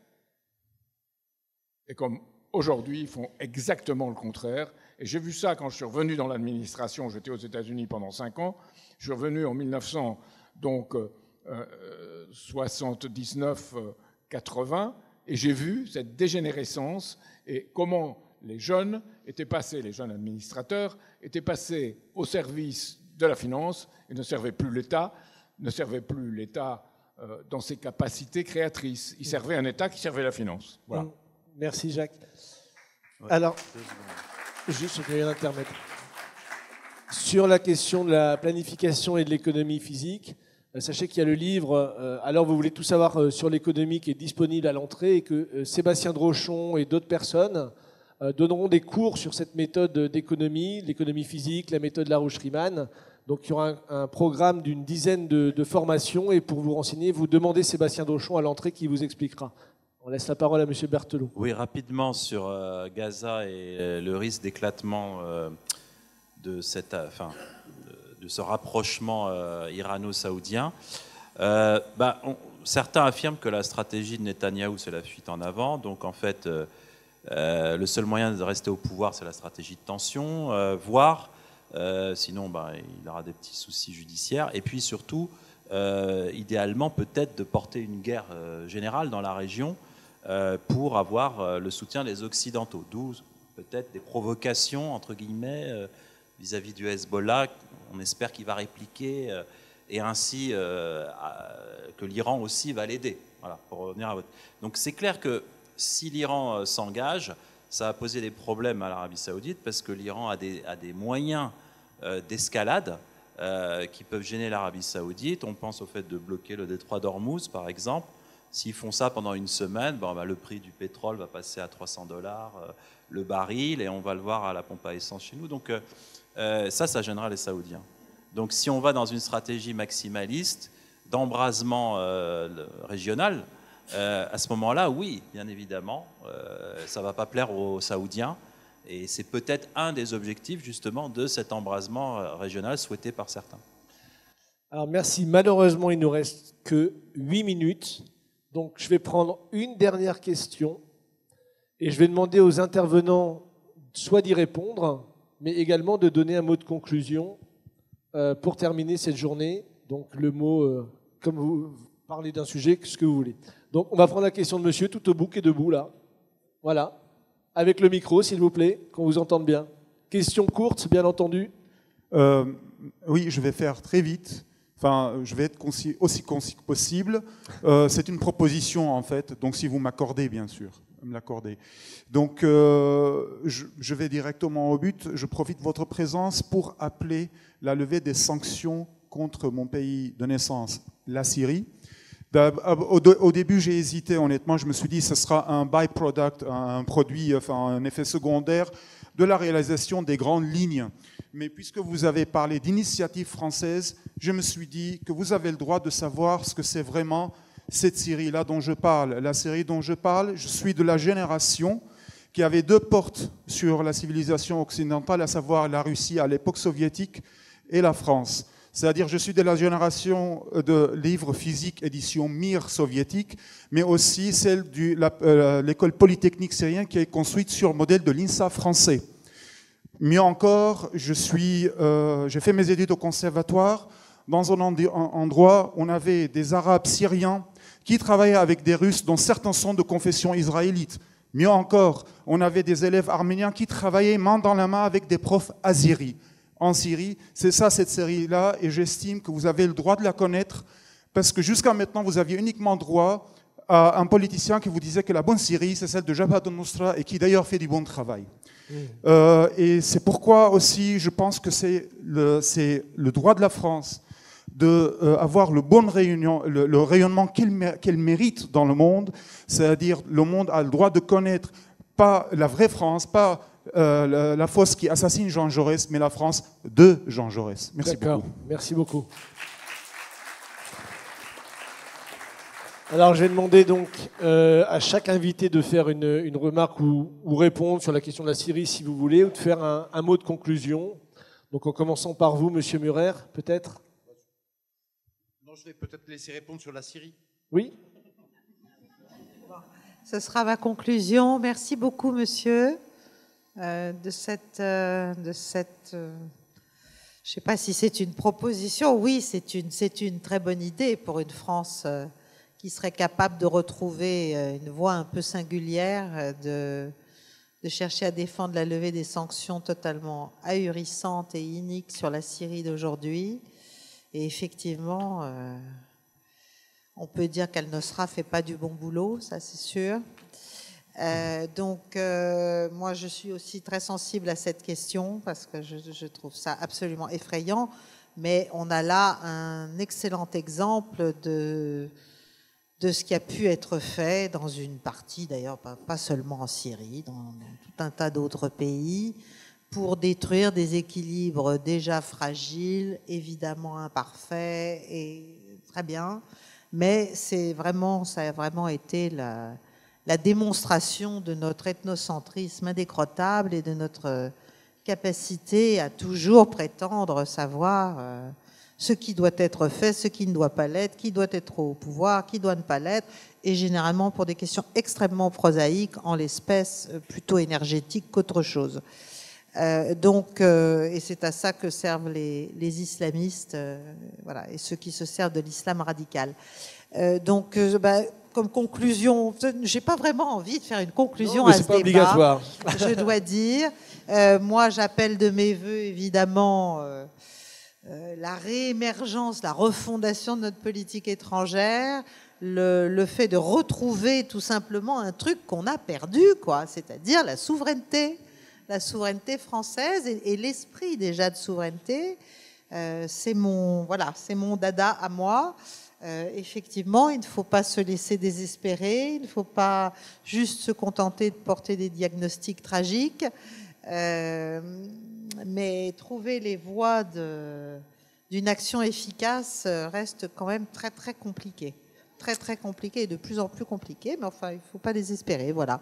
et comme aujourd'hui, ils font exactement le contraire. Et j'ai vu ça quand je suis revenu dans l'administration. J'étais aux États-Unis pendant 5 ans. Je suis revenu en 1979-80, et j'ai vu cette dégénérescence et comment les jeunes étaient passés, les jeunes administrateurs, étaient passés au service de la finance et ne servaient plus l'État, dans ses capacités créatrices. Ils servaient un État qui servait la finance. Voilà. Merci Jacques. Alors, juste un intermède. Sur la question de la planification et de l'économie physique, sachez qu'il y a le livre « Alors vous voulez tout savoir sur l'économie » qui est disponible à l'entrée et que Sébastien Drochon et d'autres personnes donneront des cours sur cette méthode d'économie, l'économie physique, la méthode Larouche-Riemann. Donc il y aura un programme d'une dizaine de formations et pour vous renseigner, vous demandez Sébastien Drochon à l'entrée qui vous expliquera. On laisse la parole à M. Berthelot. Oui, rapidement sur Gaza et le risque d'éclatement de ce rapprochement irano-saoudien. Certains affirment que la stratégie de Netanyahou, c'est la fuite en avant. Donc en fait, le seul moyen de rester au pouvoir, c'est la stratégie de tension, voire, sinon il aura des petits soucis judiciaires. Et puis surtout, idéalement, peut-être de porter une guerre générale dans la région pour avoir le soutien des Occidentaux. D'où peut-être des provocations, entre guillemets, vis-à-vis du Hezbollah. On espère qu'il va répliquer et ainsi que l'Iran aussi va l'aider. Voilà, pour revenir à votre... Donc c'est clair que si l'Iran s'engage, ça va poser des problèmes à l'Arabie Saoudite parce que l'Iran a des moyens d'escalade qui peuvent gêner l'Arabie Saoudite. On pense au fait de bloquer le détroit d'Ormuz, par exemple. S'ils font ça pendant une semaine, le prix du pétrole va passer à $300 le baril et on va le voir à la pompe à essence chez nous. Donc ça gênera les Saoudiens. Donc si on va dans une stratégie maximaliste d'embrasement régional, à ce moment-là, oui, bien évidemment, ça ne va pas plaire aux Saoudiens. Et c'est peut-être un des objectifs, justement, de cet embrasement régional souhaité par certains. Alors, merci. Malheureusement, il ne nous reste que 8 minutes. Donc, je vais prendre une dernière question. Et je vais demander aux intervenants soit d'y répondre, mais également de donner un mot de conclusion pour terminer cette journée. Donc, le mot, comme vous parlez d'un sujet, ce que vous voulez. Donc, on va prendre la question de monsieur, tout au bout, qui est debout, là. Voilà. Avec le micro, s'il vous plaît, qu'on vous entende bien. Question courte, bien entendu. Oui, je vais faire très vite. Enfin, je vais être aussi concis que possible. C'est une proposition, en fait. Donc, si vous m'accordez, bien sûr, me l'accorder. Donc, je vais directement au but. Je profite de votre présence pour appeler la levée des sanctions contre mon pays de naissance, la Syrie. Au début, j'ai hésité, honnêtement. Je me suis dit que ce sera un byproduct, un produit, enfin un effet secondaire de la réalisation des grandes lignes. Mais puisque vous avez parlé d'initiative française, je me suis dit que vous avez le droit de savoir ce que c'est vraiment cette Syrie-là dont je parle. La Syrie dont je parle, je suis de la génération qui avait 2 portes sur la civilisation occidentale, à savoir la Russie à l'époque soviétique et la France. C'est-à-dire, je suis de la génération de livres physiques édition Mir soviétique, mais aussi celle de l'école polytechnique syrienne qui est construite sur le modèle de l'INSA français. Mieux encore, j'ai fait mes études au conservatoire dans un endroit où on avait des Arabes syriens qui travaillaient avec des Russes dont certains sont de confession israélite. Mieux encore, on avait des élèves arméniens qui travaillaient main dans la main avec des profs aziris. En Syrie, c'est ça cette série-là, et j'estime que vous avez le droit de la connaître, parce que jusqu'à maintenant, vous aviez uniquement droit à un politicien qui vous disait que la bonne Syrie, c'est celle de Jabhat al-Nusra et qui d'ailleurs fait du bon travail. Et c'est pourquoi aussi je pense que c'est le droit de la France d'avoir le bon rayonnement qu'elle mérite dans le monde, c'est-à-dire le monde a le droit de connaître pas la vraie France, pas la fausse qui assassine Jean Jaurès, mais la France de Jean Jaurès. Merci beaucoup. Merci beaucoup. Alors, je vais demander donc à chaque invité de faire une remarque ou répondre sur la question de la Syrie, si vous voulez, ou de faire un mot de conclusion. Donc, en commençant par vous, Monsieur Murer, peut-être. Non, je vais peut-être laisser répondre sur la Syrie. Oui. Ce sera ma conclusion. Merci beaucoup, monsieur, de cette je ne sais pas si c'est une proposition. Oui, c'est une très bonne idée pour une France qui serait capable de retrouver une voie un peu singulière, de chercher à défendre la levée des sanctions totalement ahurissantes et iniques sur la Syrie d'aujourd'hui. Et effectivement, on peut dire qu'Al-Nosra ne fait pas du bon boulot, ça c'est sûr. Donc, moi, je suis aussi très sensible à cette question parce que je trouve ça absolument effrayant. Mais on a là un excellent exemple de ce qui a pu être fait dans une partie, d'ailleurs, pas seulement en Syrie, dans tout un tas d'autres pays, pour détruire des équilibres déjà fragiles, évidemment imparfaits, et très bien. Mais ça a vraiment été la démonstration de notre ethnocentrisme indécrottable et de notre capacité à toujours prétendre savoir ce qui doit être fait, ce qui ne doit pas l'être, qui doit être au pouvoir, qui doit ne pas l'être, et généralement pour des questions extrêmement prosaïques, en l'espèce plutôt énergétiques qu'autre chose. Et c'est à ça que servent les islamistes, voilà, et ceux qui se servent de l'islam radical. Comme conclusion, j'ai pas vraiment envie de faire une conclusion à ce débat. Obligatoire. Je dois dire. Moi, j'appelle de mes voeux, évidemment, la réémergence, la refondation de notre politique étrangère, le fait de retrouver tout simplement un truc qu'on a perdu, quoi, c'est-à-dire la souveraineté française et l'esprit déjà de souveraineté. C'est mon dada à moi. Effectivement, il ne faut pas se laisser désespérer, il ne faut pas juste se contenter de porter des diagnostics tragiques, mais trouver les voies d'une action efficace reste quand même très très compliqué. Très très compliqué et de plus en plus compliqué, mais enfin, il ne faut pas désespérer, voilà.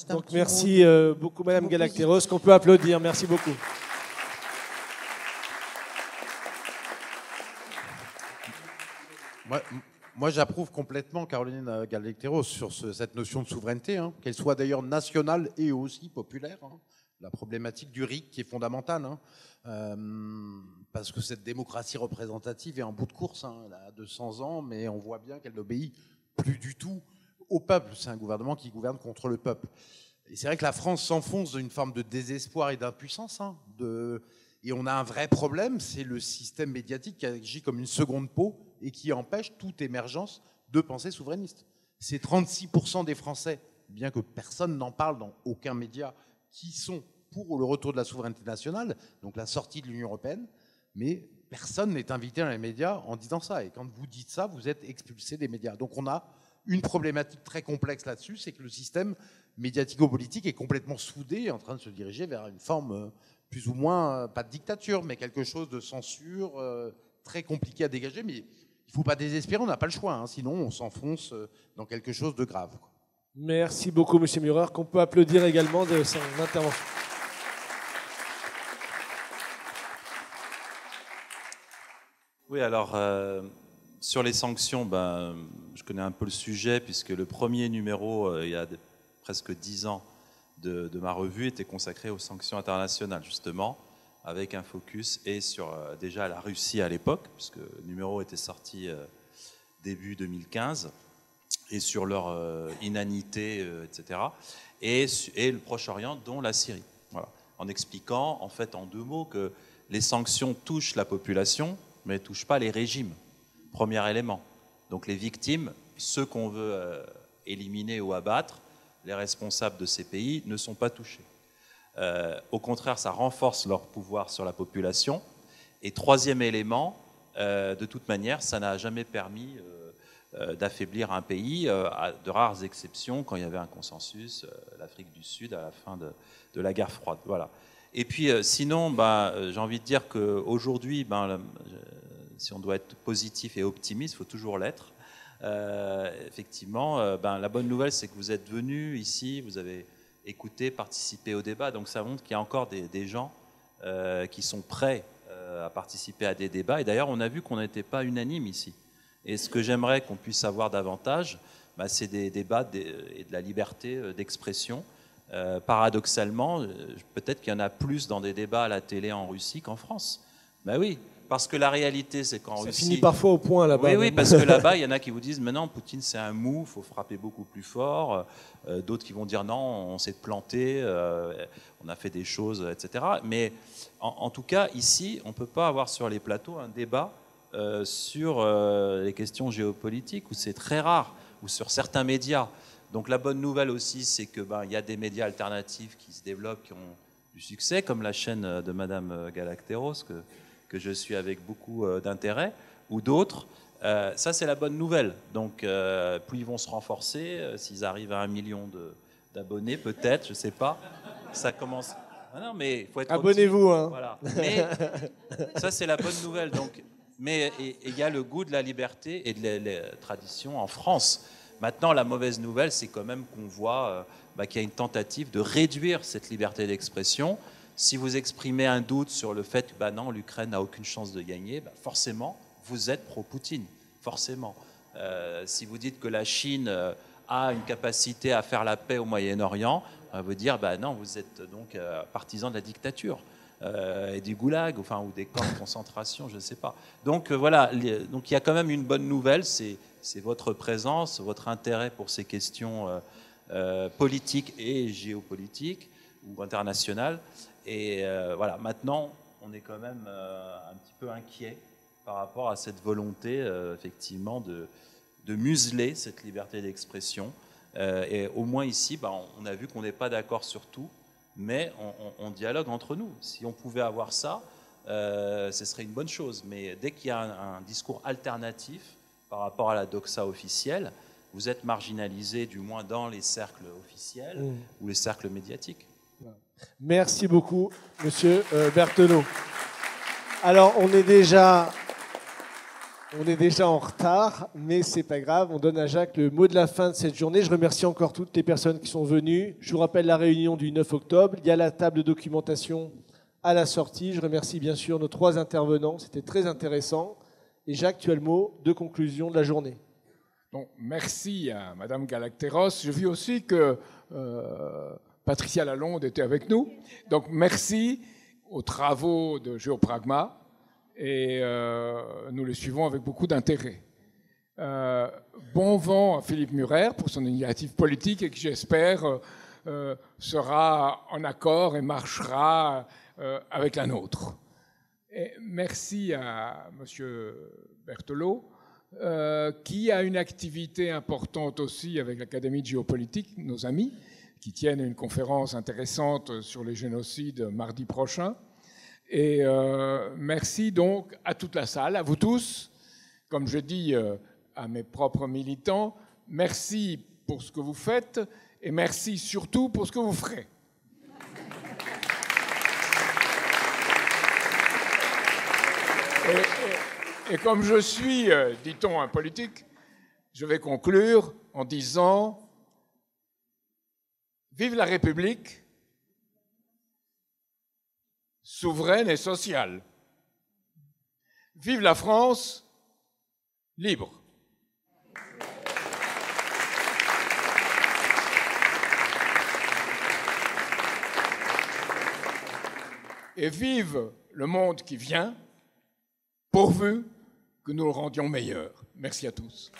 Donc merci beaucoup Madame Galacteros, qu'on peut applaudir, merci beaucoup. Moi, j'approuve complètement Caroline Galacteros sur cette notion de souveraineté, qu'elle soit d'ailleurs nationale et aussi populaire. La problématique du RIC qui est fondamentale, parce que cette démocratie représentative est en bout de course. Elle a 200 ans, mais on voit bien qu'elle n'obéit plus du tout au peuple. C'est un gouvernement qui gouverne contre le peuple. Et c'est vrai que la France s'enfonce dans une forme de désespoir et d'impuissance. Et on a un vrai problème, c'est le système médiatique qui agit comme une seconde peau et qui empêche toute émergence de pensée souverainiste. C'est 36% des Français, bien que personne n'en parle dans aucun média, qui sont pour le retour de la souveraineté nationale, donc la sortie de l'Union européenne, mais personne n'est invité dans les médias en disant ça. Et quand vous dites ça, vous êtes expulsé des médias. Donc on a une problématique très complexe là-dessus, c'est que le système médiatico-politique est complètement soudé, en train de se diriger vers une forme plus ou moins, pas de dictature, mais quelque chose de censure très compliqué à dégager. Mais il ne faut pas désespérer, on n'a pas le choix, sinon on s'enfonce dans quelque chose de grave. Merci beaucoup, Monsieur Murer, qu'on peut applaudir également de son intervention. Oui, alors, sur les sanctions, je connais un peu le sujet, puisque le premier numéro, il y a presque 10 ans, de ma revue était consacré aux sanctions internationales, justement, avec un focus et sur déjà la Russie à l'époque, puisque le numéro était sorti début 2015, et sur leur inanité, etc., et le Proche-Orient, dont la Syrie. Voilà. En expliquant, en fait, en 2 mots, que les sanctions touchent la population, mais ne touchent pas les régimes. Premier élément. Donc les victimes, ceux qu'on veut éliminer ou abattre, les responsables de ces pays ne sont pas touchés. Au contraire, ça renforce leur pouvoir sur la population. Et troisième élément, de toute manière, ça n'a jamais permis d'affaiblir un pays, à de rares exceptions, quand il y avait un consensus, l'Afrique du Sud à la fin de la guerre froide. Voilà. Et puis sinon, j'ai envie de dire qu'aujourd'hui, si on doit être positif et optimiste, il faut toujours l'être. Effectivement, la bonne nouvelle, c'est que vous êtes venus ici, vous avez écouté, participé au débat, donc ça montre qu'il y a encore des gens qui sont prêts à participer à des débats. Et d'ailleurs, on a vu qu'on n'était pas unanime ici. Et ce que j'aimerais qu'on puisse avoir davantage, c'est des débats et de la liberté d'expression. Paradoxalement, peut-être qu'il y en a plus dans des débats à la télé en Russie qu'en France. Ben oui, parce que la réalité, c'est qu'en Russie... Ça finit parfois au point là-bas. Oui, parce que là-bas, il y en a qui vous disent « Mais non, Poutine, c'est un mou, il faut frapper beaucoup plus fort. » D'autres qui vont dire « Non, on s'est planté, on a fait des choses, etc. » Mais en tout cas, ici, on ne peut pas avoir sur les plateaux un débat sur les questions géopolitiques, où c'est très rare, ou sur certains médias. Donc la bonne nouvelle aussi, c'est que y a des médias alternatifs qui se développent, qui ont du succès, comme la chaîne de Madame Galacteros, que je suis avec beaucoup d'intérêt, ou d'autres. Ça, c'est la bonne nouvelle. Donc plus ils vont se renforcer, s'ils arrivent à 1 million d'abonnés, peut-être, je ne sais pas. Ça commence... Ah non, mais il faut être... Abonnez-vous, hein. Voilà. Mais ça, c'est la bonne nouvelle. Donc, mais il y a le goût de la liberté et de les traditions en France. Maintenant, la mauvaise nouvelle, c'est quand même qu'on voit qu'il y a une tentative de réduire cette liberté d'expression. Si vous exprimez un doute sur le fait que non, l'Ukraine n'a aucune chance de gagner, forcément, vous êtes pro-Poutine, forcément. Si vous dites que la Chine a une capacité à faire la paix au Moyen-Orient, on va vous dire, non, vous êtes donc partisan de la dictature. Et du goulag, enfin, ou des camps de concentration, je ne sais pas. Donc voilà, donc il y a quand même une bonne nouvelle, c'est votre présence, votre intérêt pour ces questions politiques et géopolitiques ou internationales. Et voilà, maintenant, on est quand même un petit peu inquiet par rapport à cette volonté, effectivement, de museler cette liberté d'expression. Et au moins ici, on a vu qu'on n'est pas d'accord sur tout, mais on dialogue entre nous. Si on pouvait avoir ça, ce serait une bonne chose. Mais dès qu'il y a un discours alternatif par rapport à la doxa officielle, vous êtes marginalisé, du moins dans les cercles officiels ou les cercles médiatiques. Merci beaucoup, Monsieur Berthelot. Alors, on est déjà en retard, mais c'est pas grave. On donne à Jacques le mot de la fin de cette journée. Je remercie encore toutes les personnes qui sont venues. Je vous rappelle la réunion du 9 octobre. Il y a la table de documentation à la sortie. Je remercie bien sûr nos 3 intervenants. C'était très intéressant. Et Jacques, tu as le mot de conclusion de la journée. Donc, merci à Madame Galacteros. Je vis aussi que Patricia Lalonde était avec nous. Donc, merci aux travaux de Géopragma. Et nous le suivons avec beaucoup d'intérêt. Bon vent à Philippe Murer pour son initiative politique et qui, j'espère, sera en accord et marchera avec la nôtre. Et merci à M. Berthelot, qui a une activité importante aussi avec l'Académie de géopolitique, nos amis, qui tiennent une conférence intéressante sur les génocides mardi prochain. Et merci donc à toute la salle, à vous tous. Comme je dis à mes propres militants, merci pour ce que vous faites et merci surtout pour ce que vous ferez. Et comme je suis, dit-on, un politique, je vais conclure en disant « Vive la République !» souveraine et sociale. Vive la France libre. Et vive le monde qui vient, pourvu que nous le rendions meilleur. Merci à tous.